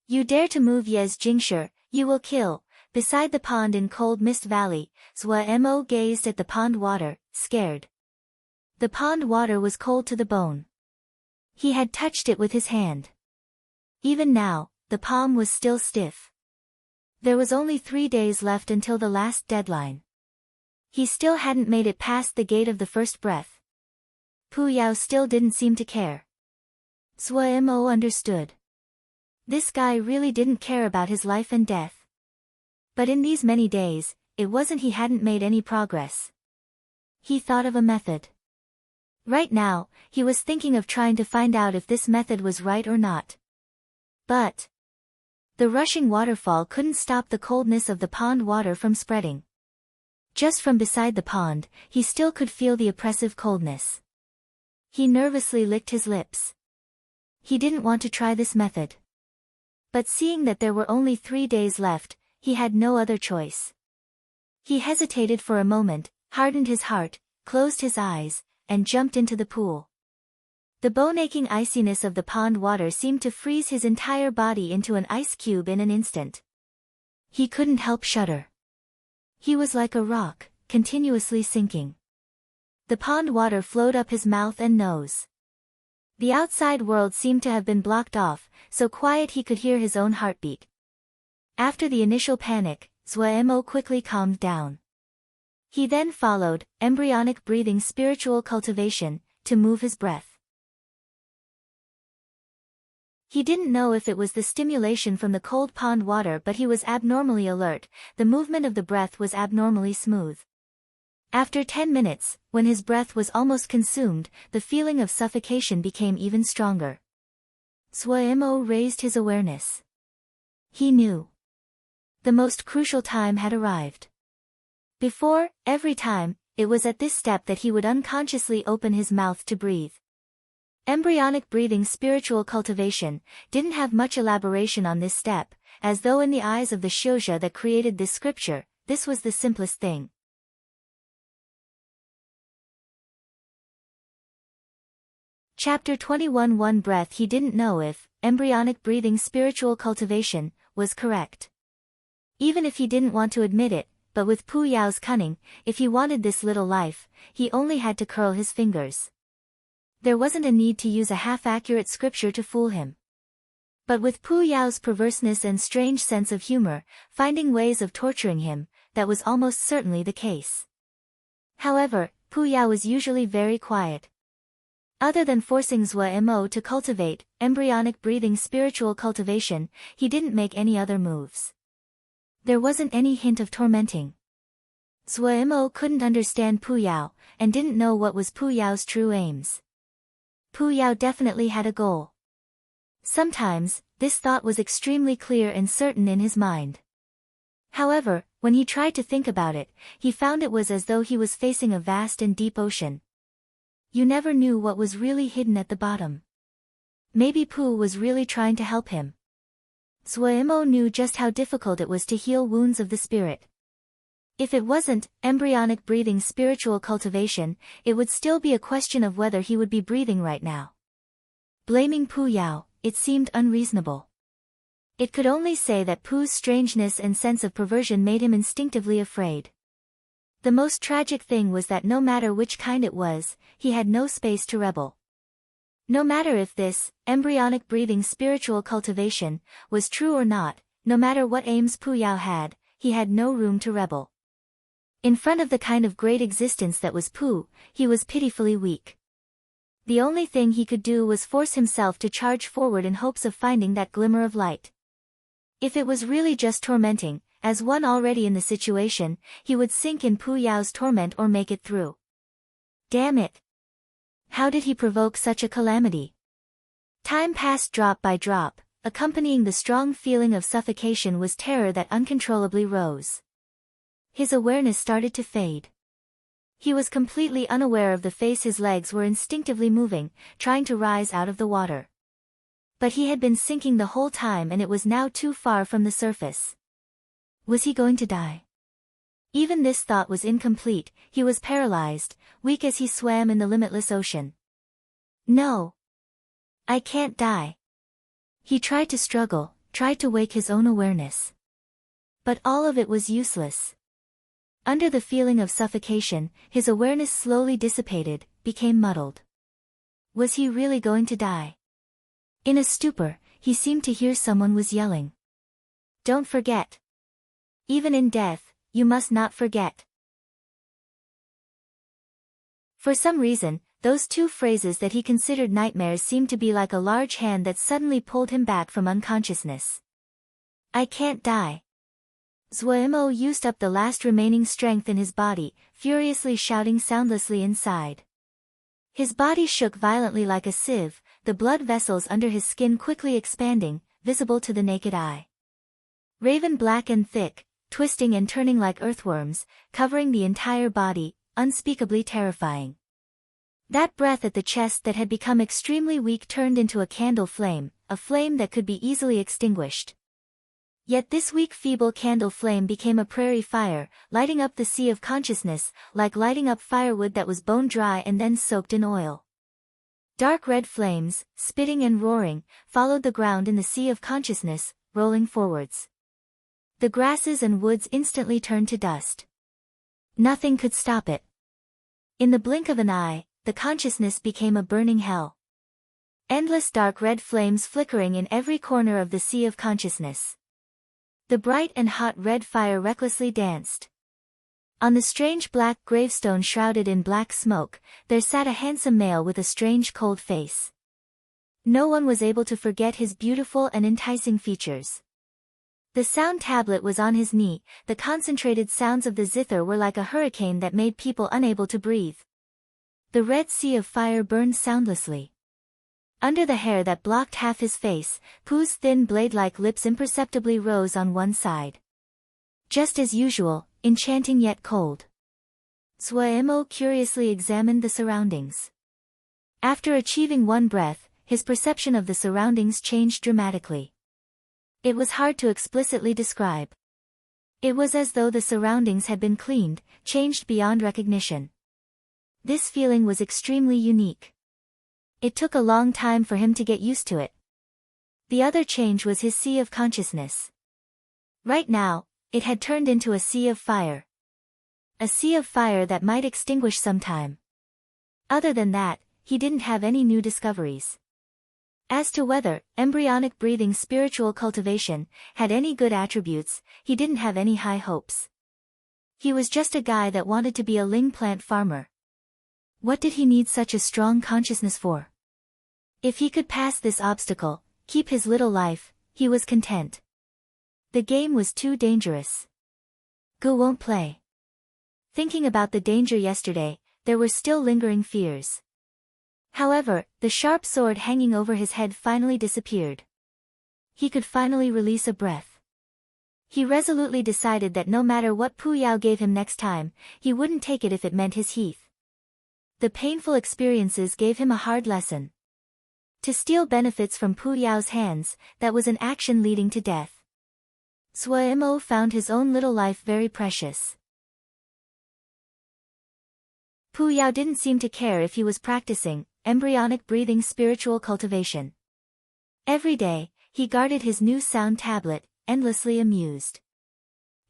You dare to move Ye's Jingshi, you will kill. Beside the pond in Cold Mist Valley, Zuo gazed at the pond water, scared. The pond water was cold to the bone. He had touched it with his hand. Even now, the palm was still stiff. There was only 3 days left until the last deadline. He still hadn't made it past the gate of the first breath. Pu Yao still didn't seem to care. Zuo understood. This guy really didn't care about his life and death. But in these many days, it wasn't he hadn't made any progress. He thought of a method. Right now, he was thinking of trying to find out if this method was right or not. But the rushing waterfall couldn't stop the coldness of the pond water from spreading. Just from beside the pond, he still could feel the oppressive coldness. He nervously licked his lips. He didn't want to try this method. But seeing that there were only 3 days left, he had no other choice. He hesitated for a moment, hardened his heart, closed his eyes, and jumped into the pool. The bone-aching iciness of the pond water seemed to freeze his entire body into an ice cube in an instant. He couldn't help shudder. He was like a rock, continuously sinking. The pond water flowed up his mouth and nose. The outside world seemed to have been blocked off, so quiet he could hear his own heartbeat. After the initial panic, Zhuemo quickly calmed down. He then followed embryonic breathing spiritual cultivation to move his breath. He didn't know if it was the stimulation from the cold pond water, but he was abnormally alert. The movement of the breath was abnormally smooth. After 10 minutes, when his breath was almost consumed, the feeling of suffocation became even stronger. Zhuemo raised his awareness. He knew the most crucial time had arrived. Before, every time, it was at this step that he would unconsciously open his mouth to breathe. Embryonic breathing spiritual cultivation didn't have much elaboration on this step, as though in the eyes of the Shouja that created this scripture, this was the simplest thing. Chapter 21 One breath. He didn't know if embryonic breathing spiritual cultivation was correct. Even if he didn't want to admit it, but with Pu Yao's cunning, if he wanted this little life, he only had to curl his fingers. There wasn't a need to use a half-accurate scripture to fool him. But with Pu Yao's perverseness and strange sense of humor, finding ways of torturing him, that was almost certainly the case. However, Pu Yao was usually very quiet. Other than forcing Zhuemo to cultivate embryonic breathing spiritual cultivation, he didn't make any other moves. There wasn't any hint of tormenting. Zhuemo couldn't understand Pu Yao, and didn't know what was Pu Yao's true aims. Pu Yao definitely had a goal. Sometimes, this thought was extremely clear and certain in his mind. However, when he tried to think about it, he found it was as though he was facing a vast and deep ocean. You never knew what was really hidden at the bottom. Maybe Pu was really trying to help him. Zhuemo knew just how difficult it was to heal wounds of the spirit. If it wasn't embryonic breathing spiritual cultivation, it would still be a question of whether he would be breathing right now. Blaming Pu Yao, it seemed unreasonable. It could only say that Pu's strangeness and sense of perversion made him instinctively afraid. The most tragic thing was that no matter which kind it was, he had no space to rebel. No matter if this embryonic breathing spiritual cultivation was true or not, no matter what aims Pu Yao had, he had no room to rebel. In front of the kind of great existence that was Pu, he was pitifully weak. The only thing he could do was force himself to charge forward in hopes of finding that glimmer of light. If it was really just tormenting, as one already in the situation, he would sink in Pu Yao's torment or make it through. Damn it! How did he provoke such a calamity? Time passed drop by drop, accompanying the strong feeling of suffocation was terror that uncontrollably rose. His awareness started to fade. He was completely unaware of the face his legs were instinctively moving, trying to rise out of the water. But he had been sinking the whole time and it was now too far from the surface. Was he going to die? Even this thought was incomplete, he was paralyzed, weak as he swam in the limitless ocean. No! I can't die. He tried to struggle, tried to wake his own awareness. But all of it was useless. Under the feeling of suffocation, his awareness slowly dissipated, became muddled. Was he really going to die? In a stupor, he seemed to hear someone was yelling. Don't forget. Even in death, you must not forget. For some reason, those two phrases that he considered nightmares seemed to be like a large hand that suddenly pulled him back from unconsciousness. I can't die. Zhuemo used up the last remaining strength in his body, furiously shouting soundlessly inside. His body shook violently like a sieve, the blood vessels under his skin quickly expanding, visible to the naked eye. Raven black and thick, twisting and turning like earthworms, covering the entire body, unspeakably terrifying. That breath at the chest that had become extremely weak turned into a candle flame, a flame that could be easily extinguished. Yet this weak feeble candle flame became a prairie fire, lighting up the sea of consciousness, like lighting up firewood that was bone dry and then soaked in oil. Dark red flames, spitting and roaring, followed the ground in the sea of consciousness, rolling forwards. The grasses and woods instantly turned to dust. Nothing could stop it. In the blink of an eye, the consciousness became a burning hell. Endless dark red flames flickering in every corner of the sea of consciousness. The bright and hot red fire recklessly danced. On the strange black gravestone shrouded in black smoke, there sat a handsome male with a strange cold face. No one was able to forget his beautiful and enticing features. The sound tablet was on his knee, the concentrated sounds of the zither were like a hurricane that made people unable to breathe. The red sea of fire burned soundlessly. Under the hair that blocked half his face, Poo's thin blade-like lips imperceptibly rose on one side. Just as usual, enchanting yet cold. Zhuemo curiously examined the surroundings. After achieving one breath, his perception of the surroundings changed dramatically. It was hard to explicitly describe. It was as though the surroundings had been cleaned, changed beyond recognition. This feeling was extremely unique. It took a long time for him to get used to it. The other change was his sea of consciousness. Right now, it had turned into a sea of fire. A sea of fire that might extinguish sometime. Other than that, he didn't have any new discoveries. As to whether embryonic breathing spiritual cultivation had any good attributes, he didn't have any high hopes. He was just a guy that wanted to be a ling plant farmer. What did he need such a strong consciousness for? If he could pass this obstacle, keep his little life, he was content. The game was too dangerous. Gu won't play. Thinking about the danger yesterday, there were still lingering fears. However, the sharp sword hanging over his head finally disappeared. He could finally release a breath. He resolutely decided that no matter what Pu Yao gave him next time, he wouldn't take it if it meant his heath. The painful experiences gave him a hard lesson. To steal benefits from Pu Yao's hands, that was an action leading to death. Zhuemo found his own little life very precious. Pu Yao didn't seem to care if he was practicing embryonic breathing spiritual cultivation. Every day, he guarded his new sound tablet, endlessly amused.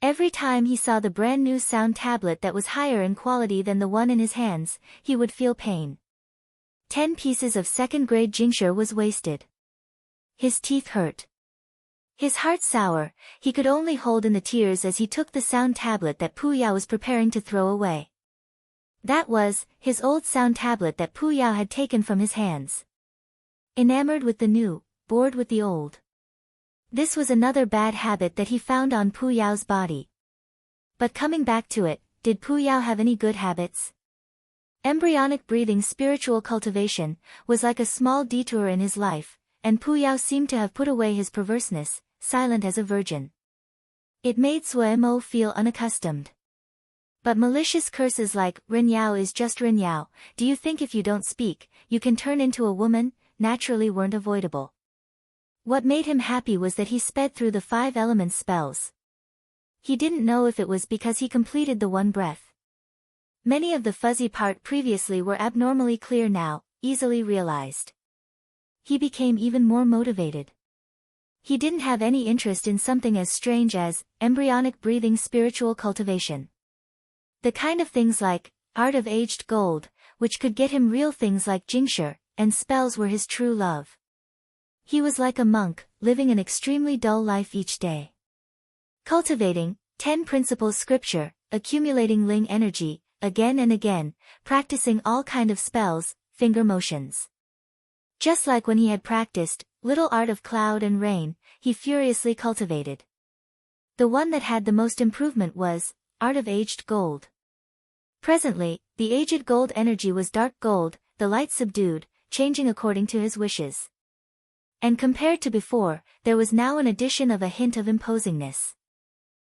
Every time he saw the brand new sound tablet that was higher in quality than the one in his hands, he would feel pain. 10 pieces of second-grade tincture was wasted. His teeth hurt. His heart sour, he could only hold in the tears as he took the sound tablet that Pu Yao was preparing to throw away. That was his old sound tablet that Pu Yao had taken from his hands. Enamored with the new, bored with the old. This was another bad habit that he found on Pu Yao's body. But coming back to it, did Pu Yao have any good habits? Embryonic breathing spiritual cultivation was like a small detour in his life, and Pu Yao seemed to have put away his perverseness, silent as a virgin. It made Zhuemo feel unaccustomed. But malicious curses like, Ren Yao is just Ren Yao, do you think if you don't speak, you can turn into a woman, naturally weren't avoidable. What made him happy was that he sped through the 5 elements spells. He didn't know if it was because he completed the one breath. Many of the fuzzy part previously were abnormally clear now, easily realized. He became even more motivated. He didn't have any interest in something as strange as embryonic breathing spiritual cultivation. The kind of things like art of aged gold, which could get him real things like tincture, and spells were his true love. He was like a monk, living an extremely dull life each day. Cultivating 10 principles scripture, accumulating ling energy, again and again, practicing all kind of spells, finger motions. Just like when he had practiced, little art of cloud and rain, he furiously cultivated. The one that had the most improvement was, art of aged gold. Presently, the aged gold energy was dark gold, the light subdued, changing according to his wishes. And compared to before, there was now an addition of a hint of imposingness.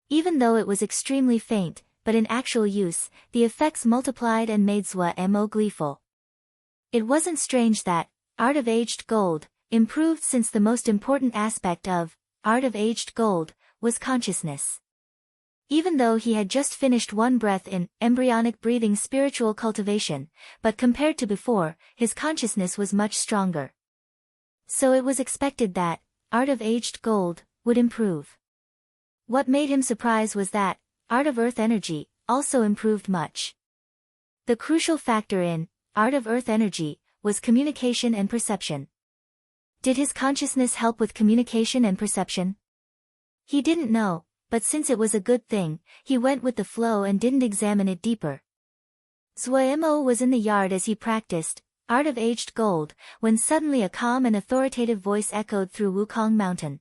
Even though it was extremely faint, but in actual use, the effects multiplied and made Mo gleeful. It wasn't strange that, art of aged gold, improved since the most important aspect of, art of aged gold, was consciousness. Even though he had just finished one breath in embryonic breathing spiritual cultivation, but compared to before, his consciousness was much stronger. So it was expected that, art of aged gold, would improve. What made him surprised was that, art of earth energy, also improved much. The crucial factor in, art of earth energy, was communication and perception. Did his consciousness help with communication and perception? He didn't know, but since it was a good thing, he went with the flow and didn't examine it deeper. Mo was in the yard as he practiced, art of aged gold, when suddenly a calm and authoritative voice echoed through Wukong Mountain.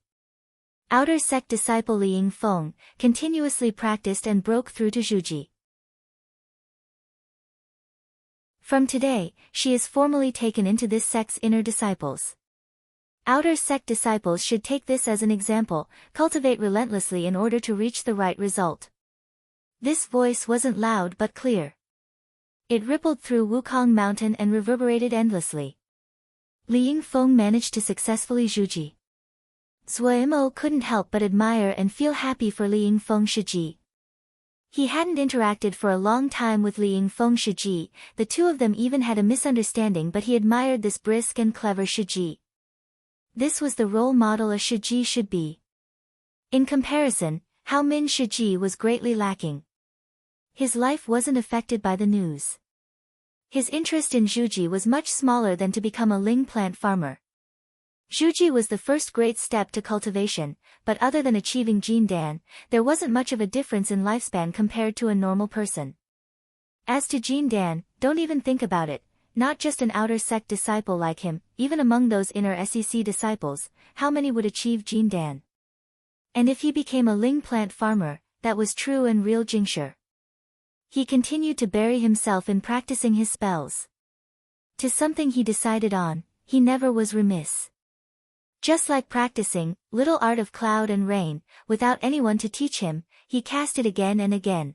Outer sect disciple Li Yingfeng continuously practiced and broke through to Zhuji. From today, she is formally taken into this sect's inner disciples. Outer sect disciples should take this as an example, cultivate relentlessly in order to reach the right result. This voice wasn't loud but clear. It rippled through Wukong Mountain and reverberated endlessly. Li Yingfeng managed to successfully Zhuji. Mo couldn't help but admire and feel happy for Li Yingfeng Shiji. He hadn't interacted for a long time with Li Yingfeng Shiji, the two of them even had a misunderstanding, but he admired this brisk and clever Shiji. This was the role model a Shiji should be. In comparison, Hao Min Shiji was greatly lacking. His life wasn't affected by the news. His interest in Zhuji was much smaller than to become a ling plant farmer. Zhuji was the first great step to cultivation, but other than achieving Jindan, there wasn't much of a difference in lifespan compared to a normal person. As to Jindan, don't even think about it, not just an outer sect disciple like him, even among those inner SEC disciples, how many would achieve Jindan? And if he became a ling plant farmer, that was true and real Jingshi. He continued to bury himself in practicing his spells. To something he decided on, he never was remiss. Just like practicing, little art of cloud and rain, without anyone to teach him, he cast it again and again.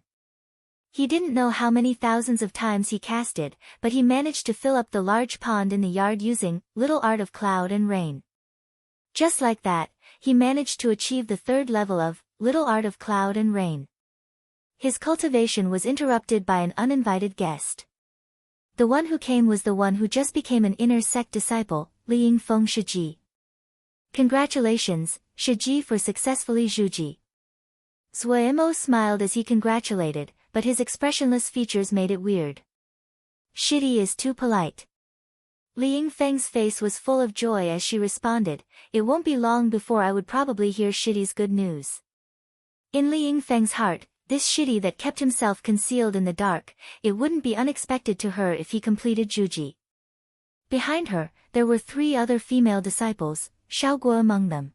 He didn't know how many thousands of times he cast it, but he managed to fill up the large pond in the yard using little art of cloud and rain. Just like that, he managed to achieve the third level of little art of cloud and rain. His cultivation was interrupted by an uninvited guest. The one who came was the one who just became an inner sect disciple, Li Yingfeng Shiji. Congratulations, Shiji, for successfully Zhuji. Mo smiled as he congratulated, but his expressionless features made it weird. Shidi is too polite. Li Yingfeng's face was full of joy as she responded, it won't be long before I would probably hear Shidi's good news. In Li Yingfeng's heart, this Shidi that kept himself concealed in the dark, it wouldn't be unexpected to her if he completed Zhuji. Behind her, there were 3 other female disciples, Xiaoguo among them.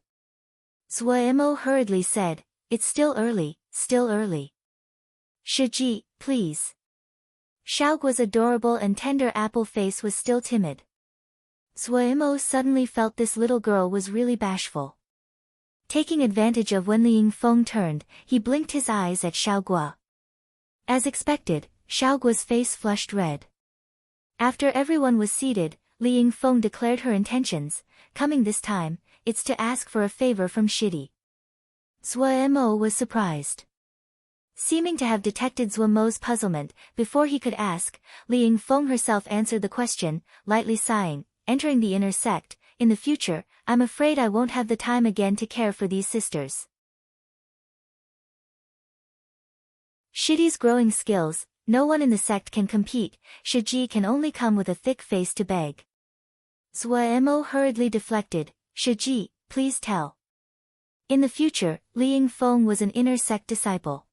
Mo hurriedly said, it's still early, still early. Shiji, please. Xiaoguo's adorable and tender apple face was still timid. Mo suddenly felt this little girl was really bashful. Taking advantage of when Li Yingfeng turned, he blinked his eyes at Xiaoguo. As expected, Xiaoguo's face flushed red. After everyone was seated, Li Yingfeng declared her intentions, coming this time, it's to ask for a favor from Shidi. Mo was surprised. Seeming to have detected Mo's puzzlement, before he could ask, Li Yingfeng herself answered the question, lightly sighing, entering the inner sect, in the future, I'm afraid I won't have the time again to care for these sisters. Shidi's growing skills, no one in the sect can compete, Shiji can only come with a thick face to beg. Mo hurriedly deflected, Shiji, please tell. In the future, Li Yingfeng was an inner sect disciple.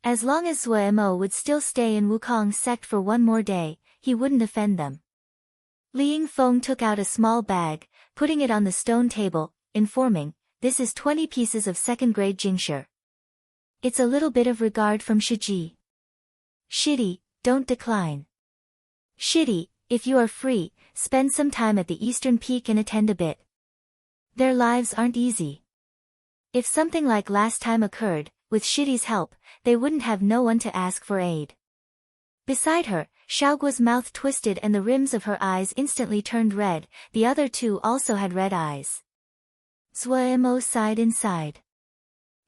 As long as Mo would still stay in Wukong's sect for one more day, he wouldn't offend them. Li Yingfeng took out a small bag, putting it on the stone table, informing, "This is 20 pieces of second-grade jingshi. It's a little bit of regard from Shiji. Shidi, don't decline. Shidi, if you are free, spend some time at the Eastern Peak and attend a bit. Their lives aren't easy. If something like last time occurred, with Shidi's help, they wouldn't have no one to ask for aid." Beside her, Xiaoguo's mouth twisted and the rims of her eyes instantly turned red. The other two also had red eyes. Zuo sighed inside.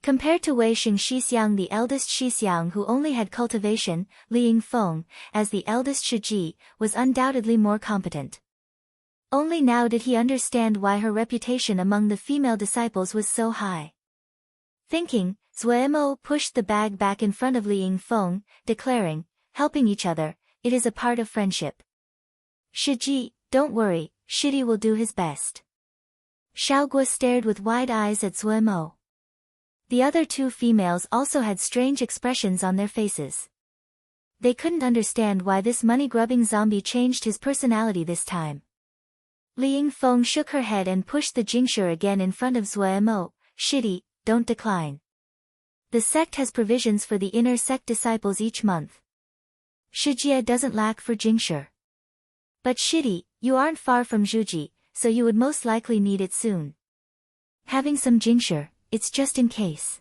Compared to Wei Xing Xixiang, the eldest Xixiang who only had cultivation, Li Yingfeng, as the eldest Shiji, was undoubtedly more competent. Only now did he understand why her reputation among the female disciples was so high. Thinking, Zuo pushed the bag back in front of Li Yingfeng, declaring, "Helping each other, it is a part of friendship. Shiji, don't worry, Shidi will do his best." Xiaoguo stared with wide eyes at Zuo. The other two females also had strange expressions on their faces. They couldn't understand why this money-grubbing zombie changed his personality this time. Li Yingfeng shook her head and pushed the jingshi again in front of Zuo. "Shidi, don't decline. The sect has provisions for the inner sect disciples each month. Shijie doesn't lack for jingshi. But Shidi, you aren't far from Zhuji, so you would most likely need it soon. Having some jingshi, it's just in case."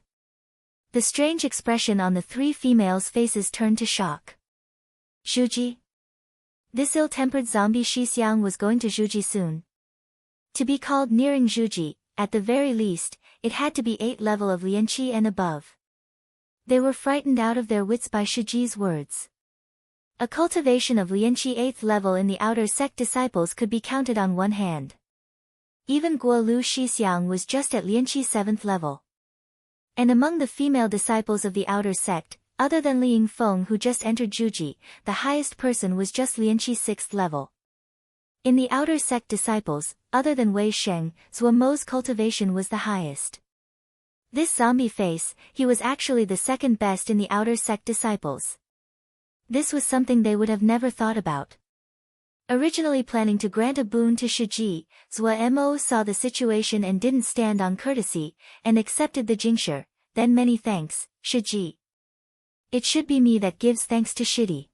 The strange expression on the three females' faces turned to shock. Zhuji? This ill-tempered zombie Xixiang was going to Zhuji soon. To be called nearing Zhuji, at the very least, it had to be 8th level of Lianqi and above. They were frightened out of their wits by Shiji's words. A cultivation of Lianqi 8th level in the outer sect disciples could be counted on one hand. Even Guolu Xixiang was just at Lianqi 7th level. And among the female disciples of the outer sect, other than Li Yingfeng who just entered Zhuji, the highest person was just Lianqi 6th level. In the outer sect disciples, other than Wei Sheng, Zuomo's cultivation was the highest. This zombie face, he was actually the second best in the outer sect disciples. This was something they would have never thought about. Originally planning to grant a boon to Shiji, Zuo saw the situation and didn't stand on courtesy, and accepted the jingshi. "Then many thanks, Shiji. It should be me that gives thanks to Shidi."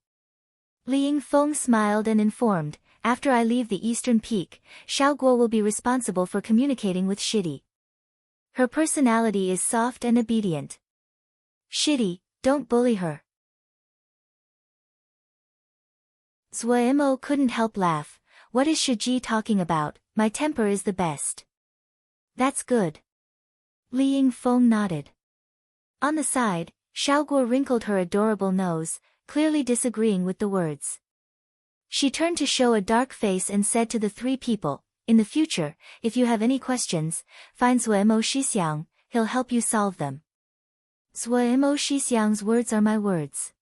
Li Yingfeng smiled and informed, "After I leave the Eastern Peak, Xiaoguo will be responsible for communicating with Shidi. Her personality is soft and obedient. Shidi, don't bully her." Zuo couldn't help laugh. "What is Shiji talking about? My temper is the best." "That's good." Li Yingfeng nodded. On the side, Xiaoguo wrinkled her adorable nose, clearly disagreeing with the words. She turned to show a dark face and said to the three people, "In the future, if you have any questions, find Zuo Xixiang, he'll help you solve them." Zuo Xixiang's words are my words.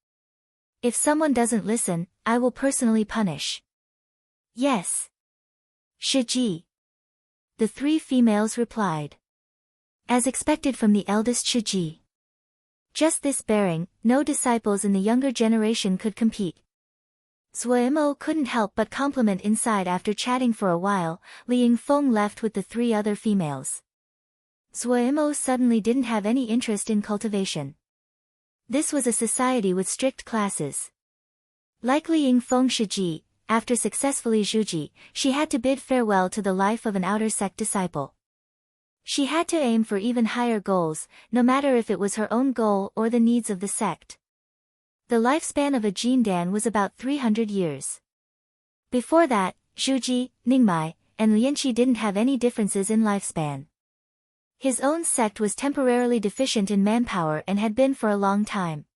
If someone doesn't listen, I will personally punish. Yes. Shiji. The three females replied. As expected from the eldest Shiji. Just this bearing, no disciples in the younger generation could compete. Zuo couldn't help but compliment inside. After chatting for a while, Li Yingfeng left with the three other females. Zuo suddenly didn't have any interest in cultivation. This was a society with strict classes. Like Li Yingfeng Shiji, after successfully Zhuji, she had to bid farewell to the life of an outer sect disciple. She had to aim for even higher goals, no matter if it was her own goal or the needs of the sect. The lifespan of a Jindan was about 300 years. Before that, Zhuji, Ningmai, and Lianqi didn't have any differences in lifespan. His own sect was temporarily deficient in manpower and had been for a long time.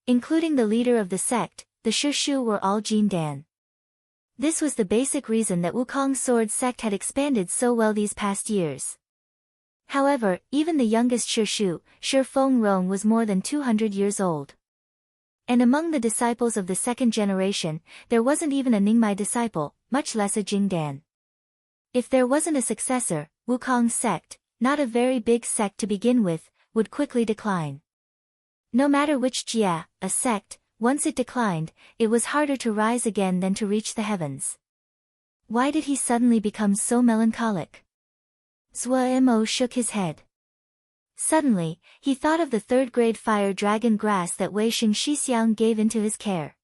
Including the leader of the sect, the Shishu were all Jindan. This was the basic reason that Wukong's sword sect had expanded so well these past years. However, even the youngest Shishu, Shifeng Rong, was more than 200 years old. And among the disciples of the second generation, there wasn't even a Ningmai disciple, much less a Jingdan. If there wasn't a successor, Wukong's sect, not a very big sect to begin with, would quickly decline. No matter which jia, a sect, once it declined, it was harder to rise again than to reach the heavens. Why did he suddenly become so melancholic? Zhuo shook his head. Suddenly, he thought of the third-grade fire dragon grass that Wei Xingxixiang gave into his care.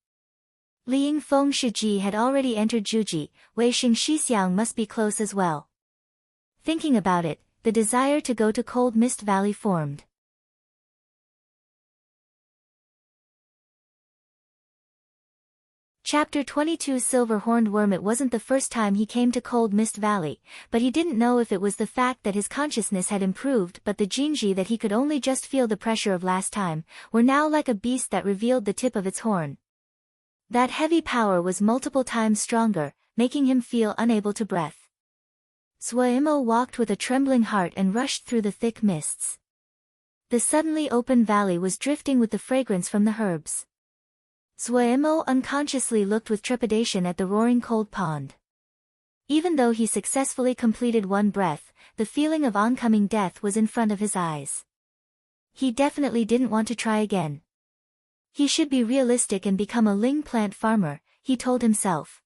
Liang Feng Shiji had already entered Juji, Wei Xingxixiang must be close as well. Thinking about it, the desire to go to Cold Mist Valley formed. Chapter 22 Silver-Horned Worm. It wasn't the first time he came to Cold Mist Valley, but he didn't know if it was the fact that his consciousness had improved, but the Jinji that he could only just feel the pressure of last time, were now like a beast that revealed the tip of its horn. That heavy power was multiple times stronger, making him feel unable to breathe. Zhuo walked with a trembling heart and rushed through the thick mists. The suddenly open valley was drifting with the fragrance from the herbs. Zhuo unconsciously looked with trepidation at the roaring cold pond. Even though he successfully completed one breath, the feeling of oncoming death was in front of his eyes. He definitely didn't want to try again. He should be realistic and become a ling plant farmer, he told himself.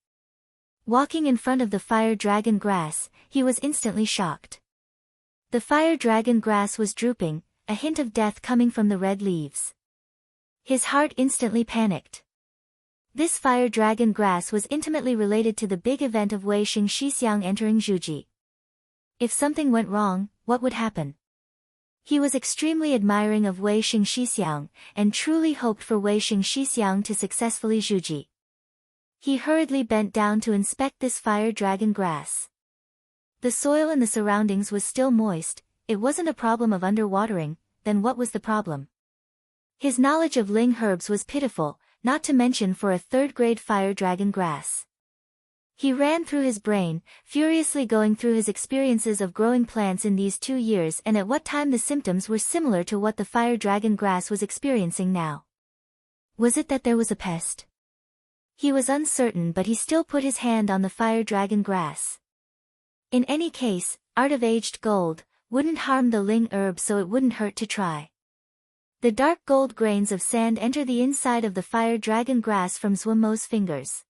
Walking in front of the fire dragon grass, he was instantly shocked. The fire dragon grass was drooping, a hint of death coming from the red leaves. His heart instantly panicked. This fire dragon grass was intimately related to the big event of Wei Xingxixiang entering Juji. If something went wrong, what would happen? He was extremely admiring of Wei Xingxixiang, and truly hoped for Wei Xingxixiang to successfully Juji. He hurriedly bent down to inspect this fire dragon grass. The soil in the surroundings was still moist. It wasn't a problem of underwatering, then what was the problem? His knowledge of ling herbs was pitiful, not to mention for a third-grade fire dragon grass. He ran through his brain, furiously going through his experiences of growing plants in these 2 years and at what time the symptoms were similar to what the fire dragon grass was experiencing now. Was it that there was a pest? He was uncertain, but he still put his hand on the fire dragon grass. In any case, art of aged gold wouldn't harm the ling herb, so it wouldn't hurt to try. The dark gold grains of sand enter the inside of the fire dragon grass from Zhuo's fingers.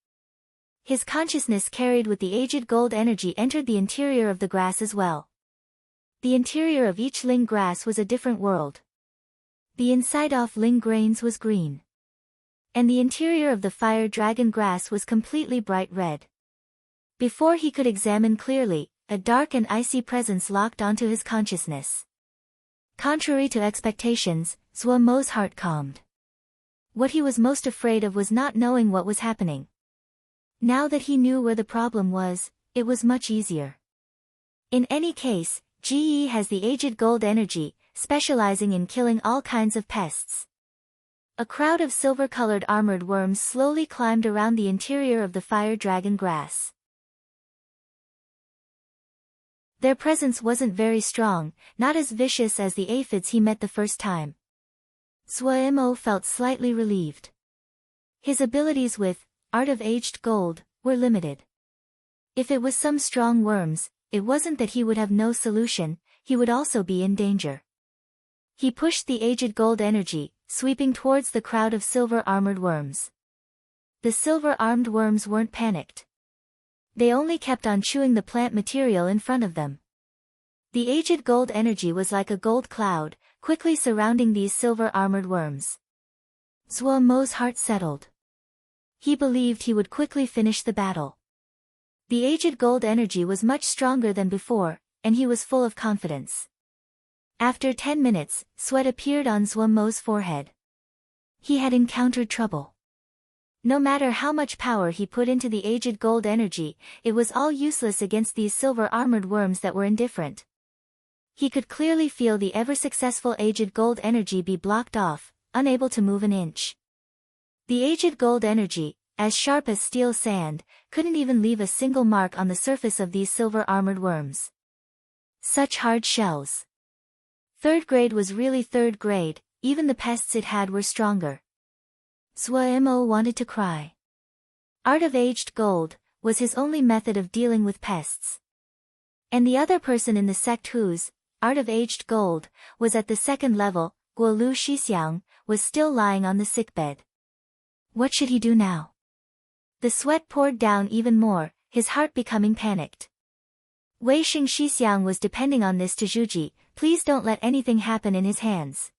His consciousness carried with the aged gold energy entered the interior of the grass as well. The interior of each ling grass was a different world. The inside of ling grains was green. And the interior of the fire dragon grass was completely bright red. Before he could examine clearly, a dark and icy presence locked onto his consciousness. Contrary to expectations, Zhuo's heart calmed. What he was most afraid of was not knowing what was happening. Now that he knew where the problem was, it was much easier. In any case, GE has the aged gold energy, specializing in killing all kinds of pests. A crowd of silver-colored armored worms slowly climbed around the interior of the fire dragon grass. Their presence wasn't very strong, not as vicious as the aphids he met the first time. Zhuo felt slightly relieved. His abilities with Art of Aged Gold were limited. If it was some strong worms, it wasn't that he would have no solution, he would also be in danger. He pushed the aged gold energy, sweeping towards the crowd of silver-armored worms. The silver-armed worms weren't panicked. They only kept on chewing the plant material in front of them. The aged gold energy was like a gold cloud, quickly surrounding these silver-armored worms. Zhuo's heart settled. He believed he would quickly finish the battle. The aged gold energy was much stronger than before, and he was full of confidence. After 10 minutes, sweat appeared on Zhuo's forehead. He had encountered trouble. No matter how much power he put into the aged gold energy, it was all useless against these silver-armored worms that were indifferent. He could clearly feel the ever-successful aged gold energy be blocked off, unable to move an inch. The aged gold energy, as sharp as steel sand, couldn't even leave a single mark on the surface of these silver-armored worms. Such hard shells. Third grade was really third grade, even the pests it had were stronger. Zhuo wanted to cry. Art of Aged Gold was his only method of dealing with pests. And the other person in the sect whose Art of Aged Gold was at the second level, Guo Lu Shixiang, was still lying on the sickbed. What should he do now? The sweat poured down even more, his heart becoming panicked. Wei Xing Shixiang was depending on this to Zhuji, please don't let anything happen in his hands.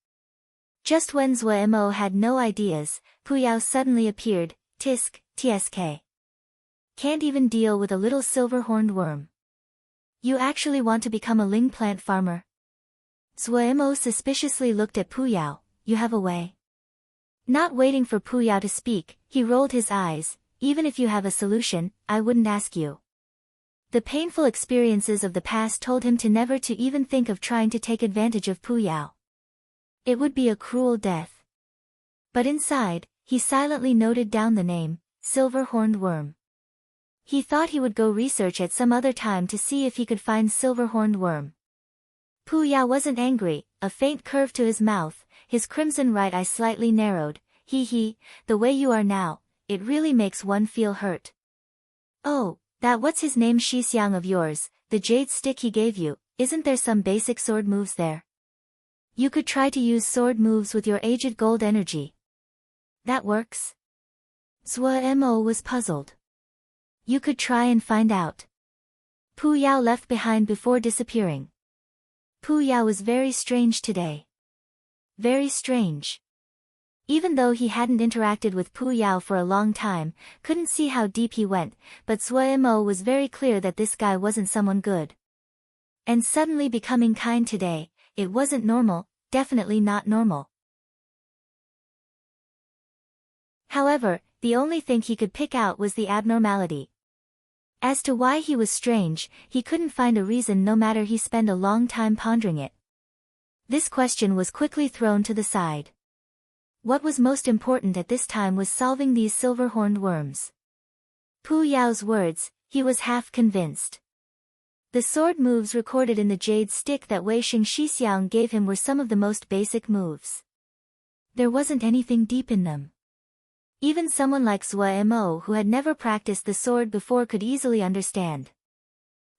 Just when Zhuo Mo had no ideas, Pu Yao suddenly appeared, tisk, tsk. Can't even deal with a little silver-horned worm. You actually want to become a ling plant farmer? Zhuo Mo suspiciously looked at Pu Yao, you have a way. Not waiting for Pu Yao to speak, he rolled his eyes, even if you have a solution, I wouldn't ask you. The painful experiences of the past told him to never to even think of trying to take advantage of Pu Yao. It would be a cruel death. But inside, he silently noted down the name, silver-horned worm. He thought he would go research at some other time to see if he could find silver-horned worm. Pu Yao wasn't angry, a faint curve to his mouth, his crimson right eye slightly narrowed, he, the way you are now, it really makes one feel hurt. Oh, that what's his name Shixiang of yours, the jade stick he gave you, isn't there some basic sword moves there? You could try to use sword moves with your aged gold energy. That works? Zhuo Mo was puzzled. You could try and find out. Pu Yao left behind before disappearing. Pu Yao was very strange today. Very strange. Even though he hadn't interacted with Pu Yao for a long time, couldn't see how deep he went, but Zhuo Mo was very clear that this guy wasn't someone good. And suddenly becoming kind today, it wasn't normal, definitely not normal. However, the only thing he could pick out was the abnormality. As to why he was strange, he couldn't find a reason no matter he spent a long time pondering it. This question was quickly thrown to the side. What was most important at this time was solving these silver-horned worms. Pu Yao's words, he was half convinced. The sword moves recorded in the jade stick that Wei Xing Shixiang gave him were some of the most basic moves. There wasn't anything deep in them. Even someone like Zhuo Mo who had never practiced the sword before could easily understand.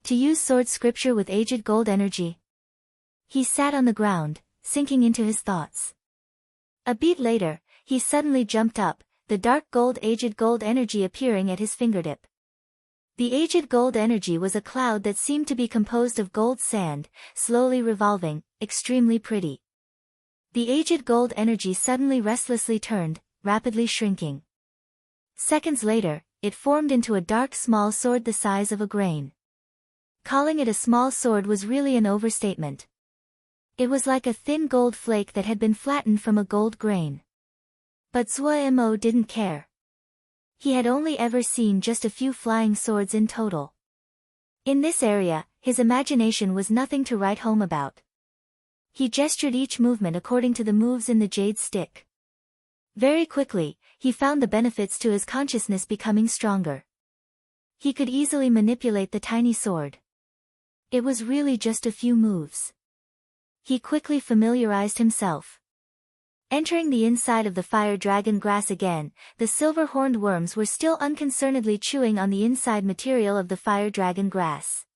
To use sword scripture with aged gold energy. He sat on the ground, sinking into his thoughts. A beat later, he suddenly jumped up, the dark gold aged gold energy appearing at his fingertip. The aged gold energy was a cloud that seemed to be composed of gold sand, slowly revolving, extremely pretty. The aged gold energy suddenly restlessly turned, rapidly shrinking. Seconds later, it formed into a dark small sword the size of a grain. Calling it a small sword was really an overstatement. It was like a thin gold flake that had been flattened from a gold grain. But Zhuo Mo didn't care. He had only ever seen just a few flying swords in total. In this area, his imagination was nothing to write home about. He gestured each movement according to the moves in the jade stick. Very quickly, he found the benefits to his consciousness becoming stronger. He could easily manipulate the tiny sword. It was really just a few moves. He quickly familiarized himself. Entering the inside of the fire dragon grass again, the silver-horned worms were still unconcernedly chewing on the inside material of the fire dragon grass.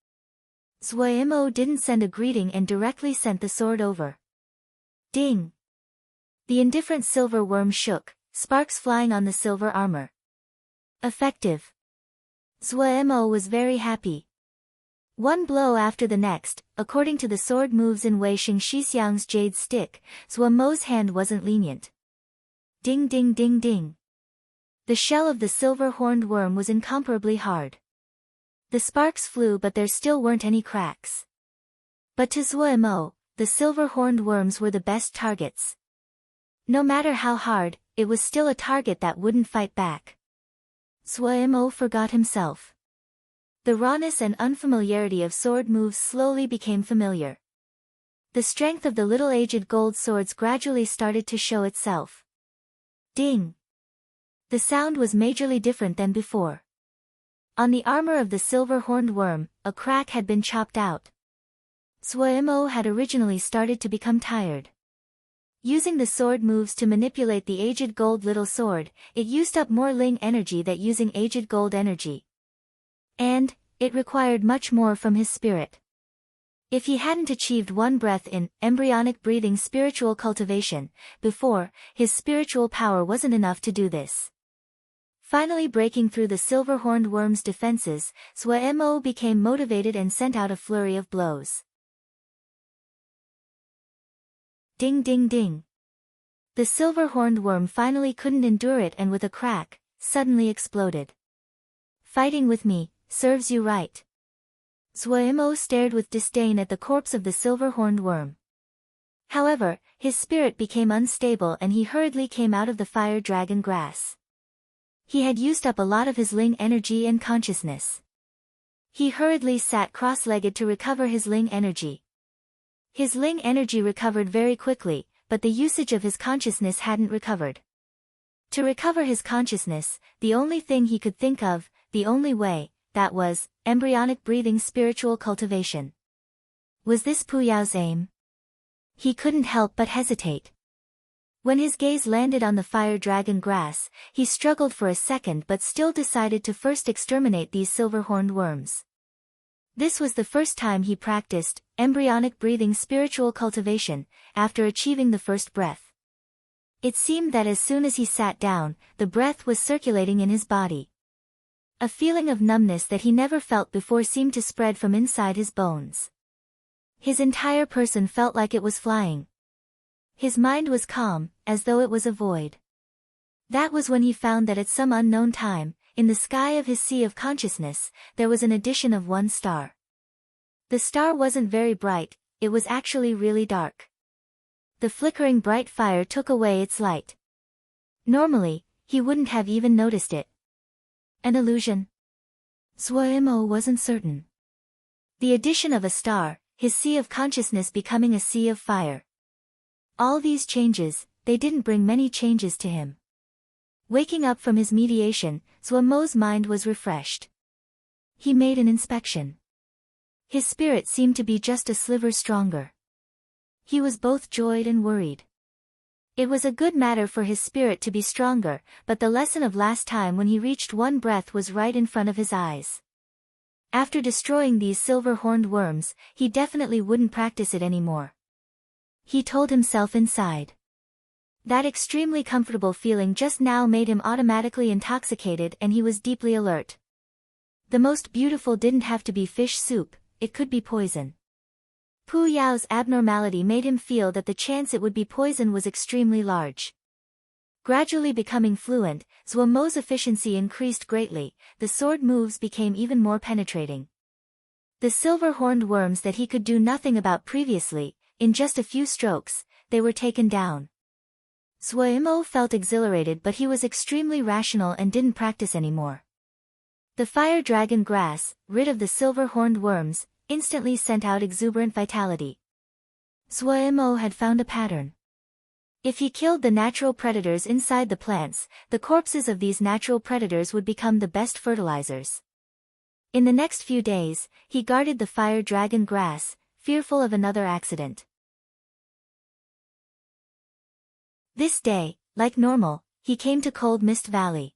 Zhuo Mo didn't send a greeting and directly sent the sword over. Ding! The indifferent silver worm shook, sparks flying on the silver armor. Effective. Zhuo Mo was very happy. One blow after the next, according to the sword moves in Wei Xing Shixiang's jade stick, Zhuo Mo's hand wasn't lenient. Ding ding ding ding. The shell of the silver-horned worm was incomparably hard. The sparks flew but there still weren't any cracks. But to Zhuo Mo, the silver-horned worms were the best targets. No matter how hard, it was still a target that wouldn't fight back. Zhuo Mo forgot himself. The rawness and unfamiliarity of sword moves slowly became familiar. The strength of the little aged gold swords gradually started to show itself. Ding! The sound was majorly different than before. On the armor of the silver-horned worm, a crack had been chopped out. Zhuo Mo had originally started to become tired. Using the sword moves to manipulate the aged gold little sword, it used up more ling energy than using aged gold energy. And, it required much more from his spirit. If he hadn't achieved one breath in embryonic breathing spiritual cultivation before, his spiritual power wasn't enough to do this. Finally breaking through the silver-horned worm's defenses, Zhuo became motivated and sent out a flurry of blows. Ding ding ding. The silver-horned worm finally couldn't endure it and with a crack, suddenly exploded. Fighting with me, serves you right. Zhuo stared with disdain at the corpse of the silver-horned worm. However, his spirit became unstable and he hurriedly came out of the fire dragon grass. He had used up a lot of his Ling energy and consciousness. He hurriedly sat cross-legged to recover his Ling energy. His Ling energy recovered very quickly, but the usage of his consciousness hadn't recovered. To recover his consciousness, the only thing he could think of, the only way, that was, embryonic breathing spiritual cultivation. Was this Pu Yao's aim? He couldn't help but hesitate. When his gaze landed on the fire dragon grass, he struggled for a second but still decided to first exterminate these silver-horned worms. This was the first time he practiced embryonic breathing spiritual cultivation, after achieving the first breath. It seemed that as soon as he sat down, the breath was circulating in his body. A feeling of numbness that he never felt before seemed to spread from inside his bones. His entire person felt like it was flying. His mind was calm, as though it was a void. That was when he found that at some unknown time, in the sky of his sea of consciousness, there was an addition of one star. The star wasn't very bright, it was actually really dark. The flickering bright fire took away its light. Normally, he wouldn't have even noticed it. An illusion? Zhuo wasn't certain. The addition of a star, his sea of consciousness becoming a sea of fire. All these changes, they didn't bring many changes to him. Waking up from his mediation, Zhuo's mind was refreshed. He made an inspection. His spirit seemed to be just a sliver stronger. He was both joyed and worried. It was a good matter for his spirit to be stronger, but the lesson of last time when he reached one breath was right in front of his eyes. After destroying these silver-horned worms, he definitely wouldn't practice it anymore. He told himself inside. That extremely comfortable feeling just now made him automatically intoxicated and he was deeply alert. The most beautiful didn't have to be fish soup, it could be poison. Pu Yao's abnormality made him feel that the chance it would be poison was extremely large. Gradually becoming fluent, Zhuo's efficiency increased greatly, the sword moves became even more penetrating. The silver-horned worms that he could do nothing about previously, in just a few strokes, they were taken down. Zhuo felt exhilarated but he was extremely rational and didn't practice anymore. The fire dragon grass, rid of the silver-horned worms, instantly sent out exuberant vitality. Zhuo had found a pattern. If he killed the natural predators inside the plants, the corpses of these natural predators would become the best fertilizers. In the next few days, he guarded the fire dragon grass, fearful of another accident. This day, like normal, he came to Cold Mist Valley.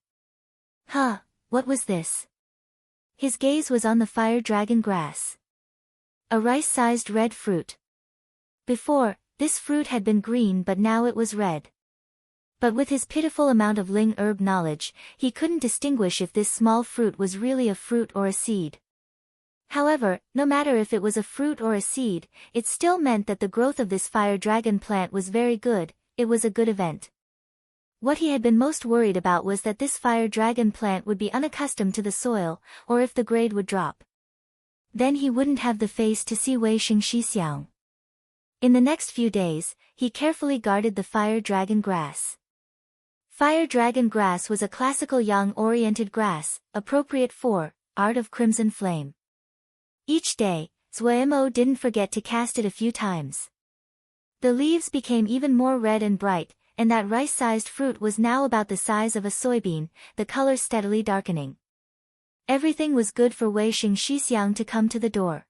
Huh, what was this? His gaze was on the fire dragon grass. A rice-sized red fruit. Before, this fruit had been green but now it was red. But with his pitiful amount of Ling herb knowledge, he couldn't distinguish if this small fruit was really a fruit or a seed. However, no matter if it was a fruit or a seed, it still meant that the growth of this fire dragon plant was very good, it was a good event. What he had been most worried about was that this fire dragon plant would be unaccustomed to the soil, or if the grade would drop. Then he wouldn't have the face to see Wei Xingxixiang. In the next few days, he carefully guarded the fire dragon grass. Fire dragon grass was a classical yang-oriented grass, appropriate for Art of Crimson Flame. Each day, Zhuo didn't forget to cast it a few times. The leaves became even more red and bright, and that rice-sized fruit was now about the size of a soybean, the color steadily darkening. Everything was good for Wei Xingxixiang to come to the door.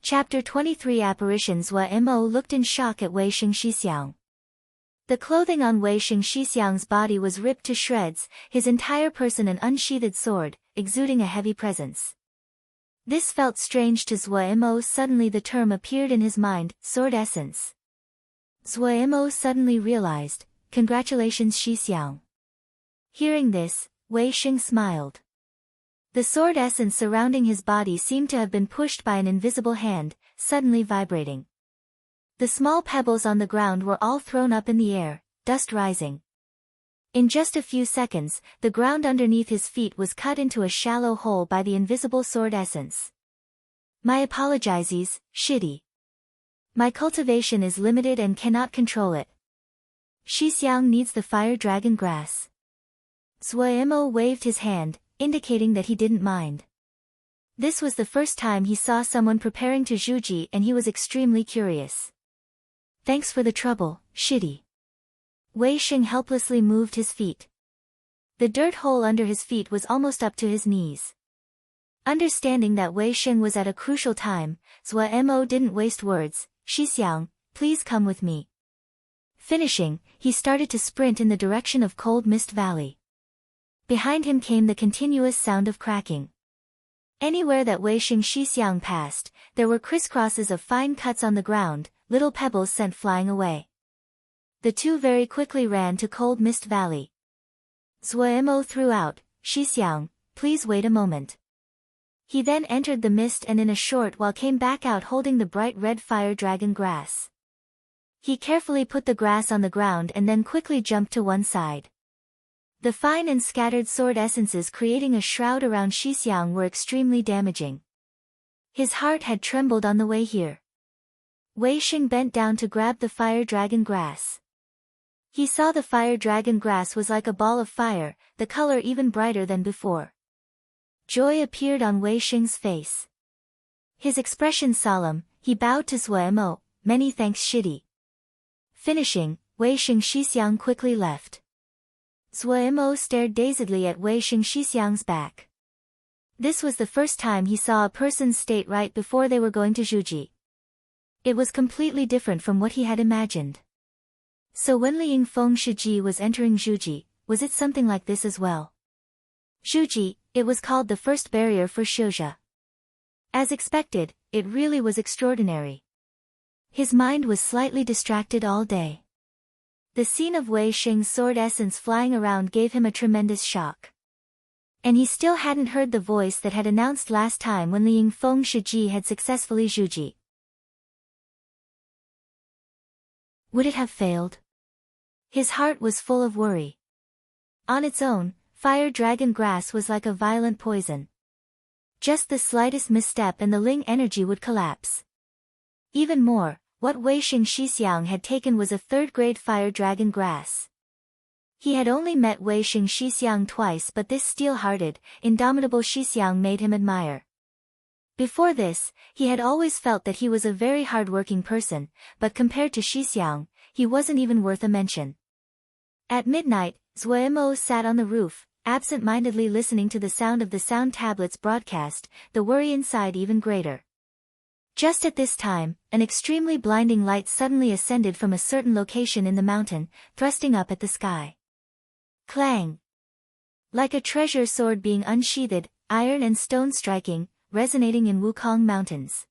Chapter 23 Apparitions. Zhuo looked in shock at Wei Xingxixiang. The clothing on Wei Xingxixiang's body was ripped to shreds, his entire person an unsheathed sword, exuding a heavy presence. This felt strange to Zhuo. Suddenly the term appeared in his mind, sword essence. Zuo suddenly realized, "Congratulations Xixiang." Hearing this, Wei Xing smiled. The sword essence surrounding his body seemed to have been pushed by an invisible hand, suddenly vibrating. The small pebbles on the ground were all thrown up in the air, dust rising. In just a few seconds, the ground underneath his feet was cut into a shallow hole by the invisible sword essence. My apologies, Shidi. My cultivation is limited and cannot control it. Xixiang needs the fire dragon grass. Zuo waved his hand, indicating that he didn't mind. This was the first time he saw someone preparing to zhuji and he was extremely curious. Thanks for the trouble, Shidi. Wei Xing helplessly moved his feet. The dirt hole under his feet was almost up to his knees. Understanding that Wei Xing was at a crucial time, Zuo didn't waste words. Xixiang, please come with me. Finishing, he started to sprint in the direction of Cold Mist Valley. Behind him came the continuous sound of cracking. Anywhere that Wei Xing Xixiang passed, there were crisscrosses of fine cuts on the ground, little pebbles sent flying away. The two very quickly ran to Cold Mist Valley. Zuo threw out, Xixiang, please wait a moment. He then entered the mist and in a short while came back out holding the bright red fire dragon grass. He carefully put the grass on the ground and then quickly jumped to one side. The fine and scattered sword essences creating a shroud around Xixiang were extremely damaging. His heart had trembled on the way here. Wei Xing bent down to grab the fire dragon grass. He saw the fire dragon grass was like a ball of fire, the color even brighter than before. Joy appeared on Wei Xing's face. His expression solemn, he bowed to Zuo, many thanks Shidi. Finishing, Wei Xing Xixiang quickly left. Zuo stared dazedly at Wei Xing Xixiang's back. This was the first time he saw a person's state right before they were going to zhuji. It was completely different from what he had imagined. So when Liang Feng Shiji was entering zhuji, was it something like this as well? Zhuji, it was called the first barrier for Xiuzha. As expected, it really was extraordinary. His mind was slightly distracted all day. The scene of Wei Xing's sword essence flying around gave him a tremendous shock. And he still hadn't heard the voice that had announced last time when Liang Feng Shiji had successfully zhuji. Would it have failed? His heart was full of worry. On its own, fire dragon grass was like a violent poison. Just the slightest misstep and the Ling energy would collapse. Even more, what Wei Xing Xixiang had taken was a third-grade fire dragon grass. He had only met Wei Xing Xixiang twice but this steel-hearted, indomitable Xixiang made him admire. Before this, he had always felt that he was a very hard-working person, but compared to Xixiang, he wasn't even worth a mention. At midnight, Zuo sat on the roof, absent-mindedly listening to the sound of the sound tablets broadcast, the worry inside even greater. Just at this time, an extremely blinding light suddenly ascended from a certain location in the mountain, thrusting up at the sky. Clang! Like a treasure sword being unsheathed, iron and stone striking, resonating in Wukong Mountains.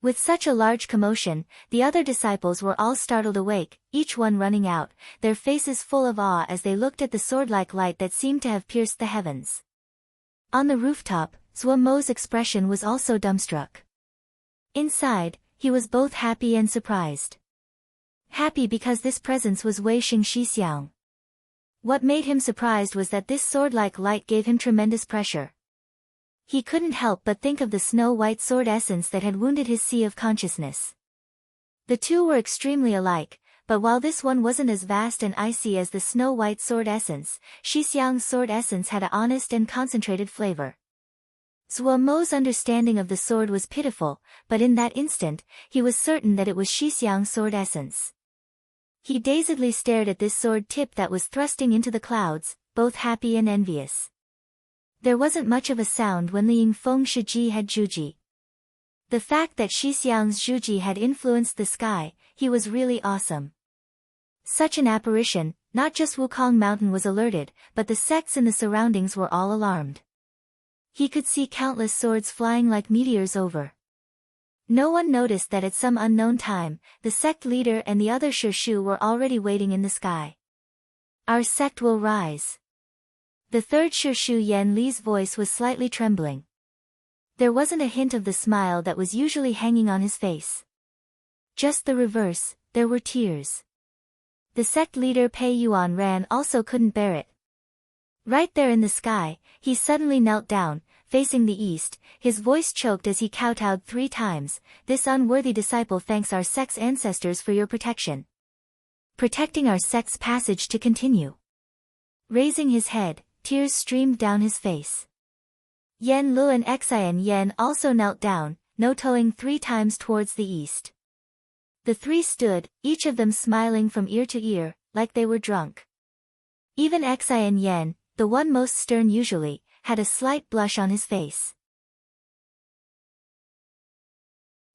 With such a large commotion, the other disciples were all startled awake, each one running out, their faces full of awe as they looked at the sword-like light that seemed to have pierced the heavens. On the rooftop, Zuo's expression was also dumbstruck. Inside, he was both happy and surprised. Happy because this presence was Wei Xing Xixiang. What made him surprised was that this sword-like light gave him tremendous pressure. He couldn't help but think of the snow-white sword essence that had wounded his sea of consciousness. The two were extremely alike, but while this one wasn't as vast and icy as the snow-white sword essence, Xixiang's sword essence had an honest and concentrated flavor. Zuo's understanding of the sword was pitiful, but in that instant, he was certain that it was Xixiang's sword essence. He dazedly stared at this sword tip that was thrusting into the clouds, both happy and envious. There wasn't much of a sound when Liang Feng Shiji had zhuji. The fact that Xixiang's zhuji had influenced the sky, he was really awesome. Such an apparition, not just Wukong Mountain was alerted, but the sects in the surroundings were all alarmed. He could see countless swords flying like meteors over. No one noticed that at some unknown time, the sect leader and the other Shishu were already waiting in the sky. Our sect will rise. The third Shishu Yen Li's voice was slightly trembling. There wasn't a hint of the smile that was usually hanging on his face. Just the reverse, there were tears. The sect leader Pei Yuan Ran also couldn't bear it. Right there in the sky, he suddenly knelt down, facing the east, his voice choked as he kowtowed 3 times. This unworthy disciple thanks our sect's ancestors for your protection. Protecting our sect's passage to continue. Raising his head, tears streamed down his face. Yen Lu and Xian Yen also knelt down, no-toeing 3 times towards the east. The 3 stood, each of them smiling from ear to ear, like they were drunk. Even Xian Yen, the one most stern usually, had a slight blush on his face.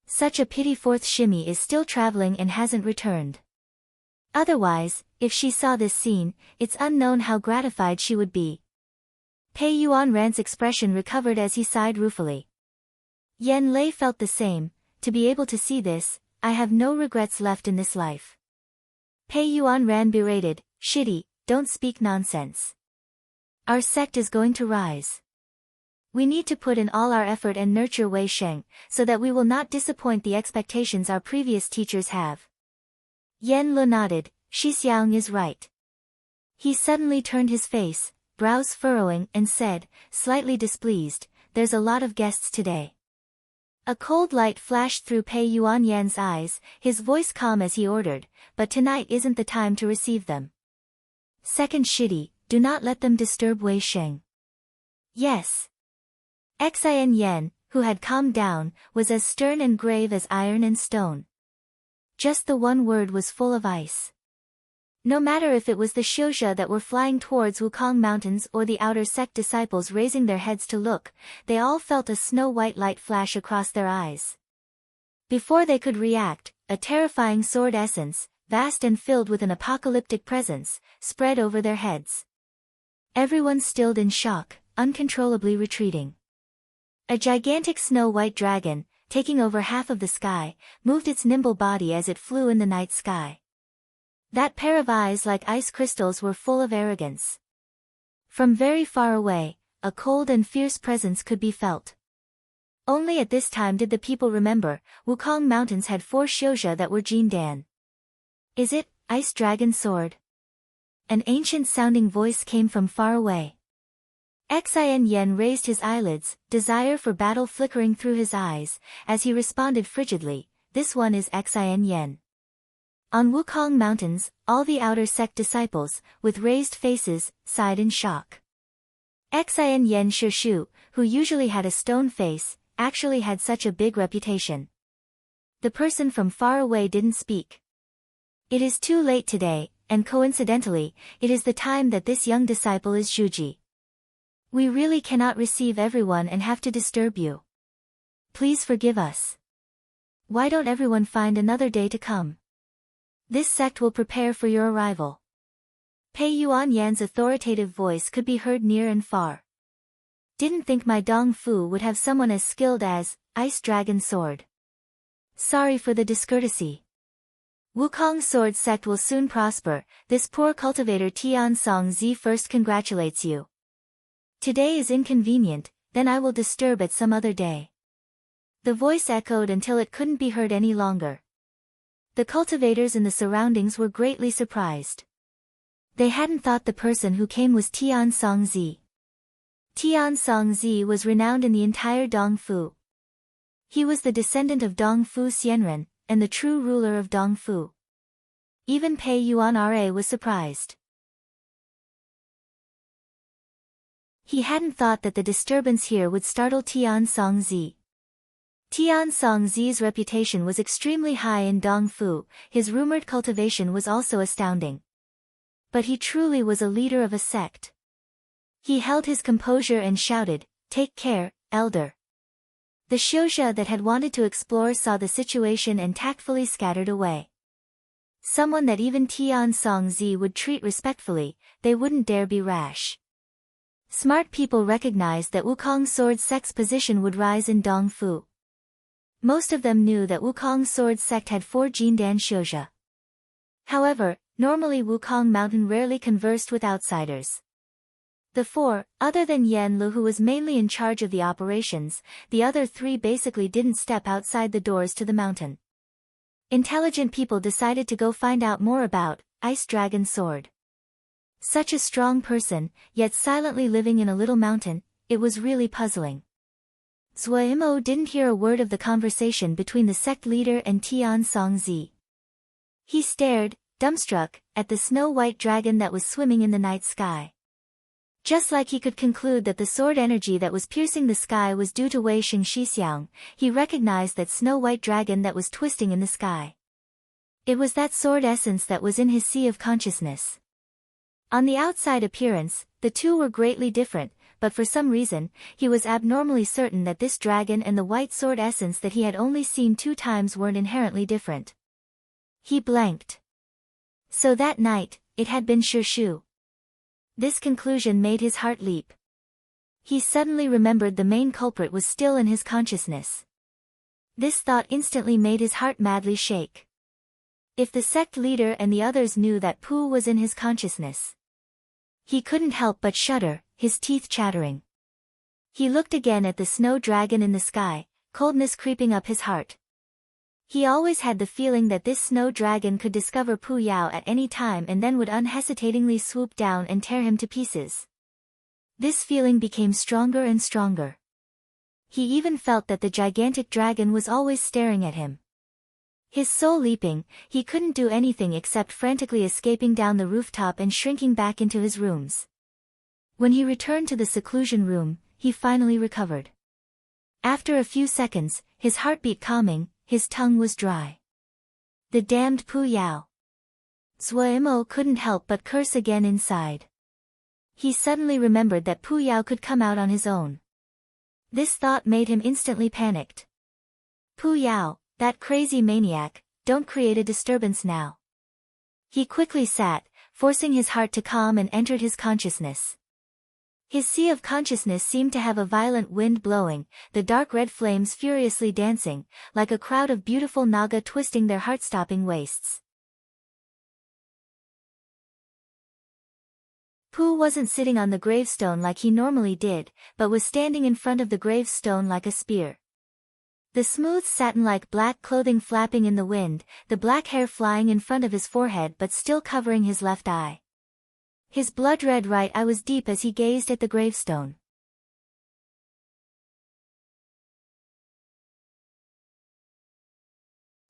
Such a pity 4th Shimmy is still traveling and hasn't returned. Otherwise, if she saw this scene, it's unknown how gratified she would be. Pei Yuan Ran's expression recovered as he sighed ruefully. Yen Lei felt the same. To be able to see this, I have no regrets left in this life. Pei Yuan Ran berated, "Shitty, don't speak nonsense. Our sect is going to rise. We need to put in all our effort and nurture Wei Sheng, so that we will not disappoint the expectations our previous teachers have." Yen Lu nodded, "Shi Xiang is right." He suddenly turned his face, brows furrowing, and said, slightly displeased, "There's a lot of guests today." A cold light flashed through Pei Yuan Yan's eyes, his voice calm as he ordered, "But tonight isn't the time to receive them. Second Shitty, do not let them disturb Wei Sheng." "Yes." Xian Yen, who had calmed down, was as stern and grave as iron and stone. Just the one word was full of ice. No matter if it was the Xiuzha that were flying towards Wukong Mountains or the outer sect disciples raising their heads to look, they all felt a snow-white light flash across their eyes. Before they could react, a terrifying sword essence, vast and filled with an apocalyptic presence, spread over their heads. Everyone stilled in shock, uncontrollably retreating. A gigantic snow-white dragon, taking over half of the sky, moved its nimble body as it flew in the night sky. That pair of eyes like ice crystals were full of arrogance. From very far away, a cold and fierce presence could be felt. Only at this time did the people remember, Wukong Mountains had 4 Xiuzha that were Jindan. "Is it, Ice Dragon Sword?" An ancient-sounding voice came from far away. Xian Yen raised his eyelids, desire for battle flickering through his eyes, as he responded frigidly, "This one is Xian Yen." On Wukong Mountains, all the outer sect disciples, with raised faces, sighed in shock. Xian Yen Shishu, who usually had a stone face, actually had such a big reputation. The person from far away didn't speak. "It is too late today, and coincidentally, it is the time that this young disciple is Zhuji. We really cannot receive everyone and have to disturb you. Please forgive us. Why don't everyone find another day to come? This sect will prepare for your arrival." Pei Yuan Yan's authoritative voice could be heard near and far. "Didn't think my Dong Fu would have someone as skilled as Ice Dragon Sword. Sorry for the discourtesy. Wukong Sword sect will soon prosper. This poor cultivator Tian Song Zi first congratulates you. Today is inconvenient, then I will disturb at some other day." The voice echoed until it couldn't be heard any longer. The cultivators in the surroundings were greatly surprised. They hadn't thought the person who came was Tian Song Zi. Tian Song Zi was renowned in the entire Dongfu. He was the descendant of Dongfu Xianren, and the true ruler of Dongfu. Even Pei Yuan Ra was surprised. He hadn't thought that the disturbance here would startle Tian Song Zi. Tian Song Zi's reputation was extremely high in Dongfu, his rumored cultivation was also astounding. But he truly was a leader of a sect. He held his composure and shouted, "Take care, elder." The Xiuzha that had wanted to explore saw the situation and tactfully scattered away. Someone that even Tian Song Zi would treat respectfully, they wouldn't dare be rash. Smart people recognized that Wukong Sword sect's position would rise in Dongfu. Most of them knew that Wukong Sword Sect had 4 Jindan Shouja. However, normally Wukong Mountain rarely conversed with outsiders. The 4, other than Yan Lu who was mainly in charge of the operations, the other 3 basically didn't step outside the doors to the mountain. Intelligent people decided to go find out more about Ice Dragon Sword. Such a strong person, yet silently living in a little mountain, it was really puzzling. Zhuo didn't hear a word of the conversation between the sect leader and Tian Songzi. He stared, dumbstruck, at the snow-white dragon that was swimming in the night sky. Just like he could conclude that the sword energy that was piercing the sky was due to Wei Xing Xixiang, he recognized that snow-white dragon that was twisting in the sky. It was that sword essence that was in his sea of consciousness. On the outside appearance, the two were greatly different, but for some reason, he was abnormally certain that this dragon and the white sword essence that he had only seen 2 times weren't inherently different. He blanked. So that night, it had been Shishu. This conclusion made his heart leap. He suddenly remembered the main culprit was still in his consciousness. This thought instantly made his heart madly shake. If the sect leader and the others knew that Pu was in his consciousness, he couldn't help but shudder, his teeth chattering. He looked again at the snow dragon in the sky, coldness creeping up his heart. He always had the feeling that this snow dragon could discover Pu Yao at any time and then would unhesitatingly swoop down and tear him to pieces. This feeling became stronger and stronger. He even felt that the gigantic dragon was always staring at him. His soul leaping, he couldn't do anything except frantically escaping down the rooftop and shrinking back into his rooms. When he returned to the seclusion room, he finally recovered. After a few seconds, his heartbeat calming, his tongue was dry. The damned Pu Yao. Zhuo couldn't help but curse again inside. He suddenly remembered that Pu Yao could come out on his own. This thought made him instantly panicked. Pu Yao, that crazy maniac, don't create a disturbance now. He quickly sat, forcing his heart to calm and entered his consciousness. His sea of consciousness seemed to have a violent wind blowing, the dark red flames furiously dancing, like a crowd of beautiful naga twisting their heart-stopping waists. Pu wasn't sitting on the gravestone like he normally did, but was standing in front of the gravestone like a spear. The smooth satin-like black clothing flapping in the wind, the black hair flying in front of his forehead but still covering his left eye. His blood-red right eye was deep as he gazed at the gravestone.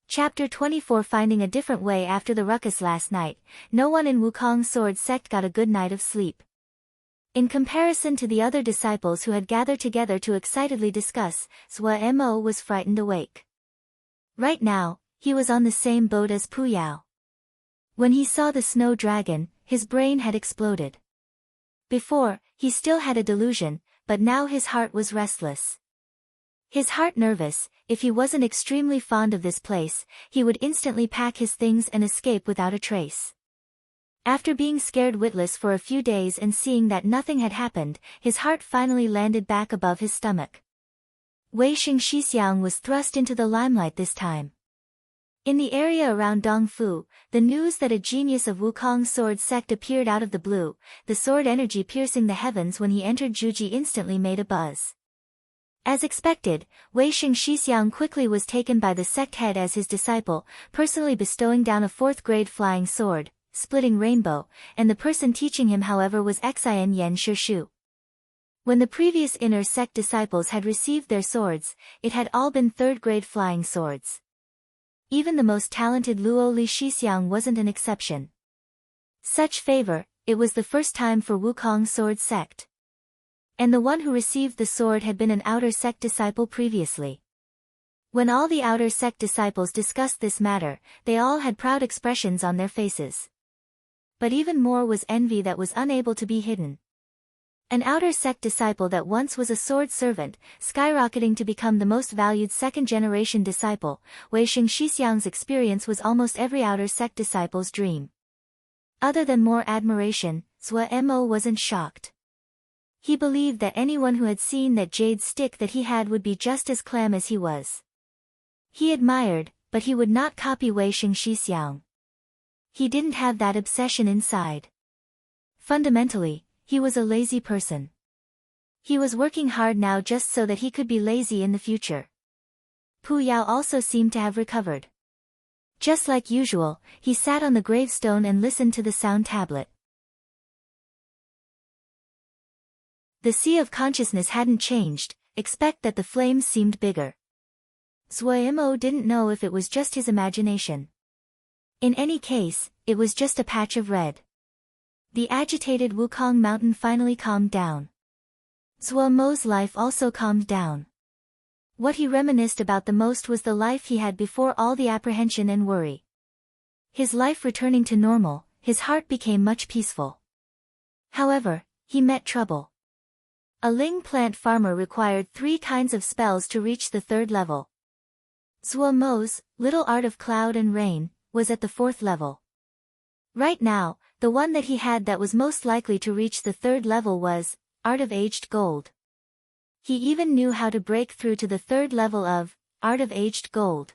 Chapter 24 Finding a different way. After the ruckus last night, no one in Wukong Sword Sect got a good night of sleep. In comparison to the other disciples who had gathered together to excitedly discuss, Zhuo was frightened awake. Right now, he was on the same boat as Pu Yao. When he saw the snow dragon, his brain had exploded. Before, he still had a delusion, but now his heart was restless. His heart nervous. If he wasn't extremely fond of this place, he would instantly pack his things and escape without a trace. After being scared witless for a few days and seeing that nothing had happened, his heart finally landed back above his stomach. Wei Xing Xixiang was thrust into the limelight this time. In the area around Dongfu, the news that a genius of Wukong Sword Sect appeared out of the blue, the sword energy piercing the heavens when he entered Juji instantly made a buzz. As expected, Wei Xing Xixiang quickly was taken by the sect head as his disciple, personally bestowing down a 4th-grade flying sword, splitting rainbow, and the person teaching him however was Xian Yan Shishu. When the previous inner sect disciples had received their swords, it had all been 3rd-grade flying swords. Even the most talented Luo Li Xixiang wasn't an exception. Such favor, it was the first time for Wukong Sword Sect. And the one who received the sword had been an outer sect disciple previously. When all the outer sect disciples discussed this matter, they all had proud expressions on their faces. But even more was envy that was unable to be hidden. An outer sect disciple that once was a sword servant, skyrocketing to become the most valued 2nd-generation disciple, Wei Xing Xixiang's experience was almost every outer sect disciple's dream. Other than more admiration, Zhuo wasn't shocked. He believed that anyone who had seen that jade stick that he had would be just as clam as he was. He admired, but he would not copy Wei Xingxixiang. He didn't have that obsession inside. Fundamentally, he was a lazy person. He was working hard now just so that he could be lazy in the future. Pu Yao also seemed to have recovered. Just like usual, he sat on the gravestone and listened to the sound tablet. The sea of consciousness hadn't changed, except that the flames seemed bigger. Zuo didn't know if it was just his imagination. In any case, it was just a patch of red. The agitated Wukong mountain finally calmed down. Zuo's life also calmed down. What he reminisced about the most was the life he had before all the apprehension and worry. His life returning to normal, his heart became much peaceful. However, he met trouble. A Ling plant farmer required 3 kinds of spells to reach the 3rd level. Zuo's little art of cloud and rain was at the 4th level. Right now, the one that he had that was most likely to reach the 3rd level was art of aged gold. He even knew how to break through to the 3rd level of art of aged gold.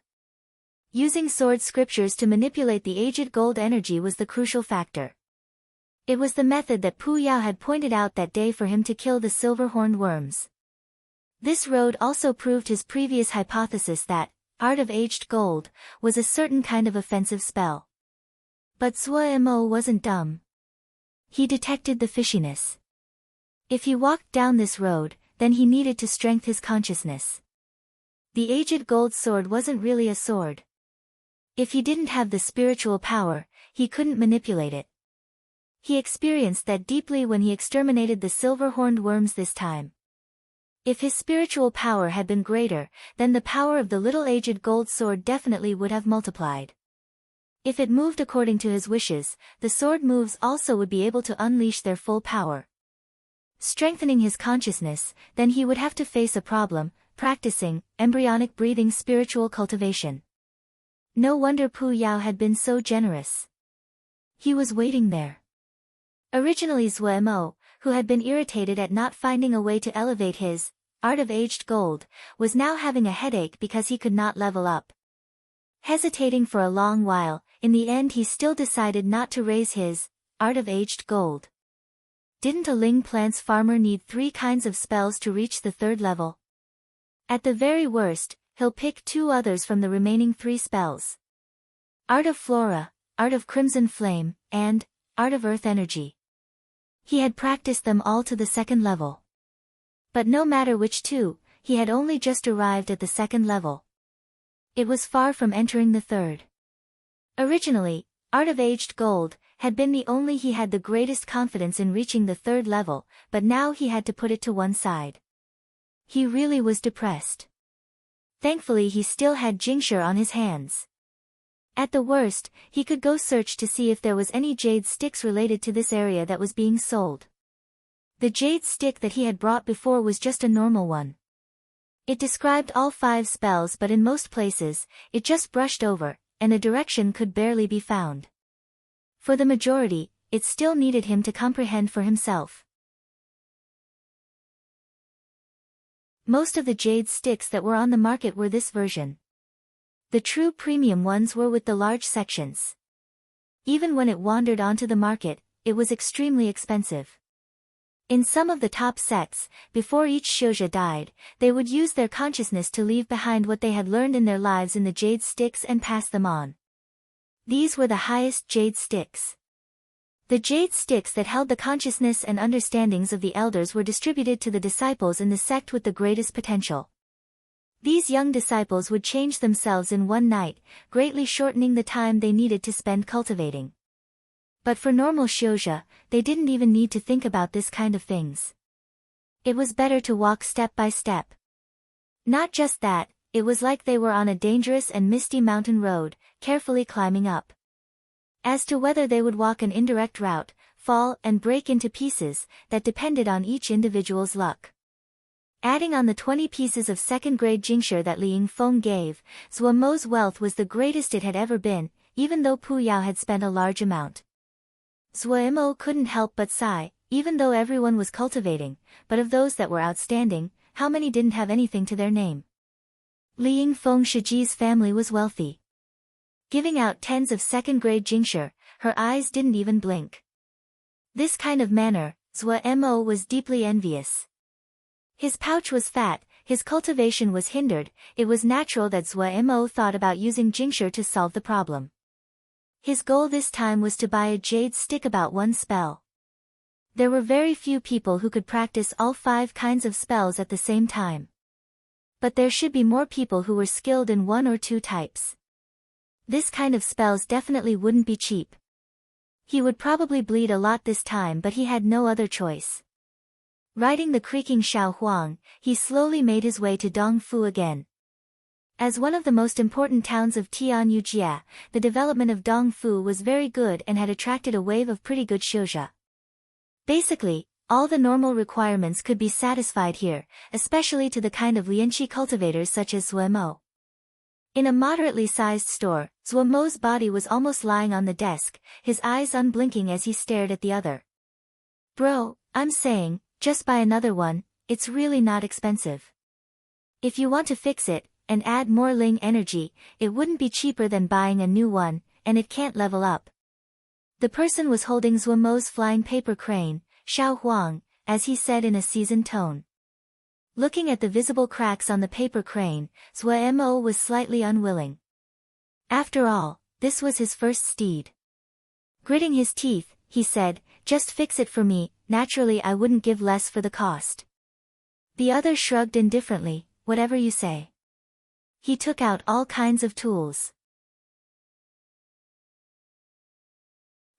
Using sword scriptures to manipulate the aged gold energy was the crucial factor. It was the method that Pu Yao had pointed out that day for him to kill the silver-horned worms. This road also proved his previous hypothesis that art of aged gold was a certain kind of offensive spell. But Zuo wasn't dumb. He detected the fishiness. If he walked down this road, then he needed to strengthen his consciousness. The aged gold sword wasn't really a sword. If he didn't have the spiritual power, he couldn't manipulate it. He experienced that deeply when he exterminated the silver-horned worms this time. If his spiritual power had been greater, then the power of the little aged gold sword definitely would have multiplied. If it moved according to his wishes, the sword moves also would be able to unleash their full power. Strengthening his consciousness, then he would have to face a problem, practicing embryonic breathing spiritual cultivation. No wonder Pu Yao had been so generous. He was waiting there. Originally Zuo, who had been irritated at not finding a way to elevate his art of aged gold, was now having a headache because he could not level up. Hesitating for a long while, in the end he still decided not to raise his art of aged gold. Didn't a Ling plants farmer need 3 kinds of spells to reach the 3rd level? At the very worst, he'll pick 2 others from the remaining 3 spells. Art of Flora, Art of Crimson Flame, and Art of Earth Energy. He had practiced them all to the 2nd level. But no matter which 2, he had only just arrived at the 2nd level. It was far from entering the 3rd. Originally, Art of Aged Gold had been the only he had the greatest confidence in reaching the 3rd level, but now he had to put it to one side. He really was depressed. Thankfully he still had Jingshi on his hands. At the worst, he could go search to see if there was any jade sticks related to this area that was being sold. The jade stick that he had brought before was just a normal one. It described all 5 spells, but in most places, it just brushed over, and a direction could barely be found. For the majority, it still needed him to comprehend for himself. Most of the jade sticks that were on the market were this version. The true premium ones were with the large sections. Even when it wandered onto the market, it was extremely expensive. In some of the top sets, before each shouja died, they would use their consciousness to leave behind what they had learned in their lives in the jade sticks and pass them on. These were the highest jade sticks. The jade sticks that held the consciousness and understandings of the elders were distributed to the disciples in the sect with the greatest potential. These young disciples would change themselves in one night, greatly shortening the time they needed to spend cultivating. But for normal shouja, they didn't even need to think about this kind of things. It was better to walk step by step. Not just that, it was like they were on a dangerous and misty mountain road, carefully climbing up. As to whether they would walk an indirect route, fall and break into pieces, that depended on each individual's luck. Adding on the 20 pieces of second-grade Jingshi that Li Yingfeng gave, Zuo's wealth was the greatest it had ever been, even though Pu Yao had spent a large amount. Zuo couldn't help but sigh, even though everyone was cultivating, but of those that were outstanding, how many didn't have anything to their name? Li Yingfeng Shiji's family was wealthy. Giving out tens of second-grade jingshe, her eyes didn't even blink. This kind of manner, Zhuo Mo was deeply envious. His pouch was fat, his cultivation was hindered, it was natural that Zhuo Mo thought about using jingshe to solve the problem. His goal this time was to buy a jade stick about one spell. There were very few people who could practice all 5 kinds of spells at the same time. But there should be more people who were skilled in 1 or 2 types. This kind of spells definitely wouldn't be cheap. He would probably bleed a lot this time, but he had no other choice. Riding the creaking Xiao Huang, he slowly made his way to Dongfu again. As one of the most important towns of Tianyujia, the development of Dongfu was very good and had attracted a wave of pretty good shouja. Basically, all the normal requirements could be satisfied here, especially to the kind of lianqi cultivators such as Zhuo Mo. In a moderately sized store, Zhuo Mo's body was almost lying on the desk, his eyes unblinking as he stared at the other. Bro, I'm saying, just buy another one, it's really not expensive. If you want to fix it, and add more Ling energy, it wouldn't be cheaper than buying a new one, and it can't level up. The person was holding Zhuo Mo's flying paper crane, Xiao Huang, as he said in a seasoned tone. Looking at the visible cracks on the paper crane, Zhuo Mo was slightly unwilling. After all, this was his first steed. Gritting his teeth, he said, just fix it for me, naturally I wouldn't give less for the cost. The other shrugged indifferently, whatever you say. He took out all kinds of tools.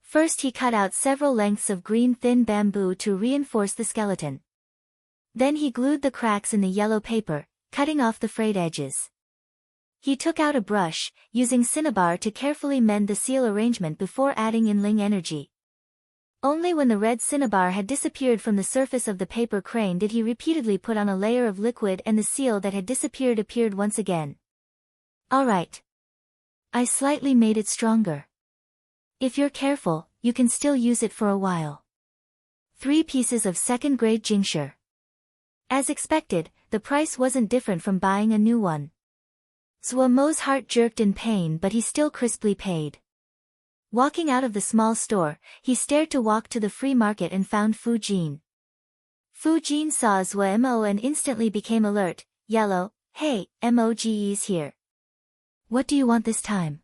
First he cut out several lengths of green thin bamboo to reinforce the skeleton. Then he glued the cracks in the yellow paper, cutting off the frayed edges. He took out a brush, using cinnabar to carefully mend the seal arrangement before adding in Ling energy. Only when the red cinnabar had disappeared from the surface of the paper crane did he repeatedly put on a layer of liquid and the seal that had disappeared appeared once again. Alright. I slightly made it stronger. If you're careful, you can still use it for a while. 3 pieces of second-grade jingshe. As expected, the price wasn't different from buying a new one. Zhuo Mo's heart jerked in pain, but he still crisply paid. Walking out of the small store, he stared to walk to the free market and found Fu Jin. Fu Jin saw Zhuo Mo and instantly became alert. Yellow, hey, Moge's here. What do you want this time?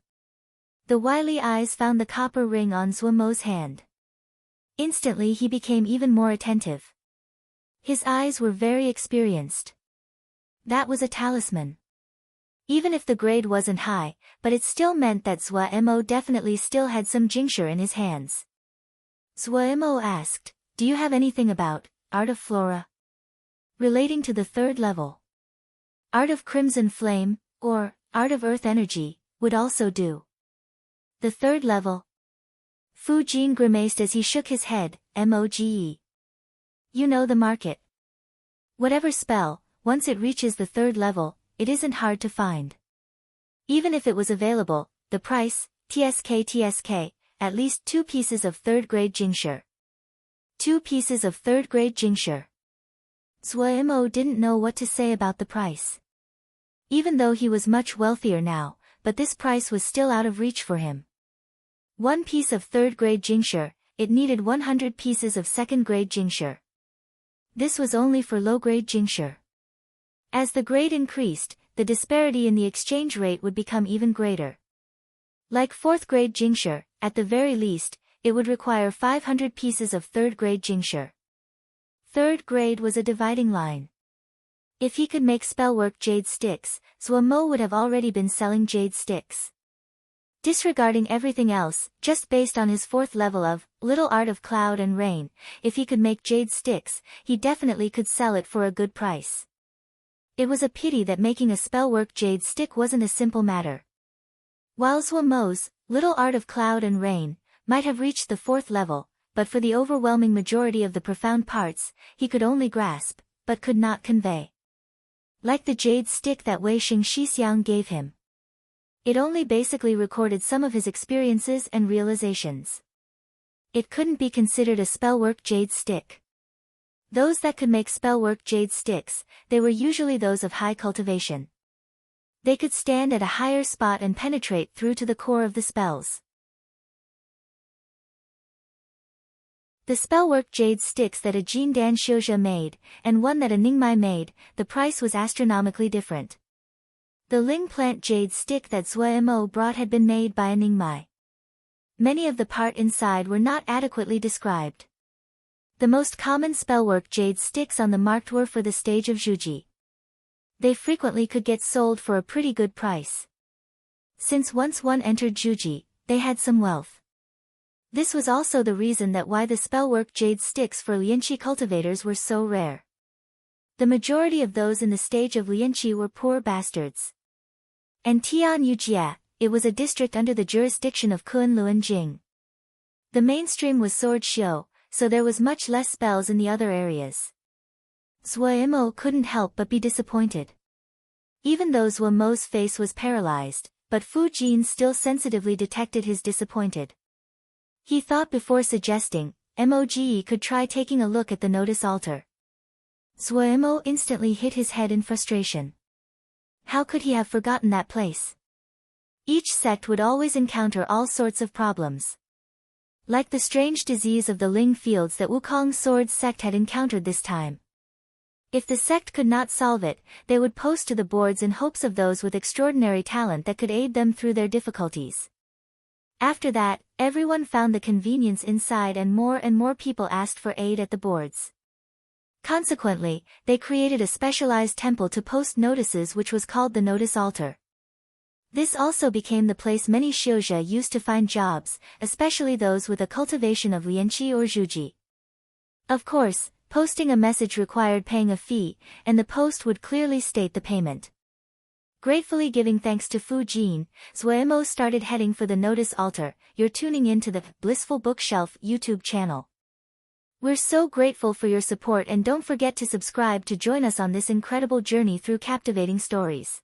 The wily eyes found the copper ring on Zhuo Mo's hand. Instantly he became even more attentive. His eyes were very experienced. That was a talisman. Even if the grade wasn't high, but it still meant that Zhuo Mo definitely still had some jingshe in his hands. Zhuo Mo asked, do you have anything about Art of Flora? Relating to the 3rd level. Art of Crimson Flame, or Art of Earth Energy, would also do. The 3rd level. Fu Jin grimaced as he shook his head, Moge. You know the market. Whatever spell, once it reaches the 3rd level, it isn't hard to find. Even if it was available, the price, TSK, at least 2 pieces of 3rd-grade jingshe. 2 pieces of 3rd-grade jingshe. Zhuo Mo didn't know what to say about the price. Even though he was much wealthier now, but this price was still out of reach for him. 1 piece of 3rd-grade jingshe, it needed 100 pieces of 2nd-grade jingshe. This was only for low-grade jingshe. As the grade increased, the disparity in the exchange rate would become even greater. Like 4th-grade jingshe, at the very least, it would require 500 pieces of 3rd-grade jingshe. 3rd grade was a dividing line. If he could make spellwork jade sticks, Zhuo Mo would have already been selling jade sticks. Disregarding everything else, just based on his 4th level of Little Art of Cloud and Rain, if he could make jade sticks, he definitely could sell it for a good price. It was a pity that making a spellwork jade stick wasn't a simple matter. While Zhuo Mo's Little Art of Cloud and Rain might have reached the 4th level, but for the overwhelming majority of the profound parts, he could only grasp, but could not convey. Like the jade stick that Wei Xing Shixiang gave him. It only basically recorded some of his experiences and realizations. It couldn't be considered a spellwork jade stick. Those that could make spellwork jade sticks, they were usually those of high cultivation. They could stand at a higher spot and penetrate through to the core of the spells. The spellwork jade sticks that a Jin Dan Shouja made, and one that a Ningmai made, the price was astronomically different. The Ling plant jade stick that Zue Mo brought had been made by a Ningmai. Many of the part inside were not adequately described. The most common spellwork jade sticks on the market were for the stage of Zhuji. They frequently could get sold for a pretty good price. Since once one entered Zhuji, they had some wealth. This was also the reason that why the spellwork jade sticks for lianqi cultivators were so rare. The majority of those in the stage of lianqi were poor bastards. And Tian Yujia, it was a district under the jurisdiction of Kunluan Jing. The mainstream was Sword Xiu, so there was much less spells in the other areas. Zue Mo couldn't help but be disappointed. Even though Zue Mo's face was paralyzed, but Fu Jin still sensitively detected his disappointed. He thought before suggesting, Moge could try taking a look at the notice altar. Zue Mo instantly hit his head in frustration. How could he have forgotten that place? Each sect would always encounter all sorts of problems. Like the strange disease of the Ling fields that Wukong Sword sect had encountered this time. If the sect could not solve it, they would post to the boards in hopes of those with extraordinary talent that could aid them through their difficulties. After that, everyone found the convenience inside and more people asked for aid at the boards. Consequently, they created a specialized temple to post notices which was called the Notice Altar. This also became the place many Xiuzha used to find jobs, especially those with a cultivation of lianqi or zhuji. Of course, posting a message required paying a fee, and the post would clearly state the payment. Gratefully giving thanks to Fu Jin, Zue Mo started heading for the notice altar. You're tuning in to the Blissful Bookshelf YouTube channel. We're so grateful for your support, and don't forget to subscribe to join us on this incredible journey through captivating stories.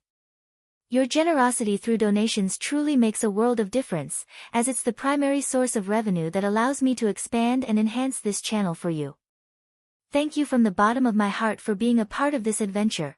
Your generosity through donations truly makes a world of difference, as it's the primary source of revenue that allows me to expand and enhance this channel for you. Thank you from the bottom of my heart for being a part of this adventure.